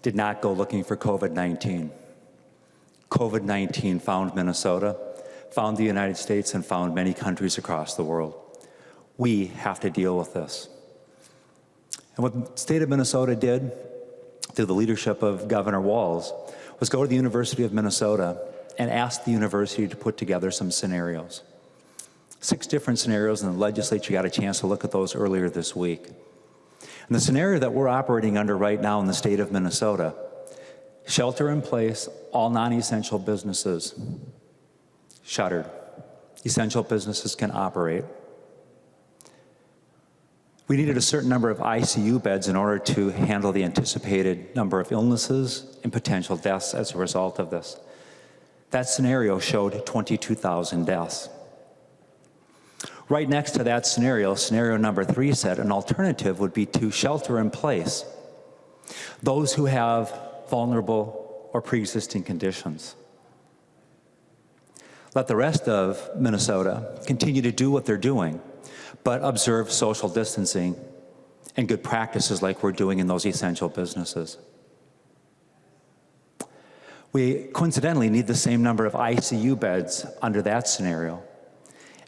did not go looking for COVID-19. COVID-19 found Minnesota, found the United States, and found many countries across the world. We have to deal with this. And what the state of Minnesota did, through the leadership of Governor Walz, was go to the University of Minnesota and ask the university to put together some scenarios. 6 different scenarios, and the legislature got a chance to look at those earlier this week. And the scenario that we're operating under right now in the state of Minnesota, shelter in place, all non-essential businesses shuttered. Essential businesses can operate. We needed a certain number of ICU beds in order to handle the anticipated number of illnesses and potential deaths as a result of this. That scenario showed 22,000 deaths. Right next to that scenario, scenario number 3 said an alternative would be to shelter in place those who have vulnerable or pre-existing conditions. Let the rest of Minnesota continue to do what they're doing, but observe social distancing and good practices like we're doing in those essential businesses. We coincidentally need the same number of ICU beds under that scenario.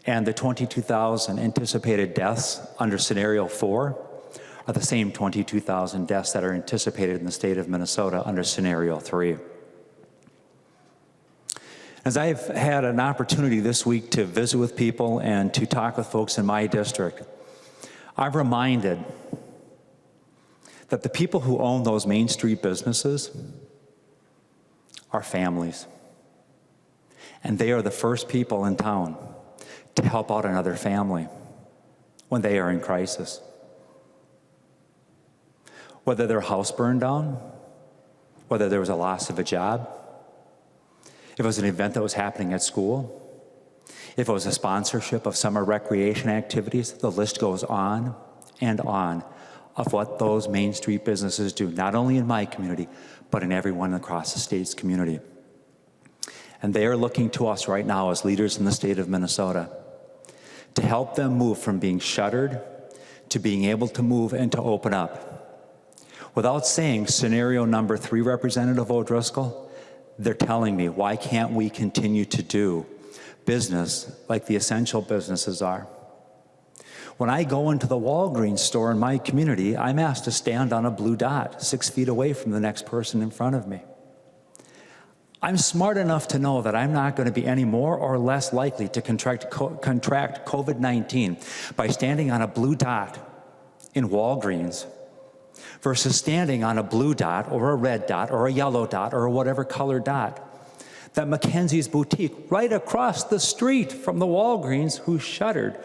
And the 22,000 anticipated deaths under scenario 4 are the same 22,000 deaths that are anticipated in the state of Minnesota under scenario 3. As I've had an opportunity this week to visit with people and to talk with folks in my district, I'm reminded that the people who own those Main Street businesses are families. And they are the first people in town to help out another family when they are in crisis. Whether their house burned down, whether there was a loss of a job, if it was an event that was happening at school, if it was a sponsorship of summer recreation activities, the list goes on and on of what those Main Street businesses do, not only in my community, but in everyone across the state's community. And they are looking to us right now as leaders in the state of Minnesota to help them move from being shuttered to being able to move and to open up. Without saying scenario number 3, Representative O'Driscoll, they're telling me, why can't we continue to do business like the essential businesses are? When I go into the Walgreens store in my community, I'm asked to stand on a blue dot 6 feet away from the next person in front of me. I'm smart enough to know that I'm not going to be any more or less likely to contract COVID-19 by standing on a blue dot in Walgreens versus standing on a blue dot or a red dot or a yellow dot or whatever color dot that Mackenzie's Boutique right across the street from the Walgreens, who shuttered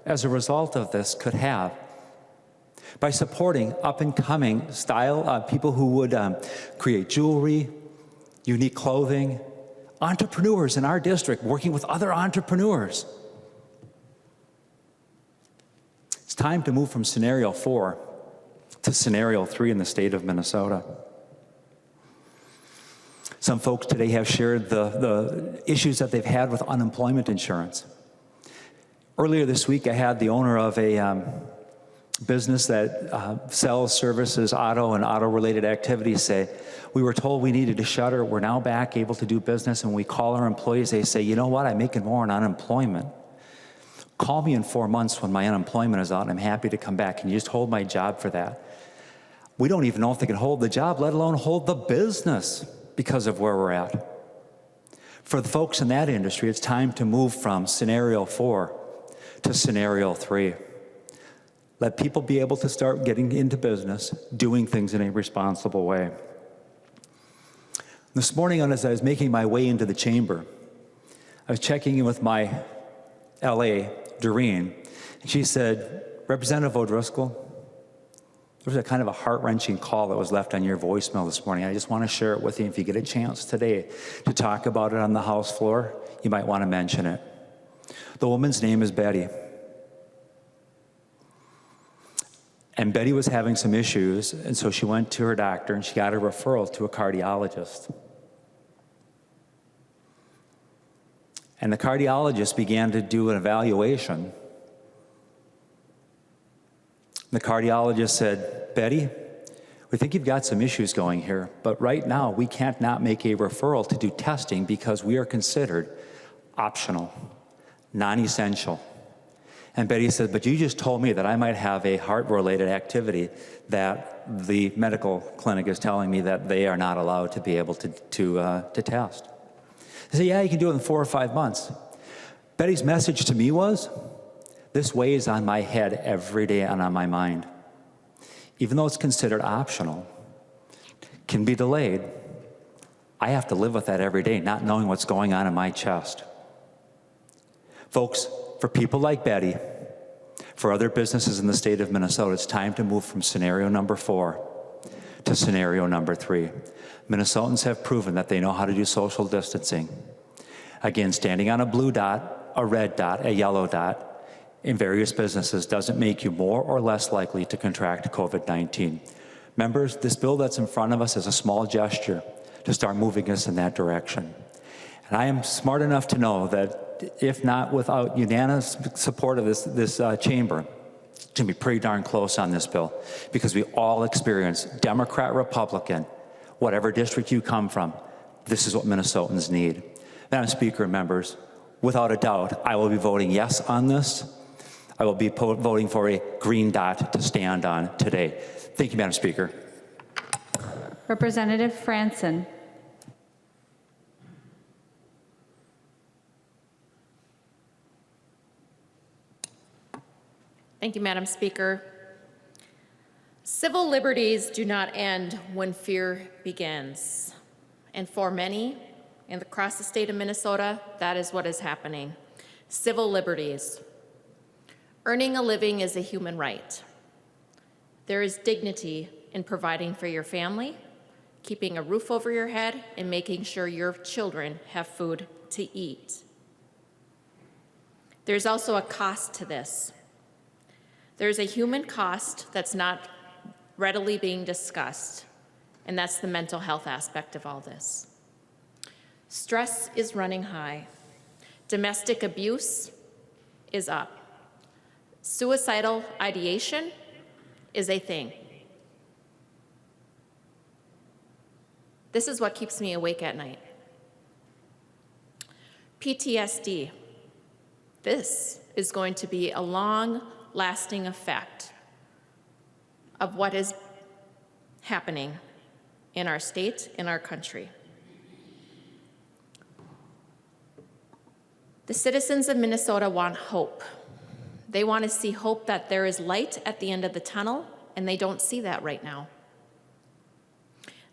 as a result of this, could have. By supporting up-and-coming style people who would create jewelry, unique clothing, entrepreneurs in our district working with other entrepreneurs. It's time to move from scenario 4 to scenario 3 in the state of Minnesota. Some folks today have shared the issues that they've had with unemployment insurance. Earlier this week, I had the owner of a business that sells, services, auto and auto-related activities say, we were told we needed to shutter. We're now back able to do business. And we call our employees. They say, you know what? I'm making more on unemployment. Call me in 4 months when my unemployment is out, and I'm happy to come back. Can you just hold my job for that? We don't even know if they can hold the job, let alone hold the business because of where we're at. For the folks in that industry, it's time to move from scenario 4 to scenario 3. Let people be able to start getting into business, doing things in a responsible way. This morning, as I was making my way into the chamber, I was checking in with my LA, Doreen, and she said, Representative O'Driscoll, there was a kind of a heart-wrenching call that was left on your voicemail this morning. I just want to share it with you. If you get a chance today to talk about it on the House floor, you might want to mention it. The woman's name is Betty. And Betty was having some issues, and so she went to her doctor and she got a referral to a cardiologist. And the cardiologist began to do an evaluation. The cardiologist said, Betty, we think you've got some issues going here, but right now we can't not make a referral to do testing because we are considered optional, non-essential. And Betty said, but you just told me that I might have a heart-related activity that the medical clinic is telling me that they are not allowed to be able to test. I said, yeah, you can do it in 4 or 5 months. Betty's message to me was, this weighs on my head every day and on my mind. Even though it's considered optional, can be delayed, I have to live with that every day, not knowing what's going on in my chest. Folks, for people like Betty, for other businesses in the state of Minnesota, it's time to move from scenario number 4 to scenario number 3. Minnesotans have proven that they know how to do social distancing. Again, standing on a blue dot, a red dot, a yellow dot in various businesses doesn't make you more or less likely to contract COVID-19. Members, this bill that's in front of us is a small gesture to start moving us in that direction. And I am smart enough to know that if not without unanimous support of this chamber, it's going to be pretty darn close on this bill, because we all experience, Democrat, Republican, whatever district you come from, this is what Minnesotans need. Madam Speaker and members, without a doubt, I will be voting yes on this. I will be voting for a green dot to stand on today. Thank you, Madam Speaker. Representative Franson. Thank you, Madam Speaker. Civil liberties do not end when fear begins. And for many, and across the state of Minnesota, that is what is happening. Civil liberties. Earning a living is a human right. There is dignity in providing for your family, keeping a roof over your head, and making sure your children have food to eat. There's also a cost to this. There's a human cost that's not readily being discussed, and that's the mental health aspect of all this. Stress is running high. Domestic abuse is up. Suicidal ideation is a thing. This is what keeps me awake at night. PTSD. This is going to be a long-lasting effect of what is happening in our state, in our country. The citizens of Minnesota want hope. They want to see hope that there is light at the end of the tunnel, and they don't see that right now.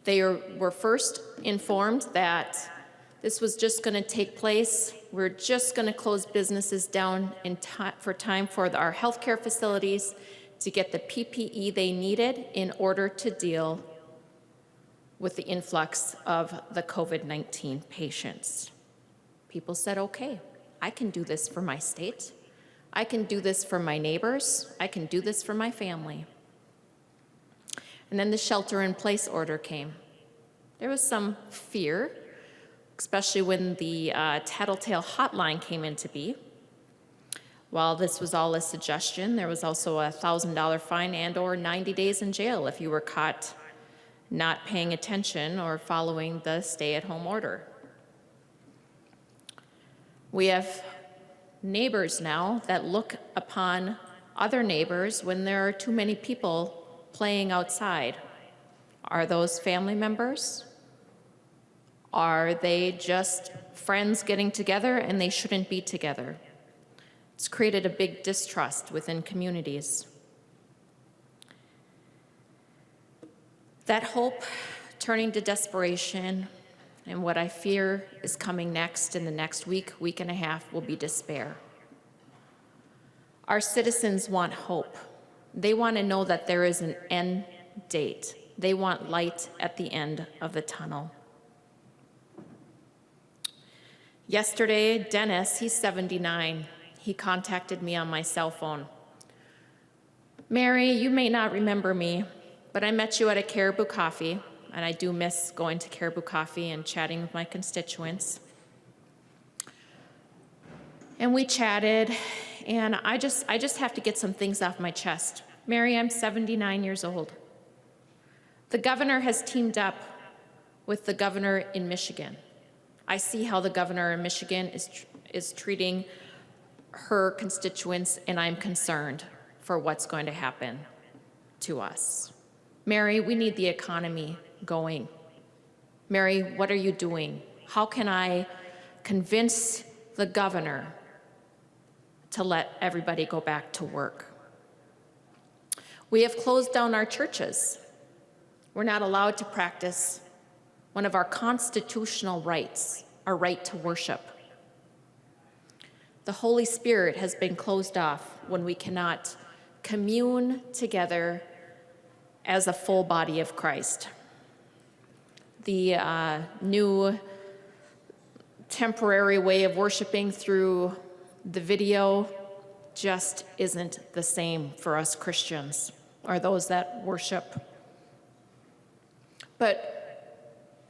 They were first informed that this was just going to take place. We're just going to close businesses down for time for our healthcare facilities to get the PPE they needed in order to deal with the influx of the COVID-19 patients. People said, okay, I can do this for my state. I can do this for my neighbors. I can do this for my family. And then the shelter-in-place order came. There was some fear, especially when the Tattletale hotline came into being. While this was all a suggestion, there was also a $1,000 fine and/or 90 days in jail if you were caught not paying attention or following the stay-at-home order. We have neighbors now that look upon other neighbors when there are too many people playing outside. Are those family members? Are they just friends getting together and they shouldn't be together? It's created a big distrust within communities. That hope turning to desperation, and what I fear is coming next in the next week, week and a half, will be despair. Our citizens want hope. They want to know that there is an end date. They want light at the end of the tunnel. Yesterday, Dennis, he's 79, he contacted me on my cell phone. Mary, you may not remember me, but I met you at a Caribou Coffee, and I do miss going to Caribou Coffee and chatting with my constituents. And we chatted, and I just have to get some things off my chest. Mary, I'm 79 years old. The governor has teamed up with the governor in Michigan. I see how the governor in Michigan is treating her constituents, and I'm concerned for what's going to happen to us. Mary, we need the economy going. Mary, what are you doing? How can I convince the governor to let everybody go back to work? We have closed down our churches. We're not allowed to practice one of our constitutional rights, our right to worship. The Holy Spirit has been closed off when we cannot commune together as a full body of Christ. The new temporary way of worshiping through the video just isn't the same for us Christians or those that worship. But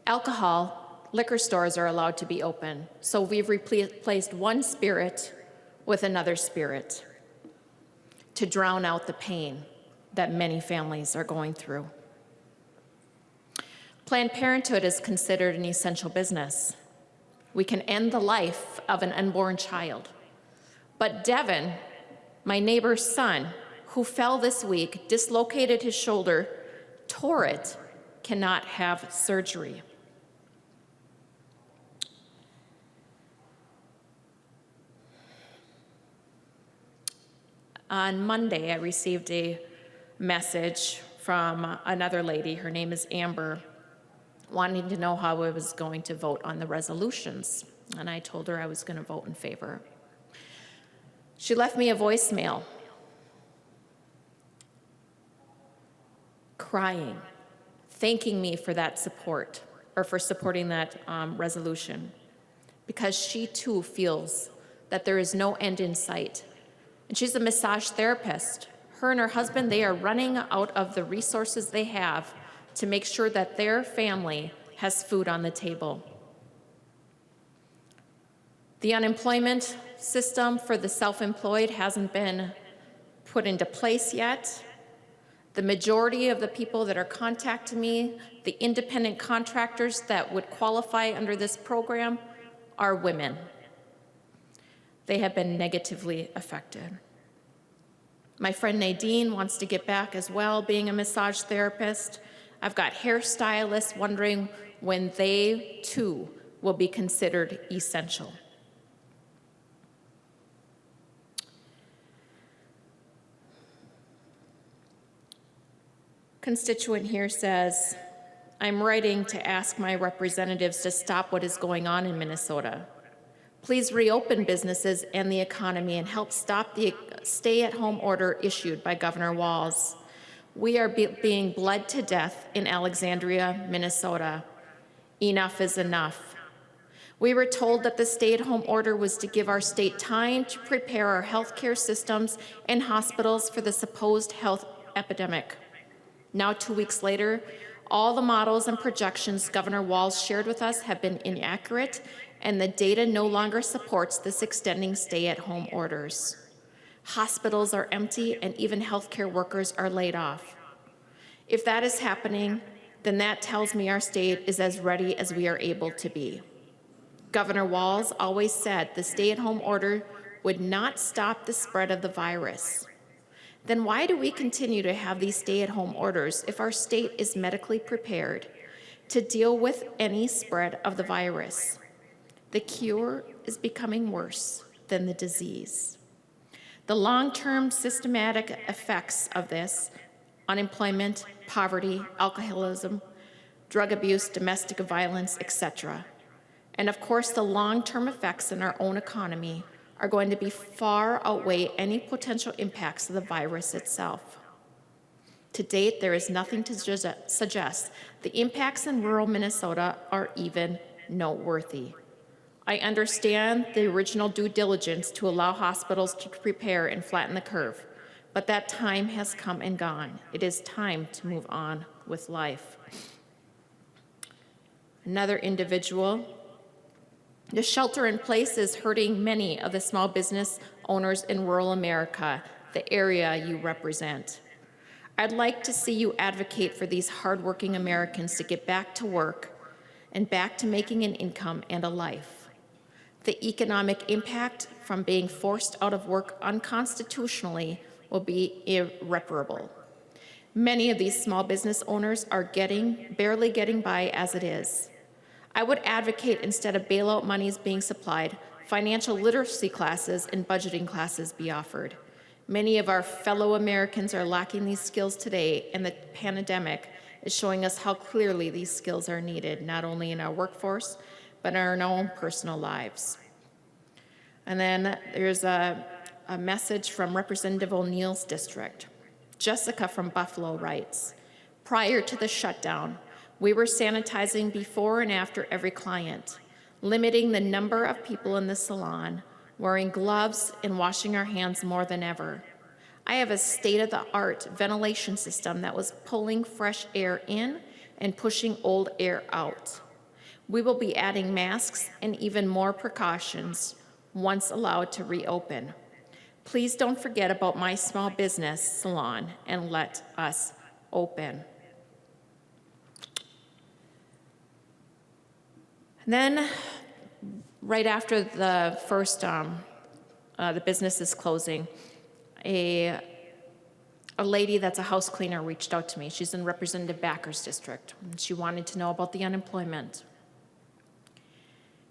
alcohol, liquor stores are allowed to be open, so we've replaced one spirit with another spirit to drown out the pain that many families are going through. Planned Parenthood is considered an essential business. We can end the life of an unborn child. But Devin, my neighbor's son, who fell this week, dislocated his shoulder, tore it, cannot have surgery. On Monday, I received a message from another lady, her name is Amber, wanting to know how I was going to vote on the resolutions. And I told her I was going to vote in favor. She left me a voicemail, crying, thanking me for that support, or for supporting that resolution, because she too feels that there is no end in sight. And she's a massage therapist. Her and her husband, they are running out of the resources they have to make sure that their family has food on the table. The unemployment system for the self-employed hasn't been put into place yet. The majority of the people that are contacting me, the independent contractors that would qualify under this program, are women. They have been negatively affected. My friend Nadine wants to get back as well, being a massage therapist. I've got hairstylists wondering when they too will be considered essential. Constituent here says, I'm writing to ask my representatives to stop what is going on in Minnesota. Please reopen businesses and the economy and help stop the stay-at-home order issued by Governor Walz. We are being bled to death in Alexandria, Minnesota. Enough is enough. We were told that the stay-at-home order was to give our state time to prepare our healthcare systems and hospitals for the supposed health epidemic. Now, 2 weeks later, all the models and projections Governor Walz shared with us have been inaccurate, and the data no longer supports this extending stay-at-home orders. Hospitals are empty, and even healthcare workers are laid off. If that is happening, then that tells me our state is as ready as we are able to be. Governor Walz always said the stay-at-home order would not stop the spread of the virus. Then why do we continue to have these stay-at-home orders if our state is medically prepared to deal with any spread of the virus? The cure is becoming worse than the disease. The long-term systematic effects of this, unemployment, poverty, alcoholism, drug abuse, domestic violence, etc., and of course the long-term effects in our own economy are going to be far outweigh any potential impacts of the virus itself. To date, there is nothing to suggest the impacts in rural Minnesota are even noteworthy. I understand the original due diligence to allow hospitals to prepare and flatten the curve, but that time has come and gone. It is time to move on with life. Another individual, the shelter in place is hurting many of the small business owners in rural America, the area you represent. I'd like to see you advocate for these hardworking Americans to get back to work and back to making an income and a life. The economic impact from being forced out of work unconstitutionally will be irreparable. Many of these small business owners are barely getting by as it is. I would advocate, instead of bailout monies being supplied, financial literacy classes and budgeting classes be offered. Many of our fellow Americans are lacking these skills today, and the pandemic is showing us how clearly these skills are needed, not only in our workforce, but in our own personal lives. And then there's a message from Representative O'Neill's district. Jessica from Buffalo writes, prior to the shutdown, we were sanitizing before and after every client, limiting the number of people in the salon, wearing gloves and washing our hands more than ever. I have a state-of-the-art ventilation system that was pulling fresh air in and pushing old air out. We will be adding masks and even more precautions once allowed to reopen. Please don't forget about my small business salon and let us open. And then right after the first, the business is closing, a lady that's a house cleaner reached out to me. She's in Representative Backer's district. And she wanted to know about the unemployment.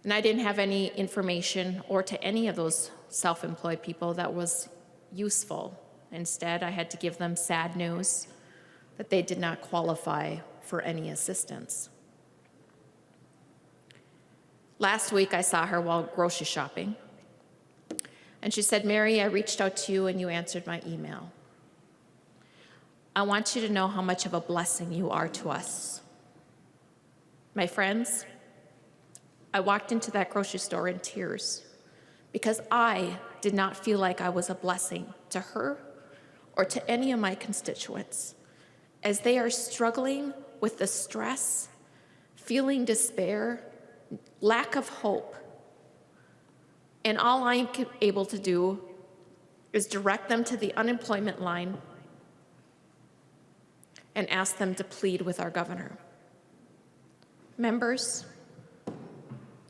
And I didn't have any information or to any of those self-employed people that was useful. Instead, I had to give them sad news that they did not qualify for any assistance. Last week, I saw her while grocery shopping. And she said, "Mary, I reached out to you and you answered my email. I want you to know how much of a blessing you are to us." My friends, I walked into that grocery store in tears because I did not feel like I was a blessing to her or to any of my constituents as they are struggling with the stress, feeling despair, lack of hope. And all I'm able to do is direct them to the unemployment line and ask them to plead with our governor. Members,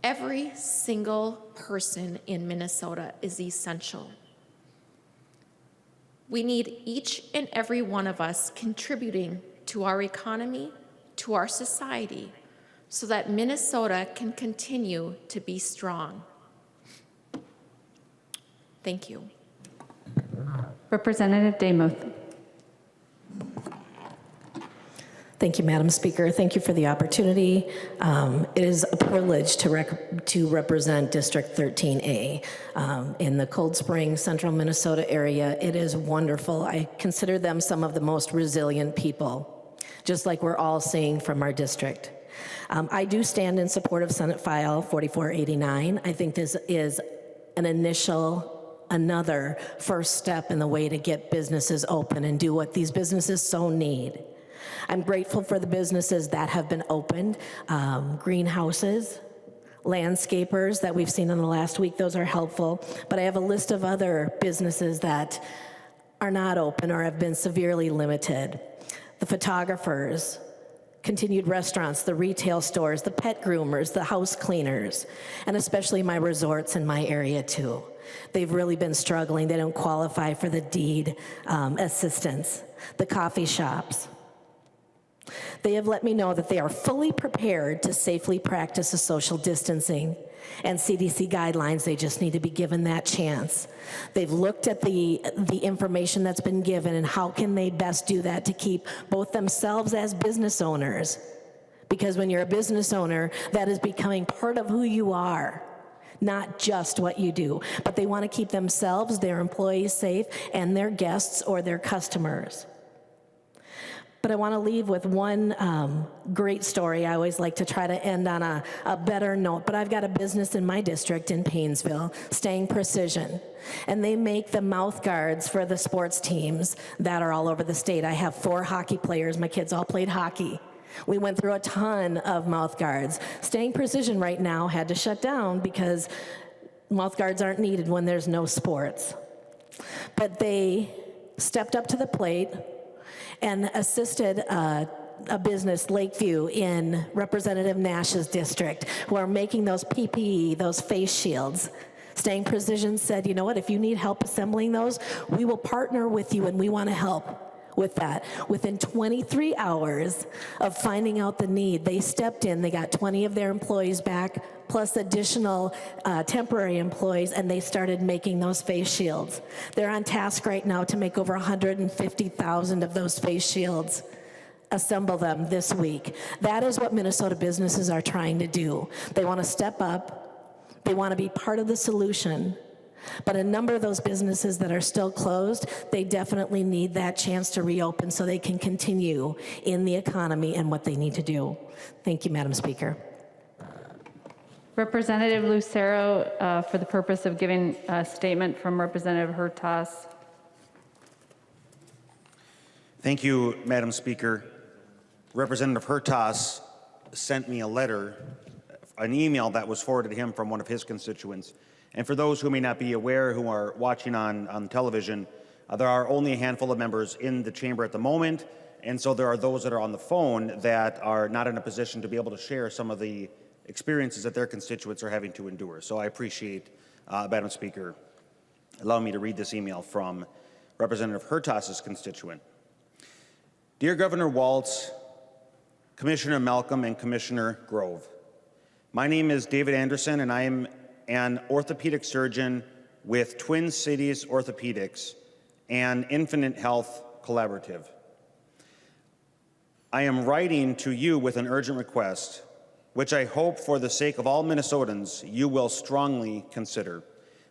every single person in Minnesota is essential. We need each and every one of us contributing to our economy, to our society, so that Minnesota can continue to be strong. Thank you. Representative Demuth. Thank you, Madam Speaker. Thank you for the opportunity. It is a privilege to represent District 13A in the Cold Spring, Central Minnesota area. It is wonderful. I consider them some of the most resilient people, just like we're all seeing from our district. I do stand in support of Senate File 4489. I think this is another first step in the way to get businesses open and do what these businesses so need. I'm grateful for the businesses that have been opened, greenhouses, landscapers that we've seen in the last week. Those are helpful. But I have a list of other businesses that are not open or have been severely limited. The photographers, continued restaurants, the retail stores, the pet groomers, the house cleaners, and especially my resorts in my area too. They've really been struggling. They don't qualify for the deed assistance. The coffee shops. They have let me know that they are fully prepared to safely practice a social distancing and CDC guidelines. They just need to be given that chance. They've looked at the information that's been given and how can they best do that to keep both themselves as business owners. Because when you're a business owner, that is becoming part of who you are, not just what you do. But they want to keep themselves, their employees safe, and their guests or their customers. But I want to leave with one great story. I always like to try to end on a better note. But I've got a business in my district in Paynesville, Staying Precision. And they make the mouth guards for the sports teams that are all over the state. I have 4 hockey players. My kids all played hockey. We went through a ton of mouth guards. Staying Precision right now had to shut down because mouth guards aren't needed when there's no sports. But they stepped up to the plate and assisted a business, Lakeview, in Representative Nash's district, who are making those PPE, those face shields. Staying Precision said, you know what, if you need help assembling those, we will partner with you and we want to help with that. Within 23 hours of finding out the need, they stepped in, they got 20 of their employees back, plus additional temporary employees, and they started making those face shields. They're on task right now to make over 150,000 of those face shields, assemble them this week. That is what Minnesota businesses are trying to do. They want to step up, they want to be part of the solution. But a number of those businesses that are still closed, they definitely need that chance to reopen so they can continue in the economy and what they need to do. Thank you, Madam Speaker. Representative Lucero, for the purpose of giving a statement from Representative Hertas. Thank you, Madam Speaker. Representative Hertas sent me a letter, an email that was forwarded to him from one of his constituents. And for those who may not be aware, who are watching on television, there are only a handful of members in the chamber at the moment, and so there are those that are on the phone that are not in a position to be able to share some of the experiences that their constituents are having to endure. So I appreciate, Madam Speaker, allowing me to read this email from Representative Hertas's constituent. Dear Governor Walz, Commissioner Malcolm, and Commissioner Grove, my name is David Anderson, and I am an orthopedic surgeon with Twin Cities Orthopedics and Infinite Health Collaborative. I am writing to you with an urgent request, which I hope for the sake of all Minnesotans you will strongly consider.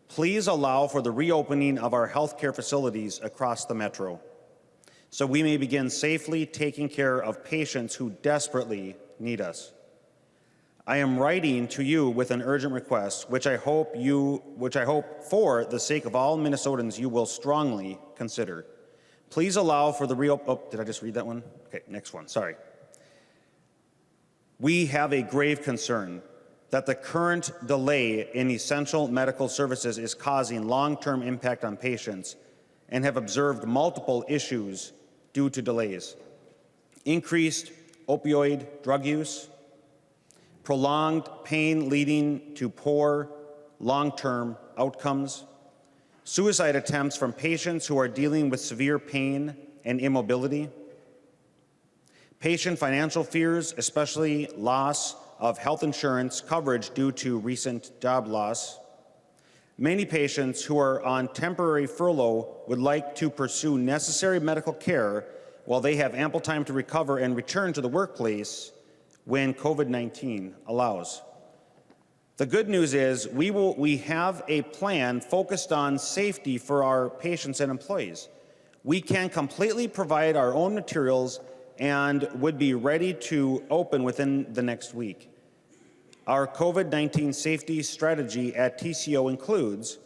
Please allow for the reopening of our healthcare facilities across the metro, so we may begin safely taking care of patients who desperately need us. I am writing to you with an urgent request, which I hope for the sake of all Minnesotans you will strongly consider. Please allow for the did I just read that one? Okay, next one, sorry. We have a grave concern that the current delay in essential medical services is causing long-term impact on patients and have observed multiple issues due to delays. Increased opioid drug use, prolonged pain leading to poor long-term outcomes, suicide attempts from patients who are dealing with severe pain and immobility, patient financial fears, especially loss of health insurance coverage due to recent job loss. Many patients who are on temporary furlough would like to pursue necessary medical care while they have ample time to recover and return to the workplace when COVID-19 allows. The good news is we have a plan focused on safety for our patients and employees. We can completely provide our own materials and would be ready to open within the next week. Our COVID-19 safety strategy at TCO includes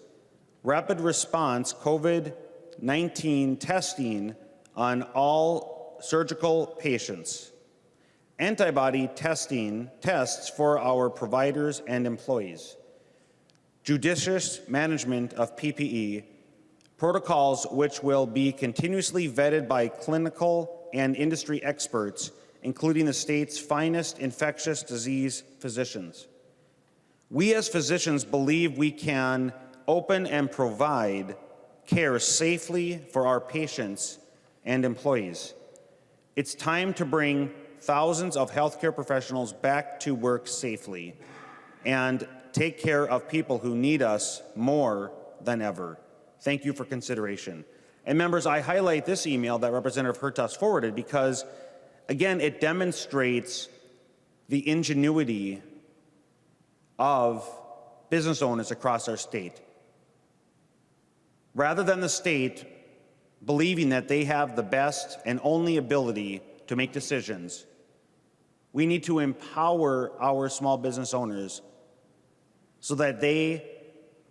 rapid response COVID-19 testing on all surgical patients, antibody tests for our providers and employees, judicious management of PPE, protocols which will be continuously vetted by clinical and industry experts, including the state's finest infectious disease physicians. We as physicians believe we can open and provide care safely for our patients and employees. It's time to bring thousands of healthcare professionals back to work safely and take care of people who need us more than ever. Thank you for consideration. And members, I highlight this email that Representative Hertas forwarded because, again, it demonstrates the ingenuity of business owners across our state. Rather than the state believing that they have the best and only ability to make decisions, we need to empower our small business owners so that they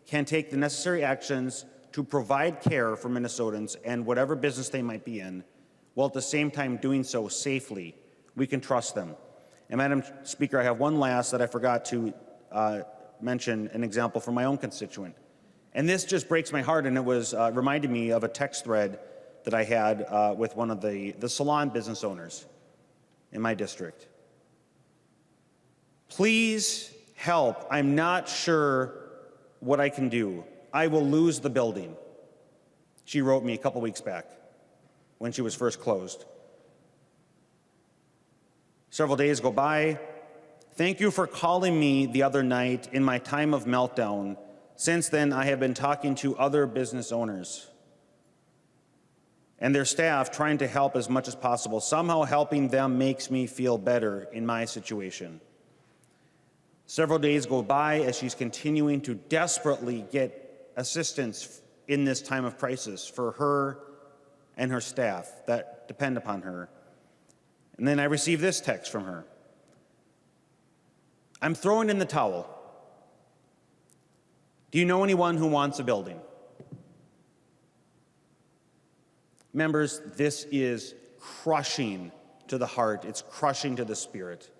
can take the necessary actions to provide care for Minnesotans and whatever business they might be in, while at the same time doing so safely. We can trust them. And Madam Speaker, I have one last that I forgot to mention, an example from my own constituent. And this just breaks my heart, and it was reminded me of a text thread that I had with one of the salon business owners in my district. Please help. I'm not sure what I can do. I will lose the building. She wrote me a couple weeks back when she was first closed. Several days go by. Thank you for calling me the other night in my time of meltdown. Since then, I have been talking to other business owners and their staff, trying to help as much as possible. Somehow helping them makes me feel better in my situation. Several days go by as she's continuing to desperately get assistance in this time of crisis for her and her staff that depend upon her. And then I receive this text from her. I'm throwing in the towel. Do you know anyone who wants a building? Members, this is crushing to the heart. It's crushing to the spirit.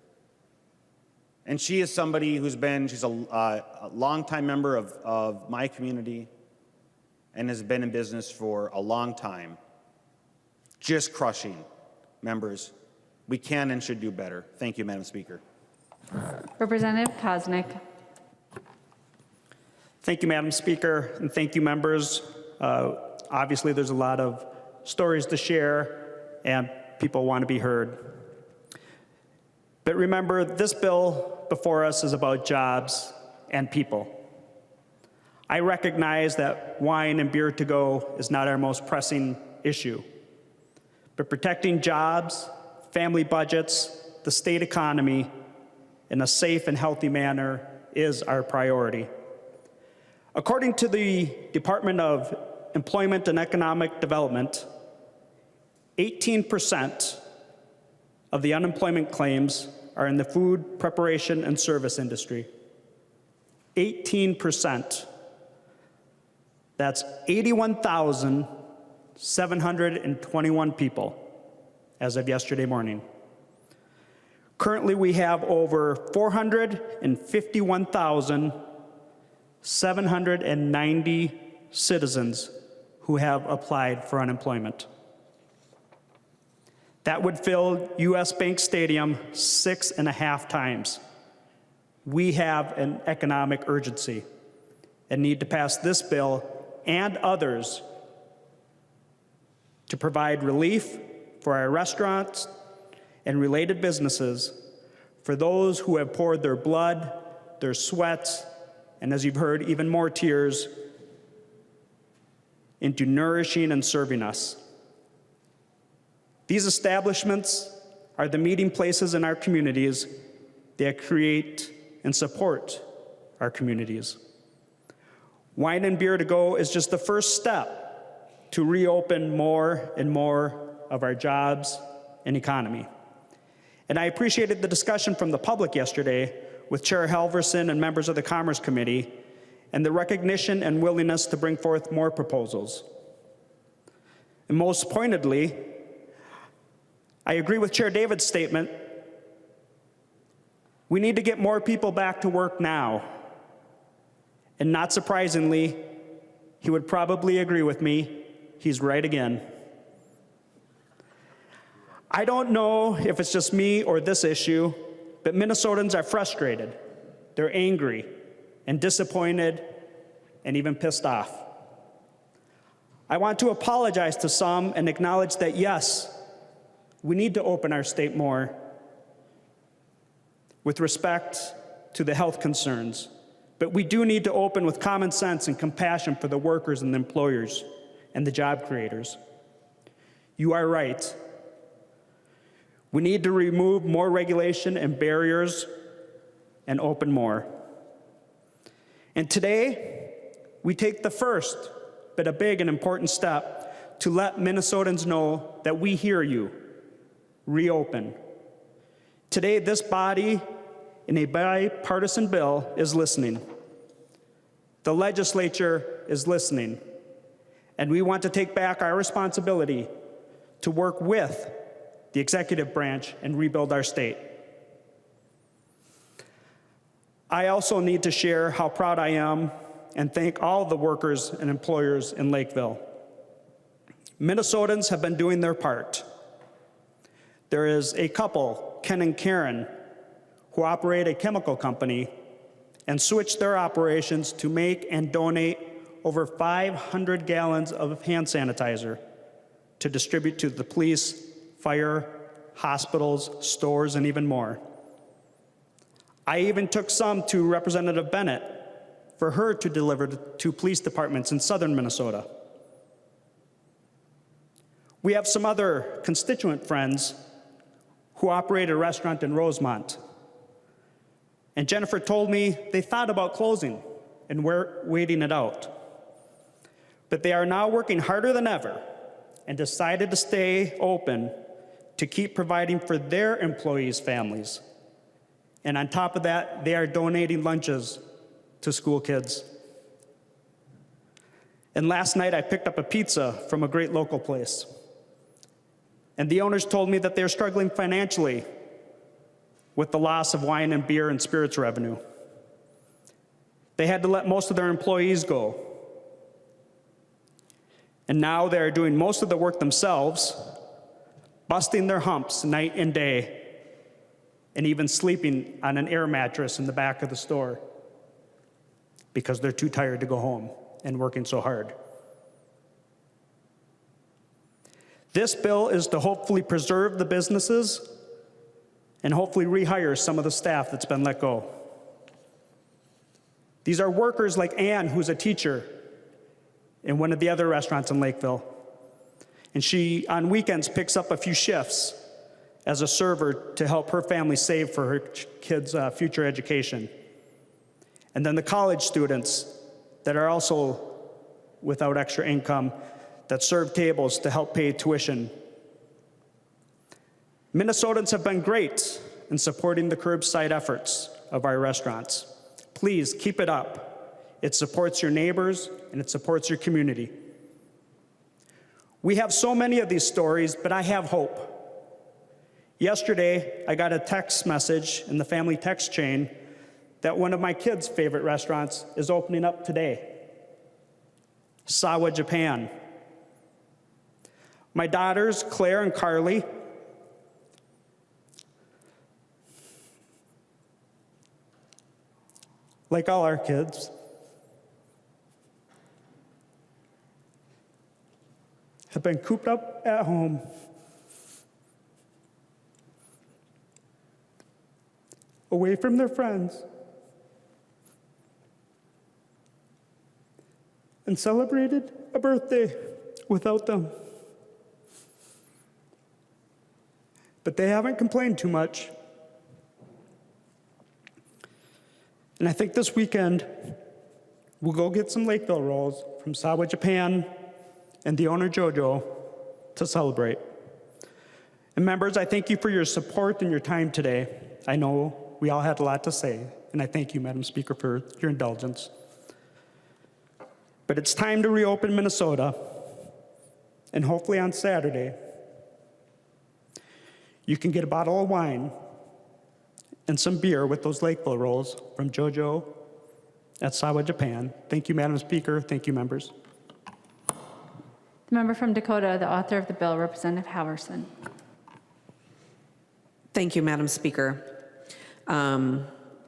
And she is somebody she's a longtime member of my community and has been in business for a long time. Just crushing. Members, we can and should do better. Thank you, Madam Speaker. Representative Koznick. Thank you, Madam Speaker, and thank you, members. Obviously, there's a lot of stories to share, and people want to be heard. But remember, this bill before us is about jobs and people. I recognize that wine and beer to go is not our most pressing issue, but protecting jobs, family budgets, the state economy in a safe and healthy manner is our priority. According to the Department of Employment and Economic Development, 18% of the unemployment claims are in the food preparation and service industry. 18%. That's 81,721 people as of yesterday morning. Currently, we have over 451,790 citizens who have applied for unemployment. That would fill US Bank Stadium 6.5 times. We have an economic urgency and need to pass this bill and others to provide relief for our restaurants and related businesses, for those who have poured their blood, their sweat, and as you've heard, even more tears into nourishing and serving us. These establishments are the meeting places in our communities that create and support our communities. Wine and beer to go is just the first step to reopen more and more of our jobs and economy. And I appreciated the discussion from the public yesterday with Chair Halverson and members of the Commerce Committee, and the recognition and willingness to bring forth more proposals. And most pointedly, I agree with Chair David's statement. We need to get more people back to work now. And not surprisingly, he would probably agree with me. He's right again. I don't know if it's just me or this issue, but Minnesotans are frustrated. They're angry and disappointed and even pissed off. I want to apologize to some and acknowledge that, yes, we need to open our state more with respect to the health concerns, but we do need to open with common sense and compassion for the workers and the employers and the job creators. You are right. We need to remove more regulation and barriers and open more. And today, we take the first, but a big and important step to let Minnesotans know that we hear you. Reopen. Today, this body, in a bipartisan bill, is listening. The legislature is listening. And we want to take back our responsibility to work with the executive branch and rebuild our state. I also need to share how proud I am and thank all the workers and employers in Lakeville. Minnesotans have been doing their part. There is a couple, Ken and Karen, who operate a chemical company and switched their operations to make and donate over 500 gallons of hand sanitizer to distribute to the police, fire, hospitals, stores, and even more. I even took some to Representative Bennett for her to deliver to police departments in southern Minnesota. We have some other constituent friends who operate a restaurant in Rosemont. And Jennifer told me they thought about closing and we're waiting it out. But they are now working harder than ever and decided to stay open to keep providing for their employees' families. And on top of that, they are donating lunches to school kids. And last night, I picked up a pizza from a great local place. And the owners told me that they're struggling financially with the loss of wine and beer and spirits revenue. They had to let most of their employees go. And now they're doing most of the work themselves, busting their humps night and day, and even sleeping on an air mattress in the back of the store because they're too tired to go home and working so hard. This bill is to hopefully preserve the businesses and hopefully rehire some of the staff that's been let go. These are workers like Ann, who's a teacher in one of the other restaurants in Lakeville. And she, on weekends, picks up a few shifts as a server to help her family save for her kids' future education. And then the college students that are also without extra income that serve tables to help pay tuition. Minnesotans have been great in supporting the curbside efforts of our restaurants. Please keep it up. It supports your neighbors and it supports your community. We have so many of these stories, but I have hope. Yesterday, I got a text message in the family text chain that one of my kids' favorite restaurants is opening up today. Sawa Japan. My daughters, Claire and Carly, like all our kids, have been cooped up at home. Away from their friends, and celebrated a birthday without them. But they haven't complained too much. And I think this weekend, we'll go get some Lakeville rolls from Sawa Japan and the owner Jojo to celebrate. And members, I thank you for your support and your time today. I know we all had a lot to say, and I thank you, Madam Speaker, for your indulgence. But it's time to reopen Minnesota, and hopefully on Saturday, you can get a bottle of wine and some beer with those Lakeville rolls from JoJo at Sawa Japan. Thank you, Madam Speaker. Thank you, members. The member from Dakota, the author of the bill, Representative Halverson. Thank you, Madam Speaker.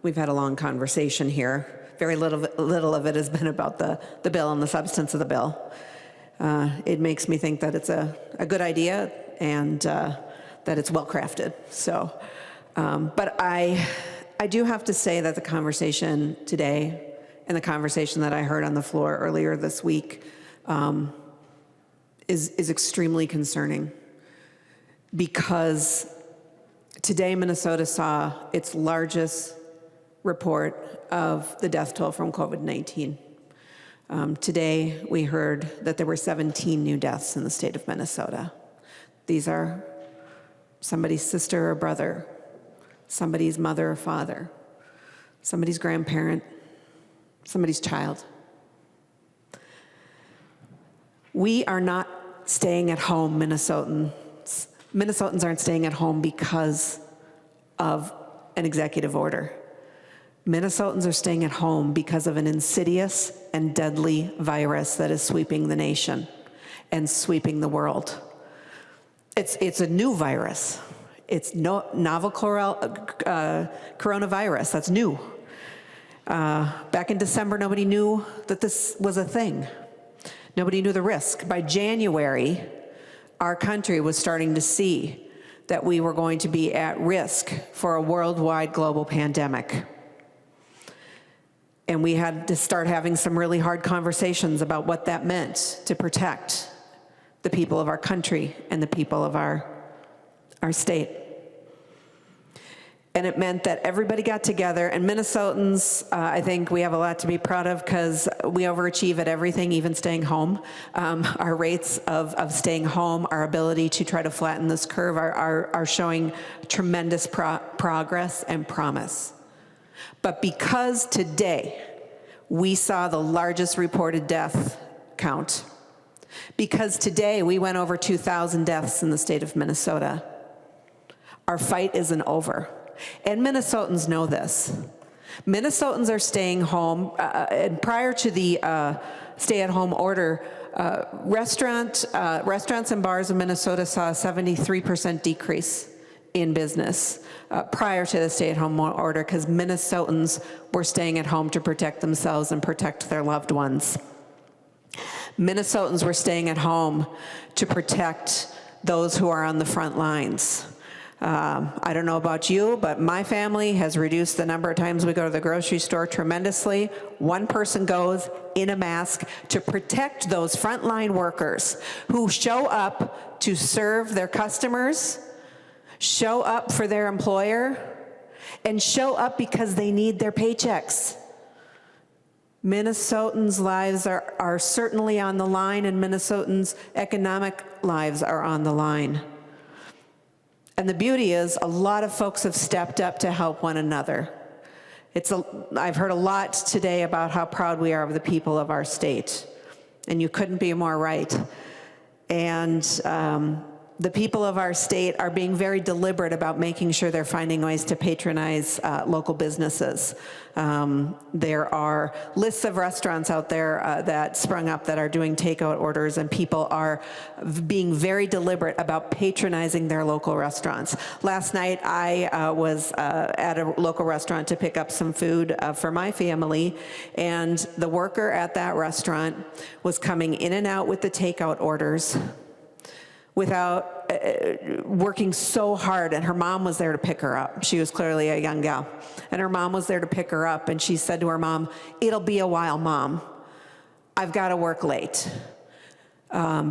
We've had a long conversation here. Very little of it has been about the bill and the substance of the bill. It makes me think that it's a good idea and that it's well crafted. So, but I do have to say that the conversation today and the conversation that I heard on the floor earlier this week is extremely concerning, because today Minnesota saw its largest report of the death toll from COVID-19. Today we heard that there were 17 new deaths in the state of Minnesota. These are somebody's sister or brother, somebody's mother or father, somebody's grandparent, somebody's child. We are not staying at home, Minnesotans. Minnesotans aren't staying at home because of an executive order. Minnesotans are staying at home because of an insidious and deadly virus that is sweeping the nation and sweeping the world. It's a new virus. It's novel coronavirus. That's new. Back in December, nobody knew that this was a thing. Nobody knew the risk. By January, our country was starting to see that we were going to be at risk for a worldwide global pandemic. And we had to start having some really hard conversations about what that meant to protect the people of our country and the people of our state. And it meant that everybody got together, and Minnesotans, I think we have a lot to be proud of because we overachieve at everything, even staying home. Our rates of staying home, our ability to try to flatten this curve are showing tremendous progress and promise. But because today we saw the largest reported death count, because today we went over 2,000 deaths in the state of Minnesota, our fight isn't over. And Minnesotans know this. Minnesotans are staying home, and prior to the stay-at-home order, restaurants and bars in Minnesota saw a 73% decrease in business prior to the stay-at-home order, because Minnesotans were staying at home to protect themselves and protect their loved ones. Minnesotans were staying at home to protect those who are on the front lines. I don't know about you, but my family has reduced the number of times we go to the grocery store tremendously. One person goes in a mask to protect those frontline workers who show up to serve their customers, show up for their employer, and show up because they need their paychecks. Minnesotans' lives are certainly on the line, and Minnesotans' economic lives are on the line. And the beauty is, a lot of folks have stepped up to help one another. I've heard a lot today about how proud we are of the people of our state, and you couldn't be more right. And the people of our state are being very deliberate about making sure they're finding ways to patronize local businesses. There are lists of restaurants out there that sprung up that are doing takeout orders, and people are being very deliberate about patronizing their local restaurants. Last night I was at a local restaurant to pick up some food for my family, and the worker at that restaurant was coming in and out with the takeout orders without working so hard, and her mom was there to pick her up. She was clearly a young gal, and her mom was there to pick her up, and she said to her mom, "It'll be a while, Mom. I've got to work late,"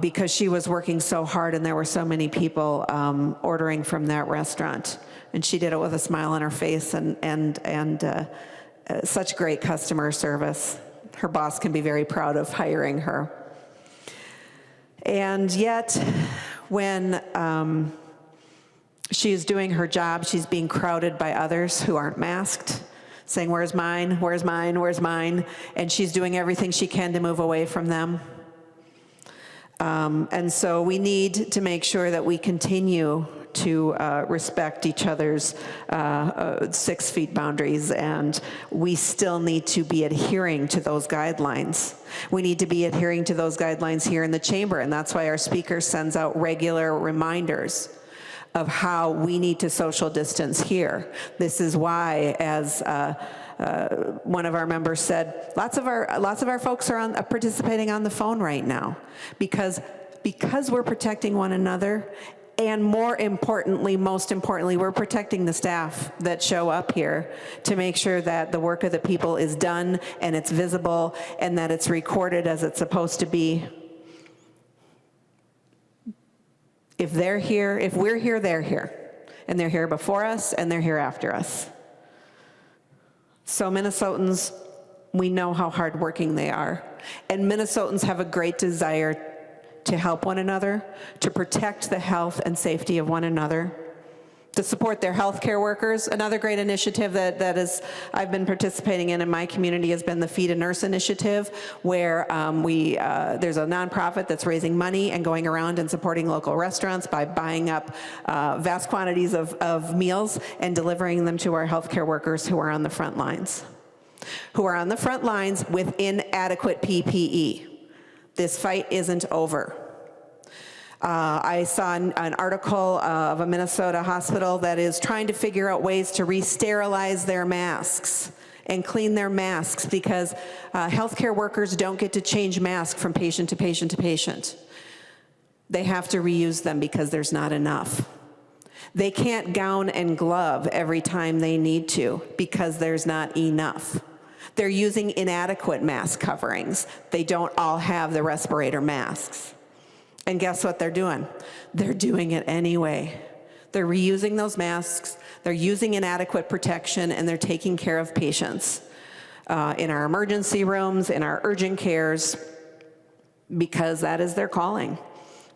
because she was working so hard and there were so many people ordering from that restaurant. And she did it with a smile on her face and such great customer service. Her boss can be very proud of hiring her. And yet, when she is doing her job, she's being crowded by others who aren't masked, saying, "Where's mine? Where's mine? Where's mine?" And she's doing everything she can to move away from them. And so we need to make sure that we continue to respect each other's 6 feet boundaries, and we still need to be adhering to those guidelines. We need to be adhering to those guidelines here in the chamber, and that's why our speaker sends out regular reminders of how we need to social distance here. This is why, as one of our members said, lots of our folks are participating on the phone right now because we're protecting one another. And most importantly, we're protecting the staff that show up here to make sure that the work of the people is done and it's visible and that it's recorded as it's supposed to be. If they're here, if we're here, they're here. And they're here before us and they're here after us. So Minnesotans, we know how hardworking they are. And Minnesotans have a great desire to help one another, to protect the health and safety of one another, to support their healthcare workers. Another great initiative that I've been participating in my community has been the Feed a Nurse initiative, where there's a nonprofit that's raising money and going around and supporting local restaurants by buying up vast quantities of meals and delivering them to our healthcare workers who are on the front lines, with inadequate PPE. This fight isn't over. I saw an article of a Minnesota hospital that is trying to figure out ways to re-sterilize their masks and clean their masks because healthcare workers don't get to change masks from patient to patient to patient. They have to reuse them because there's not enough. They can't gown and glove every time they need to because there's not enough. They're using inadequate mask coverings. They don't all have the respirator masks. And guess what they're doing? They're doing it anyway. They're reusing those masks, they're using inadequate protection, and they're taking care of patients in our emergency rooms, in our urgent cares, because that is their calling.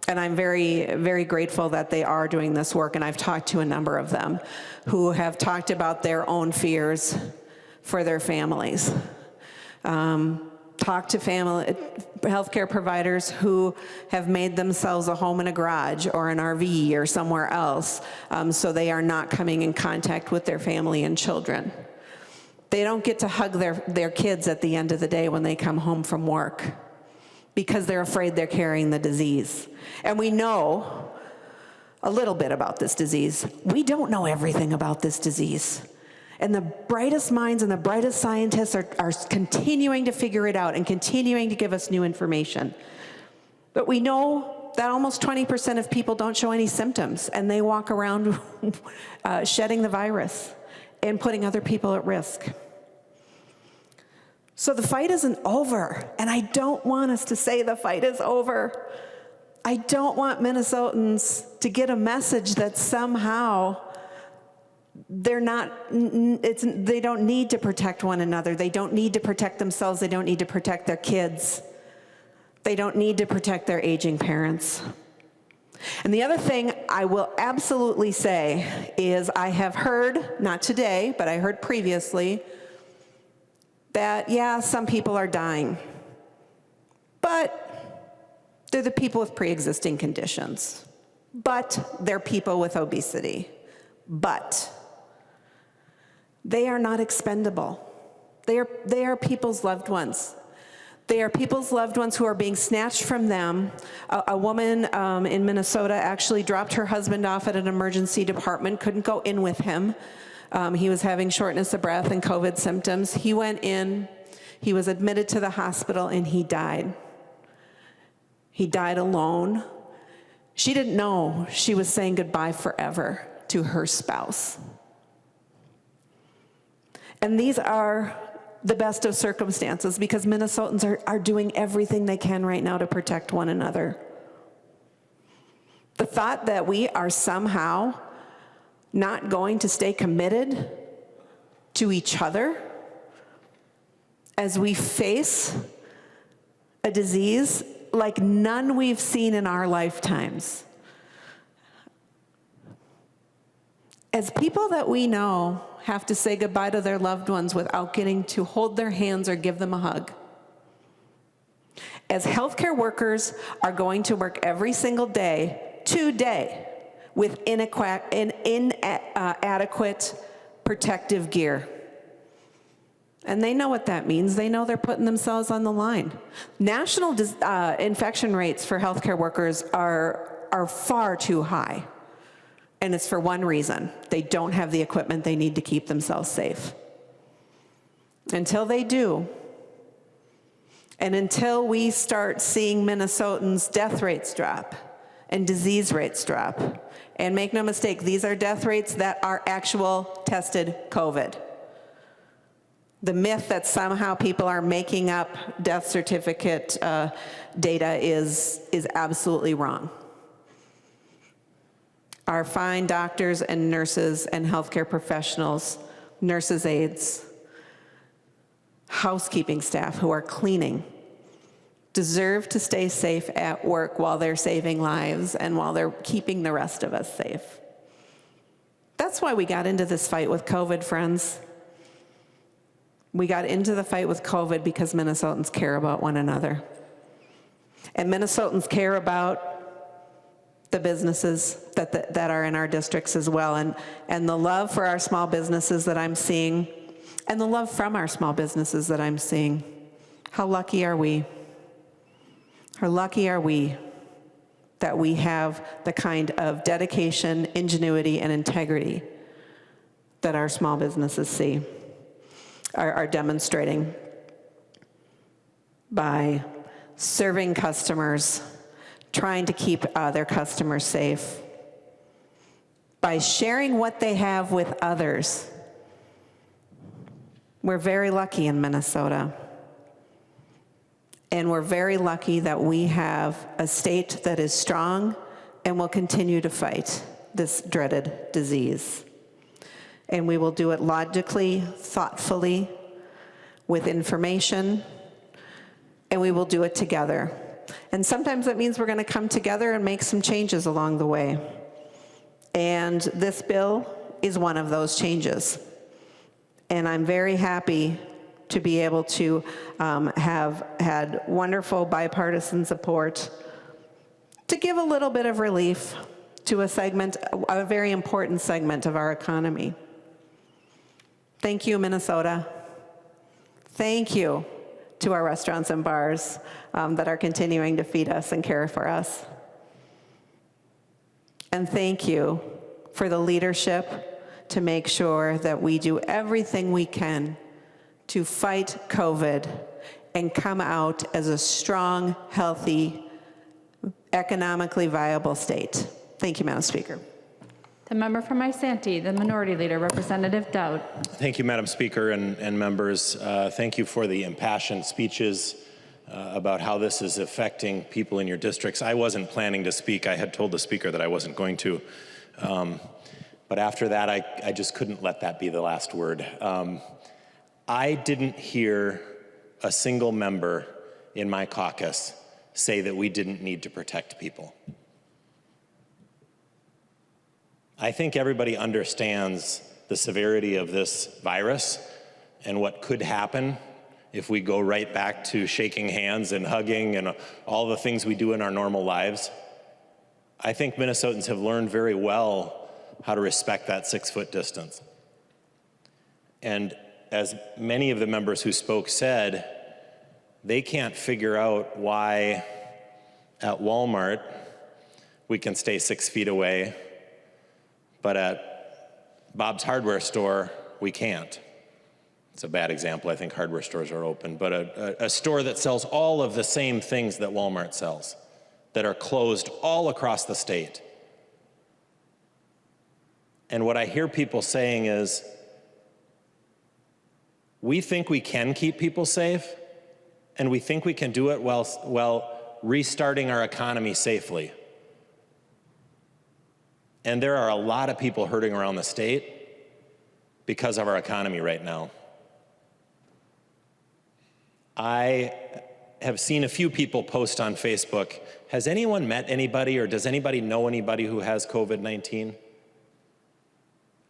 And I'm very, very grateful that they are doing this work, and I've talked to a number of them who have talked about their own fears for their families. Talk to healthcare providers who have made themselves a home in a garage or an RV or somewhere else, so they are not coming in contact with their family and children. They don't get to hug their kids at the end of the day when they come home from work because they're afraid they're carrying the disease. And we know a little bit about this disease. We don't know everything about this disease. And the brightest minds and the brightest scientists are continuing to figure it out and continuing to give us new information. But we know that almost 20% of people don't show any symptoms, and they walk around shedding the virus and putting other people at risk. So the fight isn't over, and I don't want us to say the fight is over. I don't want Minnesotans to get a message that somehow they don't need to protect one another. They don't need to protect themselves. They don't need to protect their kids. They don't need to protect their aging parents. And the other thing I will absolutely say is I have heard, not today, but I heard previously, that, yeah, some people are dying. But they're the people with pre-existing conditions. But they're people with obesity. But they are not expendable. They are people's loved ones. They are people's loved ones who are being snatched from them. A woman in Minnesota actually dropped her husband off at an emergency department, couldn't go in with him. He was having shortness of breath and COVID symptoms. He went in, he was admitted to the hospital, and he died. He died alone. She didn't know she was saying goodbye forever to her spouse. And these are the best of circumstances because Minnesotans are doing everything they can right now to protect one another. The thought that we are somehow not going to stay committed to each other as we face a disease like none we've seen in our lifetimes. As people that we know have to say goodbye to their loved ones without getting to hold their hands or give them a hug. As healthcare workers are going to work every single day, today, with inadequate protective gear. And they know what that means. They know they're putting themselves on the line. National infection rates for healthcare workers are far too high. And it's for one reason. They don't have the equipment they need to keep themselves safe. Until they do, and until we start seeing Minnesotans' death rates drop and disease rates drop, and make no mistake, these are death rates that are actual tested COVID. The myth that somehow people are making up death certificate data is absolutely wrong. Our fine doctors and nurses and healthcare professionals, nurses' aides, housekeeping staff who are cleaning, deserve to stay safe at work while they're saving lives and while they're keeping the rest of us safe. That's why we got into this fight with COVID, friends. We got into the fight with COVID because Minnesotans care about one another. And Minnesotans care about the businesses that are in our districts as well. And the love for our small businesses that I'm seeing, and the love from our small businesses that I'm seeing. How lucky are we? How lucky are we that we have the kind of dedication, ingenuity, and integrity that our small businesses are demonstrating by serving customers, trying to keep their customers safe, by sharing what they have with others. We're very lucky in Minnesota. And we're very lucky that we have a state that is strong and will continue to fight this dreaded disease. And we will do it logically, thoughtfully, with information, and we will do it together. And sometimes that means we're going to come together and make some changes along the way. And this bill is one of those changes. And I'm very happy to be able to have had wonderful bipartisan support to give a little bit of relief to a very important segment of our economy. Thank you, Minnesota. Thank you to our restaurants and bars that are continuing to feed us and care for us. And thank you for the leadership to make sure that we do everything we can to fight COVID and come out as a strong, healthy, economically viable state. Thank you, Madam Speaker. The member from Isanti, the Minority Leader, Representative Dowd. Thank you, Madam Speaker and members. Thank you for the impassioned speeches about how this is affecting people in your districts. I wasn't planning to speak. I had told the Speaker that I wasn't going to. But after that, I just couldn't let that be the last word. I didn't hear a single member in my caucus say that we didn't need to protect people. I think everybody understands the severity of this virus and what could happen if we go right back to shaking hands and hugging and all the things we do in our normal lives. I think Minnesotans have learned very well how to respect that 6-foot distance. And as many of the members who spoke said, they can't figure out why at Walmart we can stay 6 feet away, but at Bob's hardware store, we can't. It's a bad example. I think hardware stores are open, but a store that sells all of the same things that Walmart sells, that are closed all across the state. And what I hear people saying is, we think we can keep people safe, and we think we can do it while restarting our economy safely. And there are a lot of people hurting around the state because of our economy right now. I have seen a few people post on Facebook, has anyone met anybody or does anybody know anybody who has COVID-19?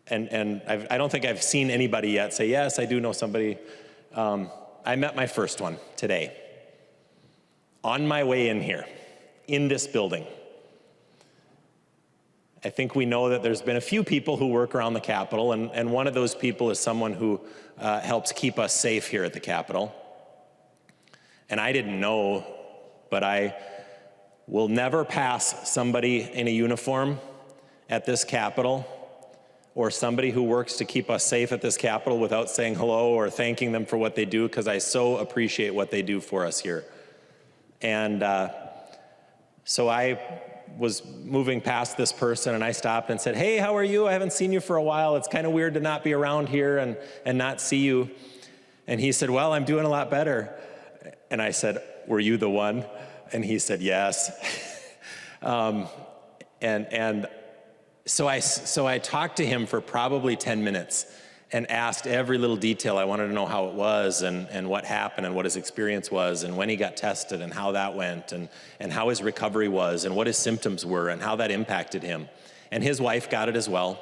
And I don't think I've seen anybody yet say, yes, I do know somebody. I met my first one today, on my way in here, in this building. I think we know that there's been a few people who work around the Capitol, and one of those people is someone who helps keep us safe here at the Capitol. And I didn't know, but I will never pass somebody in a uniform at this Capitol or somebody who works to keep us safe at this Capitol without saying hello or thanking them for what they do, because I so appreciate what they do for us here. And so I was moving past this person and I stopped and said, hey, how are you? I haven't seen you for a while. It's kind of weird to not be around here and not see you. And he said, well, I'm doing a lot better. And I said, were you the one? And he said, yes. So I talked to him for probably 10 minutes and asked every little detail. I wanted to know how it was and what happened and what his experience was and when he got tested and how that went and how his recovery was and what his symptoms were and how that impacted him. And his wife got it as well.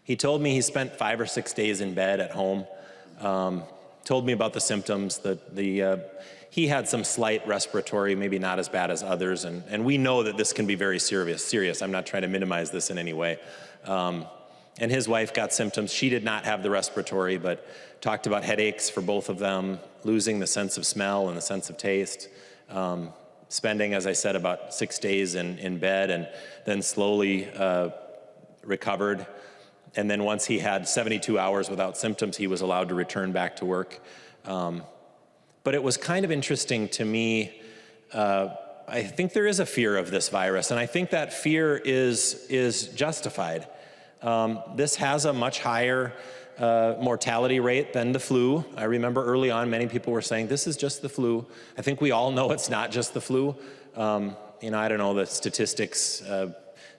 He told me he spent 5 or 6 days in bed at home. Told me about the symptoms, he had some slight respiratory, maybe not as bad as others, and we know that this can be very serious. I'm not trying to minimize this in any way. And his wife got symptoms. She did not have the respiratory, but talked about headaches for both of them, losing the sense of smell and the sense of taste, spending, as I said, about 6 days in bed, and then slowly recovered. And then once he had 72 hours without symptoms, he was allowed to return back to work. But it was kind of interesting to me. I think there is a fear of this virus, and I think that fear is justified. This has a much higher mortality rate than the flu. I remember early on, many people were saying, this is just the flu. I think we all know it's not just the flu. I don't know the statistics,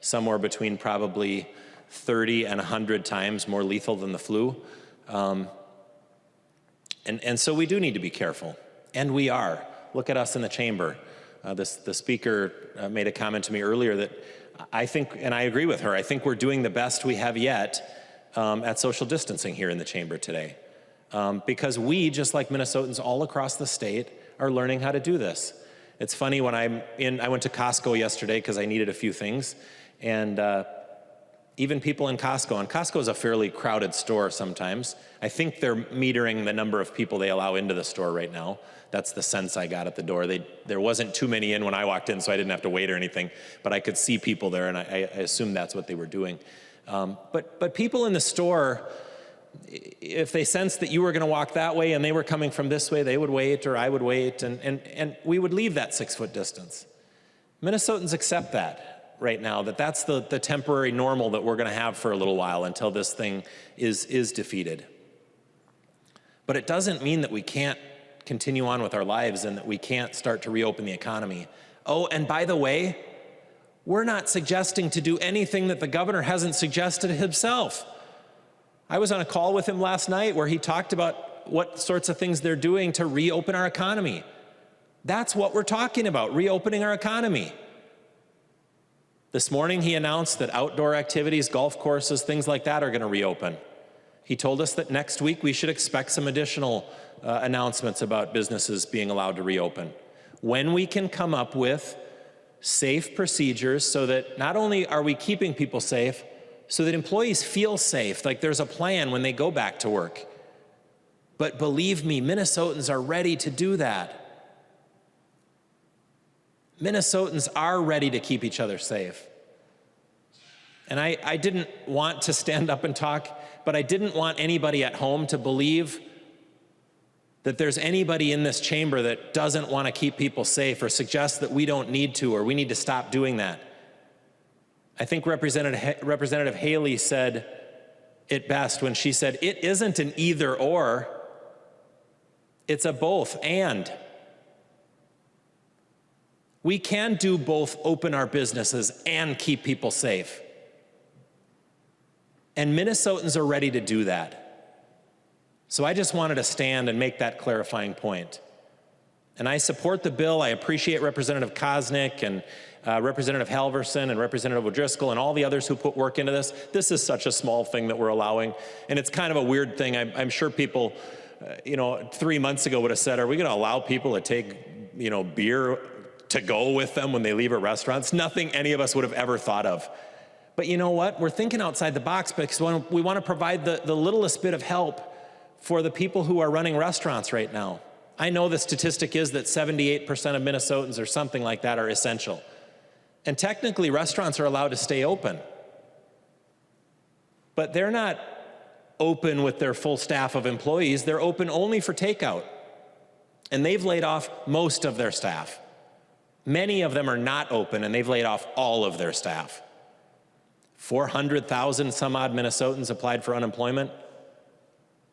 somewhere between probably 30 and 100 times more lethal than the flu. And so we do need to be careful, and we are. Look at us in the chamber. The speaker made a comment to me earlier that I think, and I agree with her, I think we're doing the best we have yet at social distancing here in the chamber today. Because we, just like Minnesotans all across the state, are learning how to do this. It's funny, when I went to Costco yesterday because I needed a few things, and even people in Costco. And Costco is a fairly crowded store sometimes. I think they're metering the number of people they allow into the store right now. That's the sense I got at the door. There wasn't too many in when I walked in, so I didn't have to wait or anything, but I could see people there, and I assumed that's what they were doing. But people in the store, if they sensed that you were going to walk that way and they were coming from this way, they would wait, or I would wait, and we would leave that 6-foot distance. Minnesotans accept that right now, that's the temporary normal that we're going to have for a little while until this thing is defeated. But it doesn't mean that we can't continue on with our lives and that we can't start to reopen the economy. Oh, and by the way, we're not suggesting to do anything that the governor hasn't suggested himself. I was on a call with him last night where he talked about what sorts of things they're doing to reopen our economy. That's what we're talking about, reopening our economy. This morning he announced that outdoor activities, golf courses, things like that are going to reopen. He told us that next week we should expect some additional announcements about businesses being allowed to reopen. When we can come up with safe procedures so that not only are we keeping people safe, so that employees feel safe, like there's a plan when they go back to work. But believe me, Minnesotans are ready to do that. Minnesotans are ready to keep each other safe. And I didn't want to stand up and talk, but I didn't want anybody at home to believe that there's anybody in this chamber that doesn't want to keep people safe or suggests that we don't need to or we need to stop doing that. I think Representative Haley said it best when she said, it isn't an either or, it's a both and. We can do both, open our businesses and keep people safe. And Minnesotans are ready to do that. So I just wanted to stand and make that clarifying point. And I support the bill. I appreciate Representative Kosnick and Representative Halverson and Representative O'Driscoll and all the others who put work into this. This is such a small thing that we're allowing. And it's kind of a weird thing. I'm sure people, 3 months ago would have said, are we going to allow people to take, beer to go with them when they leave a restaurant? It's nothing any of us would have ever thought of. But you know what? We're thinking outside the box because we want to provide the littlest bit of help for the people who are running restaurants right now. I know the statistic is that 78% of Minnesotans or something like that are essential. And technically, restaurants are allowed to stay open. But they're not open with their full staff of employees. They're open only for takeout. And they've laid off most of their staff. Many of them are not open, and they've laid off all of their staff. 400,000 some odd Minnesotans applied for unemployment.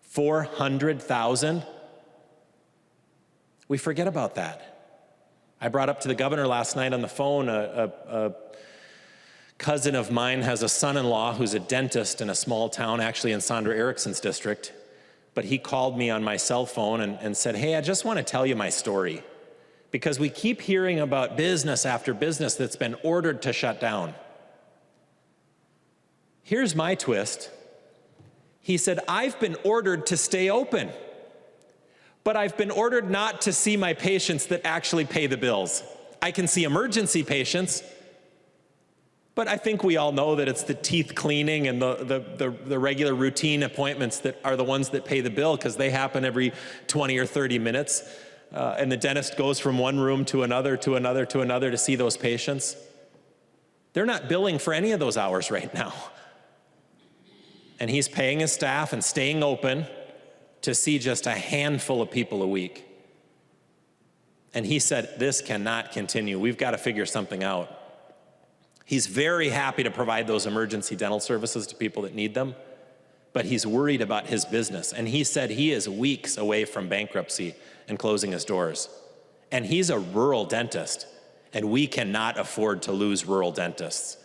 400,000? We forget about that. I brought up to the governor last night on the phone, a cousin of mine has a son-in-law who's a dentist in a small town, actually in Sandra Erickson's district. But he called me on my cell phone and said, hey, I just want to tell you my story. Because we keep hearing about business after business that's been ordered to shut down. Here's my twist. He said, I've been ordered to stay open, but I've been ordered not to see my patients that actually pay the bills. I can see emergency patients, but I think we all know that it's the teeth cleaning and the regular routine appointments that are the ones that pay the bill because they happen every 20 or 30 minutes. And the dentist goes from one room to another, to another, to another to see those patients. They're not billing for any of those hours right now. And he's paying his staff and staying open to see just a handful of people a week. And he said, this cannot continue. We've got to figure something out. He's very happy to provide those emergency dental services to people that need them, but he's worried about his business. And he said he is weeks away from bankruptcy and closing his doors. And he's a rural dentist, and we cannot afford to lose rural dentists.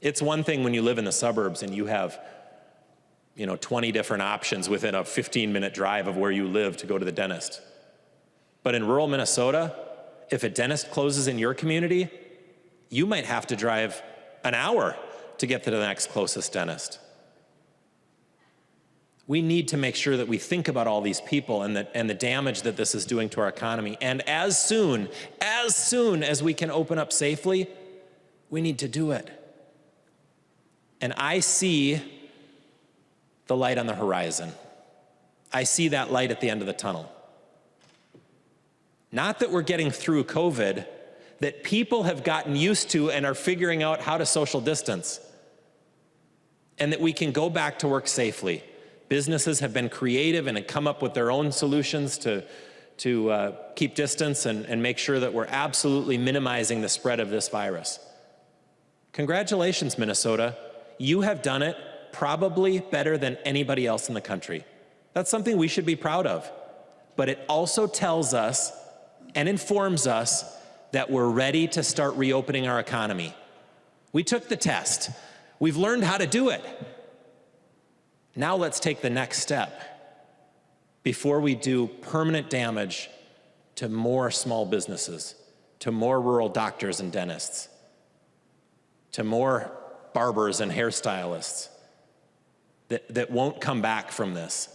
It's one thing when you live in the suburbs and you have 20 different options within a 15-minute drive of where you live to go to the dentist. But in rural Minnesota, if a dentist closes in your community, you might have to drive an hour to get to the next closest dentist. We need to make sure that we think about all these people and the damage that this is doing to our economy. And as soon as we can open up safely, we need to do it. And I see the light on the horizon. I see that light at the end of the tunnel. Not that we're getting through COVID, that people have gotten used to and are figuring out how to social distance, and that we can go back to work safely. Businesses have been creative and have come up with their own solutions to keep distance and make sure that we're absolutely minimizing the spread of this virus. Congratulations, Minnesota. You have done it probably better than anybody else in the country. That's something we should be proud of. But it also tells us and informs us that we're ready to start reopening our economy. We took the test. We've learned how to do it. Now let's take the next step before we do permanent damage to more small businesses, to more rural doctors and dentists, to more barbers and hairstylists that won't come back from this.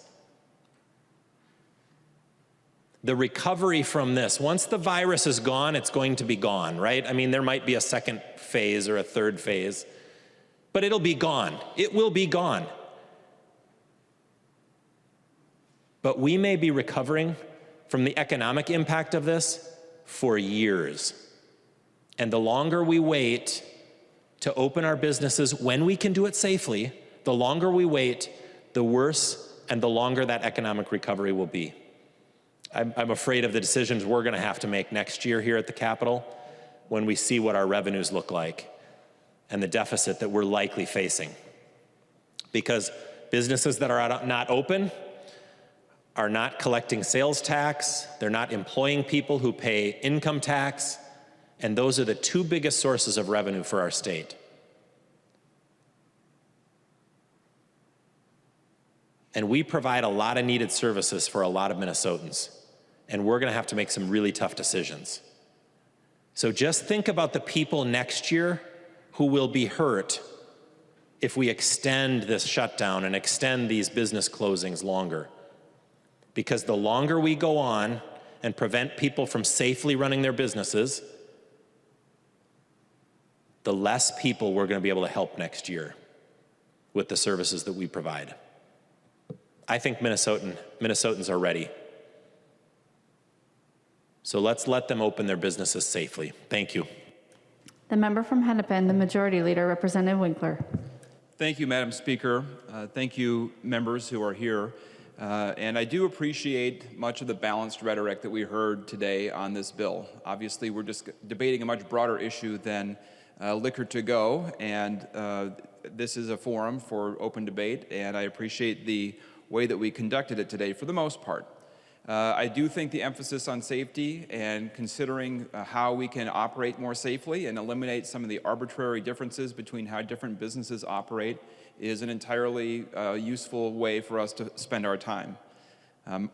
The recovery from this, once the virus is gone, it's going to be gone, right? I mean, there might be a second phase or a third phase, but it'll be gone. It will be gone. But we may be recovering from the economic impact of this for years. And the longer we wait to open our businesses when we can do it safely, the longer we wait, the worse and the longer that economic recovery will be. I'm afraid of the decisions we're going to have to make next year here at the Capitol when we see what our revenues look like and the deficit that we're likely facing. Because businesses that are not open are not collecting sales tax, they're not employing people who pay income tax, and those are the two biggest sources of revenue for our state. And we provide a lot of needed services for a lot of Minnesotans. And we're going to have to make some really tough decisions. So just think about the people next year who will be hurt if we extend this shutdown and extend these business closings longer. Because the longer we go on and prevent people from safely running their businesses, the less people we're going to be able to help next year with the services that we provide. I think Minnesotans are ready. So let's let them open their businesses safely. Thank you. The member from Hennepin, the Majority Leader, Representative Winkler. Thank you, Madam Speaker. Thank you, members who are here. And I do appreciate much of the balanced rhetoric that we heard today on this bill. Obviously, we're just debating a much broader issue than liquor to go, and this is a forum for open debate, and I appreciate the way that we conducted it today for the most part. I do think the emphasis on safety and considering how we can operate more safely and eliminate some of the arbitrary differences between how different businesses operate is an entirely useful way for us to spend our time.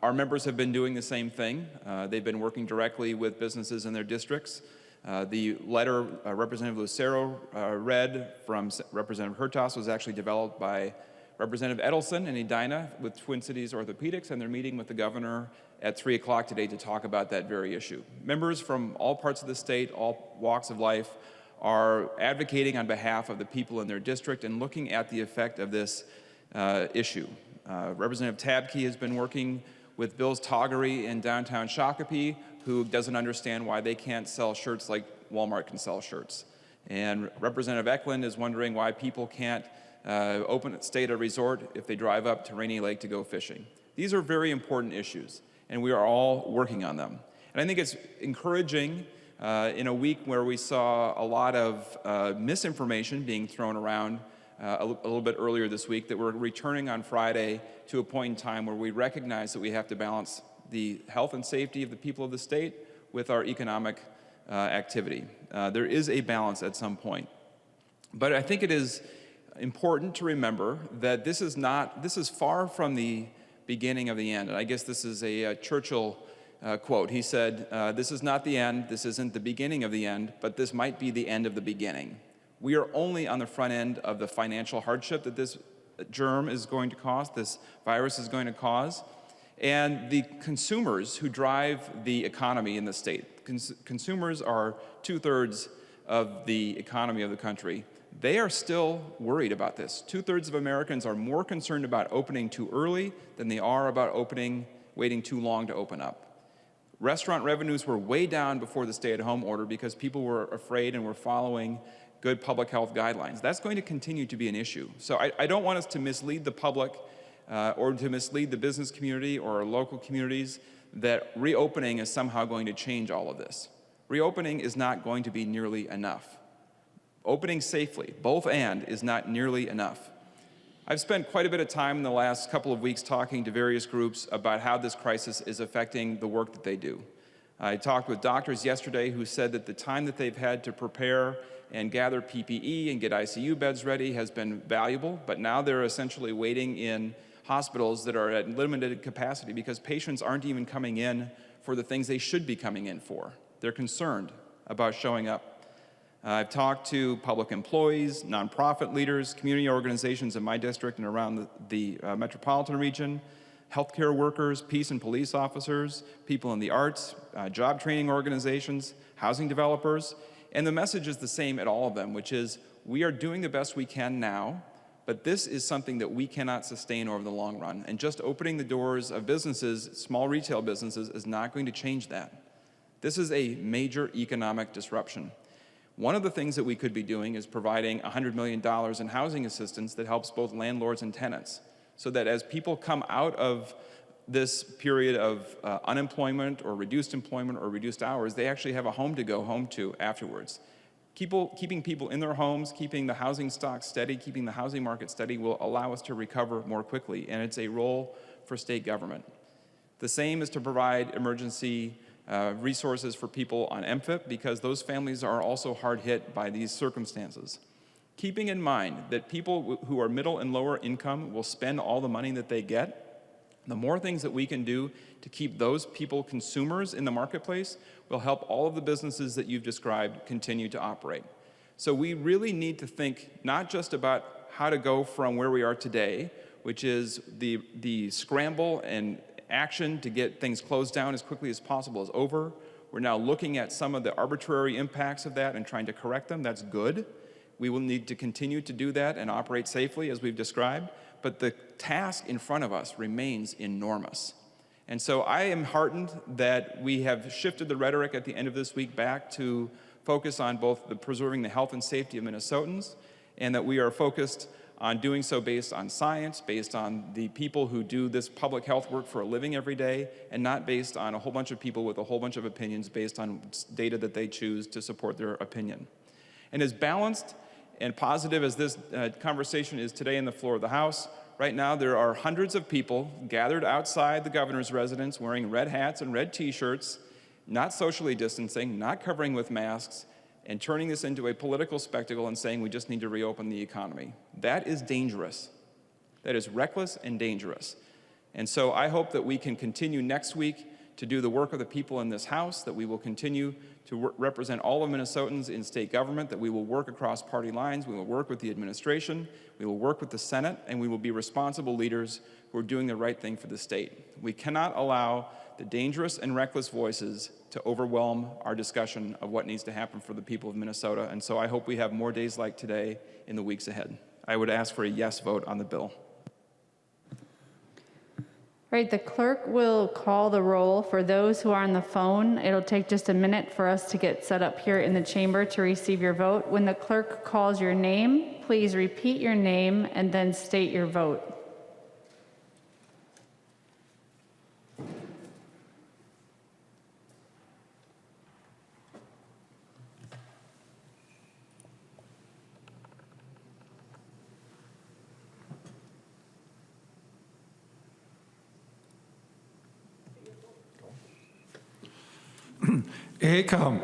Our members have been doing the same thing. They've been working directly with businesses in their districts. The letter Representative Lucero read from Representative Hertas was actually developed by Representative Edelson and Edina with Twin Cities Orthopedics, and they're meeting with the governor at 3 o'clock today to talk about that very issue. Members from all parts of the state, all walks of life, are advocating on behalf of the people in their district and looking at the effect of this issue. Representative Tabke has been working with Bill's Toggery in downtown Shakopee, who doesn't understand why they can't sell shirts like Walmart can sell shirts. And Representative Eklund is wondering why people can't stay at a resort if they drive up to Rainy Lake to go fishing. These are very important issues, and we are all working on them. And I think it's encouraging in a week where we saw a lot of misinformation being thrown around a little bit earlier this week, that we're returning on Friday to a point in time where we recognize that we have to balance the health and safety of the people of the state with our economic activity. There is a balance at some point. But I think it is important to remember that this is far from the beginning of the end. And I guess this is a Churchill quote. He said, this is not the end, this isn't the beginning of the end, but this might be the end of the beginning. We are only on the front end of the financial hardship that this germ is going to cause, this virus is going to cause. And the consumers who drive the economy in the state, consumers are 2/3 of the economy of the country. they are still worried about this. 2/3 of Americans are more concerned about opening too early than they are about waiting too long to open up. Restaurant revenues were way down before the stay-at-home order because people were afraid and were following good public health guidelines. That's going to continue to be an issue. So I don't want us to mislead the public or to mislead the business community or our local communities that reopening is somehow going to change all of this. Reopening is not going to be nearly enough. Opening safely, both and, is not nearly enough. I've spent quite a bit of time in the last couple of weeks talking to various groups about how this crisis is affecting the work that they do. I talked with doctors yesterday who said that the time that they've had to prepare and gather PPE and get ICU beds ready has been valuable, but now they're essentially waiting in hospitals that are at limited capacity because patients aren't even coming in for the things they should be coming in for. They're concerned about showing up. I've talked to public employees, nonprofit leaders, community organizations in my district and around the metropolitan region, healthcare workers, peace and police officers, people in the arts, job training organizations, housing developers, and the message is the same at all of them, which is we are doing the best we can now, but this is something that we cannot sustain over the long run. And just opening the doors of businesses, small retail businesses, is not going to change that. This is a major economic disruption. One of the things that we could be doing is providing $100 million in housing assistance that helps both landlords and tenants, so that as people come out of this period of unemployment or reduced employment or reduced hours, they actually have a home to go home to afterwards. Keeping people in their homes, keeping the housing stock steady, keeping the housing market steady will allow us to recover more quickly, and it's a role for state government. The same is to provide emergency resources for people on MFIP, because those families are also hard hit by these circumstances. Keeping in mind that people who are middle and lower income will spend all the money that they get, the more things that we can do to keep those people consumers in the marketplace will help all of the businesses that you've described continue to operate. So we really need to think not just about how to go from where we are today, which is the scramble and action to get things closed down as quickly as possible is over. We're now looking at some of the arbitrary impacts of that and trying to correct them. That's good. We will need to continue to do that and operate safely as we've described, but the task in front of us remains enormous. And so I am heartened that we have shifted the rhetoric at the end of this week back to focus on both preserving the health and safety of Minnesotans, and that we are focused on doing so based on science, based on the people who do this public health work for a living every day, and not based on a whole bunch of people with a whole bunch of opinions based on data that they choose to support their opinion. And as balanced and positive as this conversation is today in the floor of the House, right now there are hundreds of people gathered outside the governor's residence wearing red hats and red t-shirts, not socially distancing, not covering with masks, and turning this into a political spectacle and saying we just need to reopen the economy. That is dangerous. That is reckless and dangerous. And so I hope that we can continue next week to do the work of the people in this House, that we will continue to represent all of Minnesotans in state government, that we will work across party lines, we will work with the administration, we will work with the Senate, and we will be responsible leaders who are doing the right thing for the state. We cannot allow the dangerous and reckless voices to overwhelm our discussion of what needs to happen for the people of Minnesota, and so I hope we have more days like today in the weeks ahead. I would ask for a yes vote on the bill. All right, the clerk will call the roll. For those who are on the phone, it'll take just a minute for us to get set up here in the chamber to receive your vote. When the clerk calls your name, please repeat your name and then state your vote. Acom.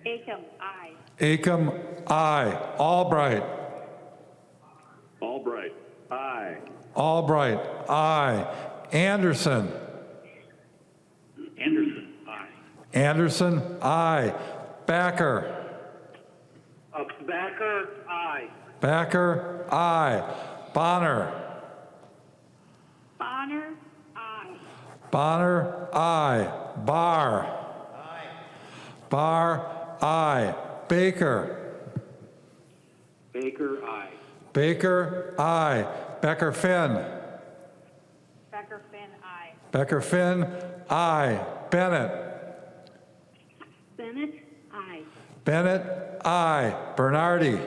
Acom, aye. Acom, aye. Albright. Albright, aye. Albright, aye. Anderson. Anderson, aye. Anderson, aye. Backer. Backer, aye. Backer, aye. Bonner. Bonner, aye. Bonner, aye. Barr. Aye. Barr, aye. Baker. Baker, aye. Baker, aye. Becker Finn. Becker Finn, aye. Becker Finn, aye. Bennett. Bennett, aye. Bennett, aye. Bernardi.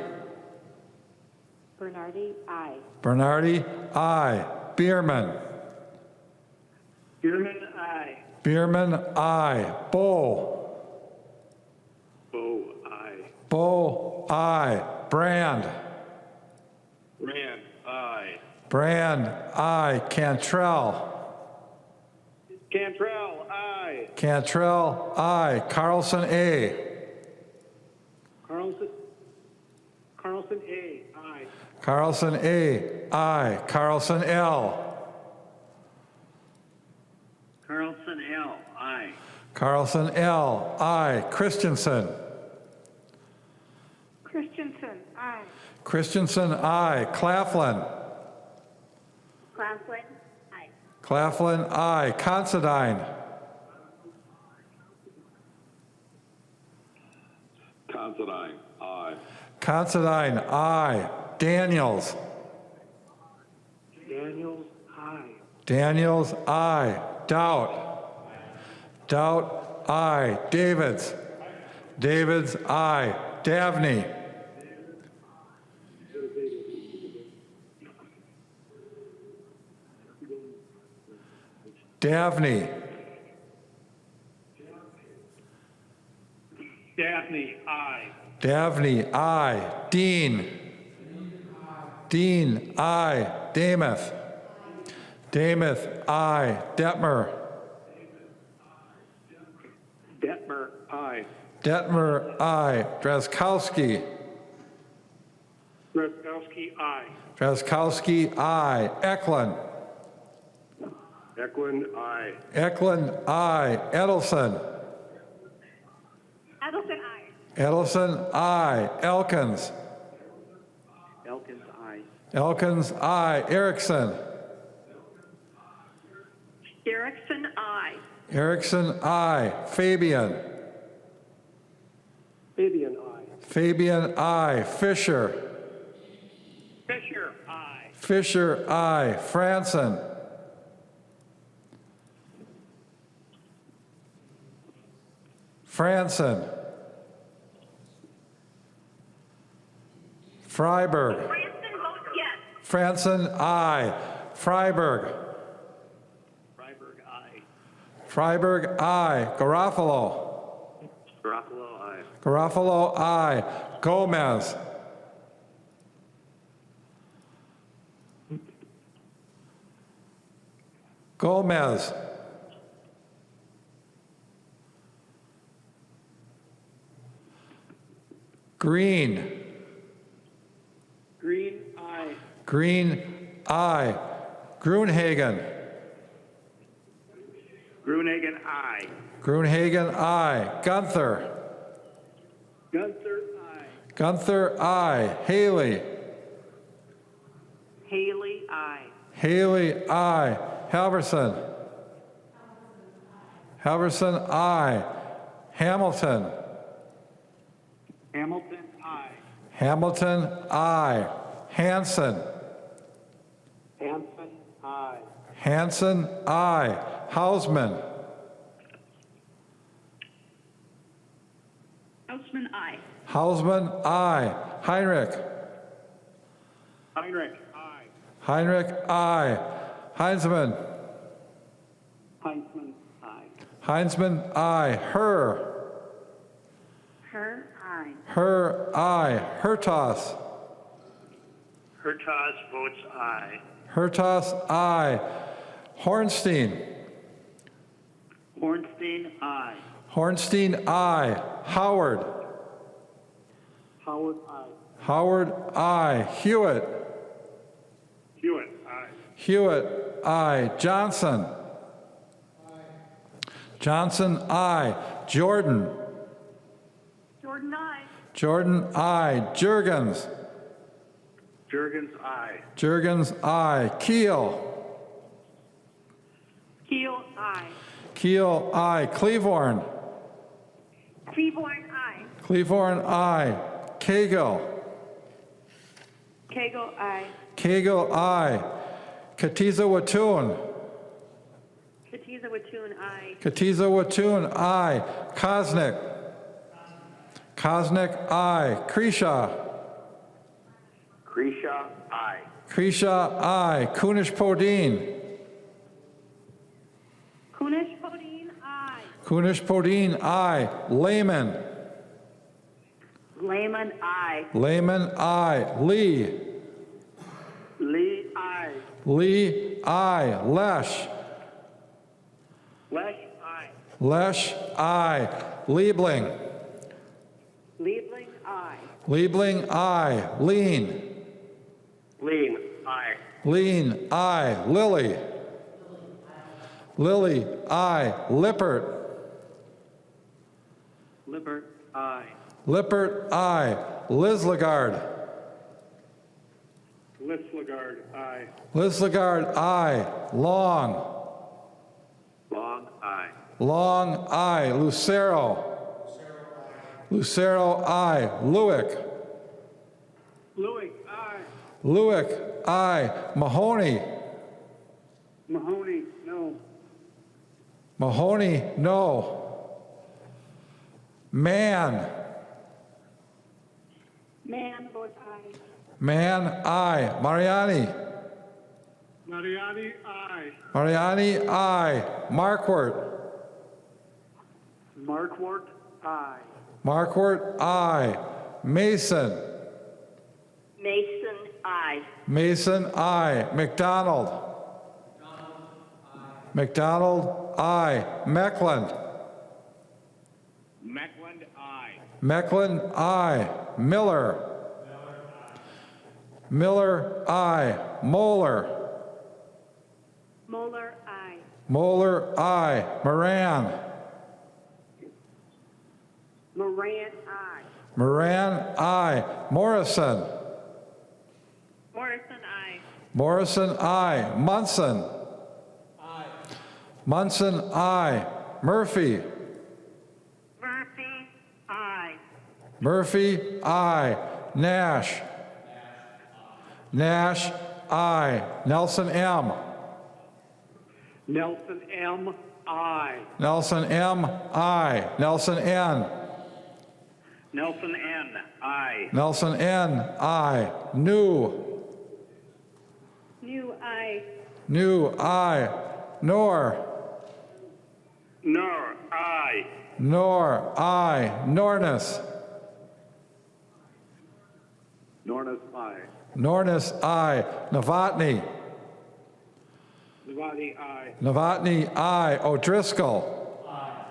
Bernardi, aye. Bernardi, aye. Bierman. Bierman, aye. Bierman, aye. Bow. Bow, aye. Bow, aye. Brand. Brand, aye. Brand, aye. Cantrell. Cantrell, aye. Cantrell, aye. Carlson, A. Carlson, A, aye. Carlson, A. Aye. Carlson, L. Carlson, L, aye. Carlson, L. Aye. Christensen. Christensen, aye. Christensen, aye. Claflin. Claflin, aye. Claflin, aye. Considine. Considine, aye. Considine, aye. Daniels. Daniels, aye. Daniels, aye. Doubt. Doubt, aye. Davids. Davids, aye. Davney. Davney. Daphne, aye. Davney, aye. Dean. Dean, aye. Damath. Damath, aye. Detmer. Detmer, aye. Detmer, aye. Drazkowski. Drazkowski, aye. Drazkowski, aye. Eklund. Eklund, aye. Eklund, aye. Edelson. Edelson, aye. Edelson, aye. Elkins. Elkins, aye. Elkins, aye. Erickson. Erickson, aye. Erickson, aye. Fabian. Fabian, aye. Fabian, aye. Fisher. Fisher, aye. Fisher, aye. Franson. Franson. Freiberg. Franson votes yes. Franson, aye. Freiberg. Freiberg, aye. Freiberg, aye. Garofalo. Garofalo, aye. Garofalo, aye. Gomez. Gomez. Green. Green, aye. Green, aye. Gruenhagen. Gruenhagen, aye. Gruenhagen, aye. Gunther. Gunther, aye. Gunther, aye. Haley. Haley, aye. Haley, aye. Halverson. Halverson, aye. Hamilton. Hamilton, aye. Hamilton, aye. Hanson. Hanson, aye. Hanson, aye. Hausman. Hausman, aye. Hausman, aye. Heinrich. Heinrich, aye. Heinrich, aye. Heinzman. Heinzman, aye. Heinzman, aye. Herr. Her, aye. Herr, aye. Hertas. Hertas votes aye. Hertas, aye. Hornstein. Hornstein, aye. Hornstein, aye. Howard. Howard, aye. Howard, aye. Hewitt. Hewitt, aye. Hewitt, aye. Johnson. Johnson, aye. Jordan. Jordan, aye. Jordan, aye. Jurgens. Jurgens, aye. Jurgens, aye. Keel. Keel, aye. Keel, aye. Cleavorn. Cleavorn, aye. Cleavorn, aye. Cagle. Cagle, aye. Cagle, aye. Katiza Watun. Katiza Watun, aye. Katiza Watun, aye. Kosnick. Kosnick, aye. Kresha. Kresha, aye. Kresha, aye. Kunish Podine. Kunish Podine, aye. Kunish Podine, aye. Lehman. Lehman, aye. Lehman, aye. Lee. Lee, aye. Lee, aye. Lesh. Lesh, aye. Lesh, aye. Liebling. Liebling, aye. Liebling, aye. Lean. Lean, aye. Lean, aye. Lilly. Lilly, aye. Lippert. Lippert, aye. Lippert, aye. Liz Lagarde. Liz Lagarde, aye. Liz Lagarde, aye. Long. Long, aye. Long, aye. Lucero. Lucero, aye. Lewick. Lewick, aye. Lewick, aye. Mahoney. Mahoney, no. Mahoney, no. Mann. Man votes aye. Mann, aye. Mariani. Mariani, aye. Mariani, aye. Markwart. Markwart, aye. Markwart, aye. Mason. Mason, aye. Mason, aye. McDonald. McDonald, aye. Meckland. Meckland, aye. Meckland, aye. Miller. Miller, aye. Moeller. Moeller, aye. Moeller, aye. Moran. Moran, aye. Moran, aye. Morrison. Morrison, aye. Morrison, aye. Munson. Aye. Munson, aye. Murphy. Murphy, aye. Murphy, aye. Nash. Nash, aye. Nelson M. Nelson M, aye. Nelson M, aye. Nelson N. Nelson N, aye. Nelson N, aye. New. New, aye. New, aye. Nor. Nor, aye. Nor, aye. Nornis. Nornis, aye. Nornis, aye. Novotny. Novotny, aye. Novotny, aye. O'Driscoll. Aye.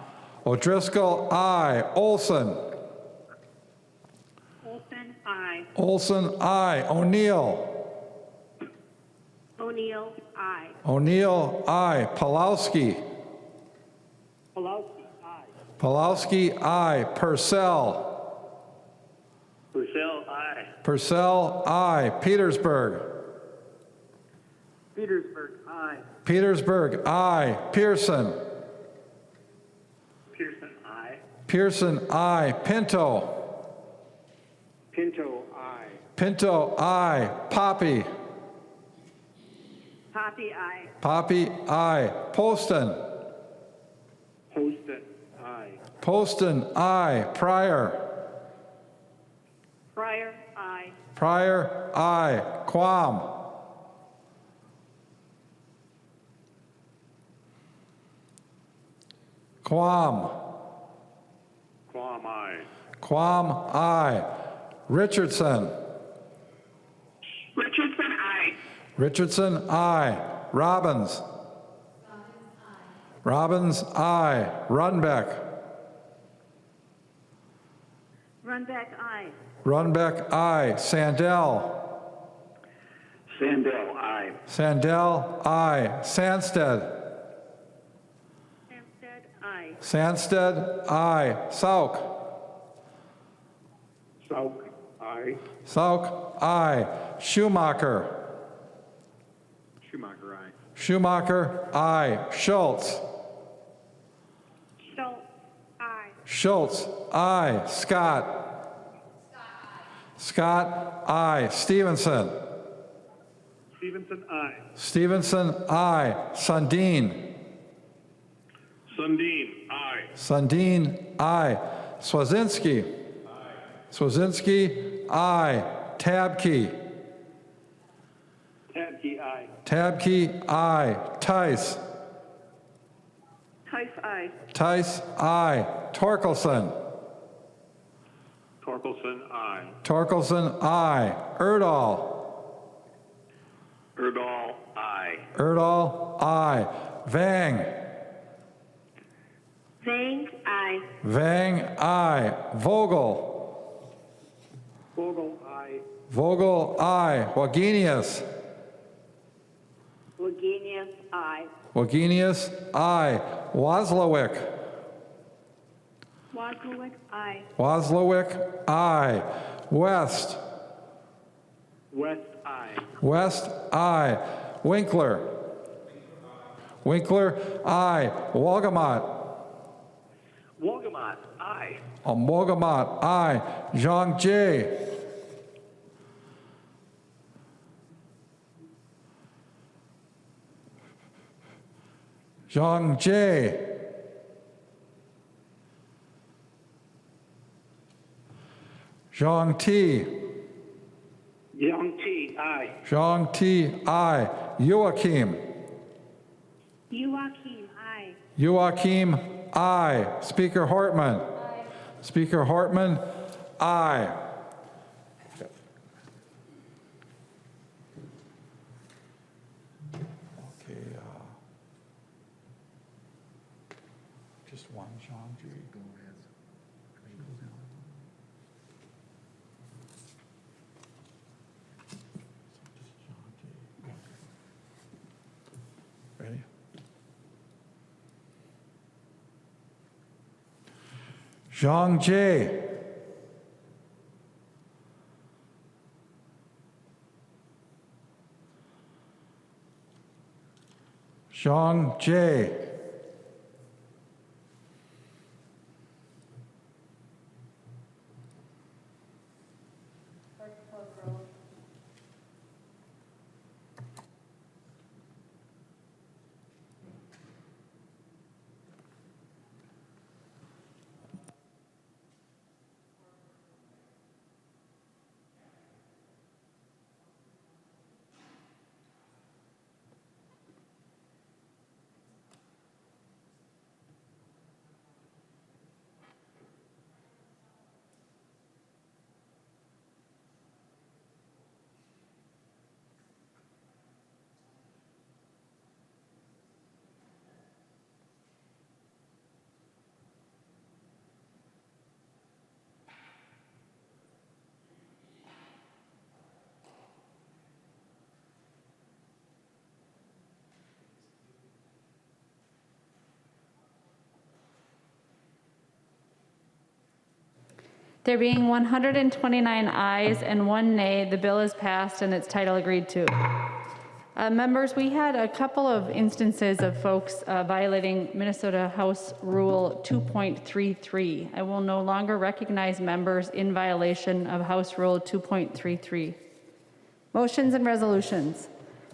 O'Driscoll, aye. Olson. Olson, aye. Olson, aye. O'Neill. O'Neill, aye. O'Neill, aye. Pulowski. Pulowski, aye. Pulowski, aye. Purcell. Purcell, aye. Purcell, aye. Petersburg. Petersburg, aye. Petersburg, aye. Pearson. Pearson, aye. Pearson, aye. Pinto. Pinto, aye. Pinto, aye. Poppy. Poppy, aye. Poppy, aye. Poston. Poston, aye. Poston, aye. Pryor. Pryor, aye. Pryor, aye. Quam. Quam. Quam, aye. Quam, aye. Richardson. Richardson, aye. Richardson, aye. Robbins. Robbins, aye. Runbeck. Runback, aye. Runbeck, aye. Sandell. Sandell, aye. Sandell, aye. Sandsted. Sandsted, aye. Sandsted, aye. Sauk. Sauk, aye. Sauk, aye. Schumacher. Schumacher, aye. Schumacher, aye. Schultz. Schultz, aye. Schultz, aye. Scott. Scott, aye. Stevenson. Stevenson, aye. Stevenson, aye. Sundin. Sundin, aye. Sundin, aye. Swazinski. Aye. Swazinski, aye. Tabke. Tabke, aye. Tabke, aye. Tice. Tice, aye. Tice, aye. Torkelson. Torkelson, aye. Torkelson, aye. Erdahl. Erdahl, aye. Erdahl, aye. Vang. Vang, aye. Vang, aye. Vogel. Vogel, aye. Vogel, aye. Wagenius. Wagenius, aye. Wagenius, aye. Wozlowick. Wozlowick, aye. Wozlowick, aye. West. West, aye. West, aye. Winkler. Winkler, aye. Wolgamott. Wolgamott, aye. Wolgamott, aye. Zhang Jie. Zhang Jie. Zhang Ti. Young T, aye. Zhang Ti, aye. Joachim. Joachim, aye. Joachim, aye. Speaker Hortman. Aye. Speaker Hortman, aye. Okay, just one, Zhang Ji. Go ahead. Ready? Zhang Jie. Zhang Jie. There being 129 ayes and 1 nay, the bill is passed and its title agreed to. Members, we had a couple of instances of folks violating Minnesota House Rule 2.33. I will no longer recognize members in violation of House Rule 2.33. Motions and resolutions.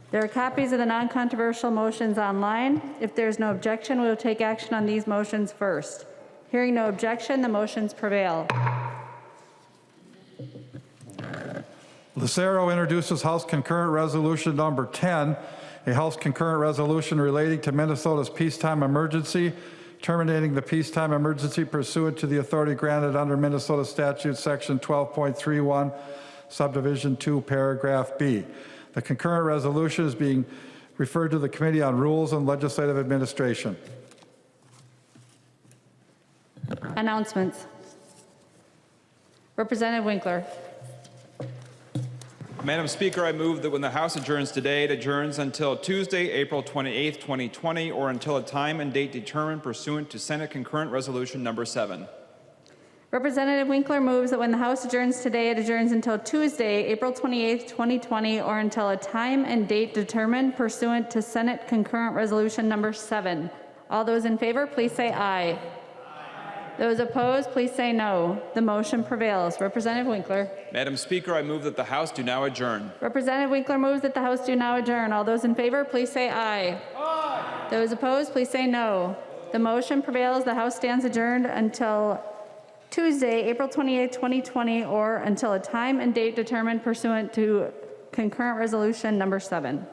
There are copies of the non-controversial motions online. If there's no objection, we will take action on these motions first. Hearing no objection, the motions prevail. Lucero introduces House Concurrent Resolution Number 10, a House Concurrent Resolution relating to Minnesota's peacetime emergency, terminating the peacetime emergency pursuant to the authority granted under Minnesota Statute Section 12.31, Subdivision 2, Paragraph B. The concurrent resolution is being referred to the Committee on Rules and Legislative Administration. Announcements. Representative Winkler. Madam Speaker, I move that when the House adjourns today, it adjourns until Tuesday, April 28, 2020, or until a time and date determined pursuant to Senate Concurrent Resolution Number 7. Representative Winkler moves that when the House adjourns today, it adjourns until Tuesday, April 28, 2020, or until a time and date determined pursuant to Senate Concurrent Resolution Number 7. All those in favor, please say aye. Aye. Those opposed, please say no. The motion prevails. Representative Winkler. Madam Speaker, I move that the House do now adjourn. Representative Winkler moves that the House do now adjourn. All those in favor, please say aye. Aye. Those opposed, please say no. The motion prevails. The House stands adjourned until Tuesday, April 28, 2020, or until a time and date determined pursuant to concurrent resolution number 7.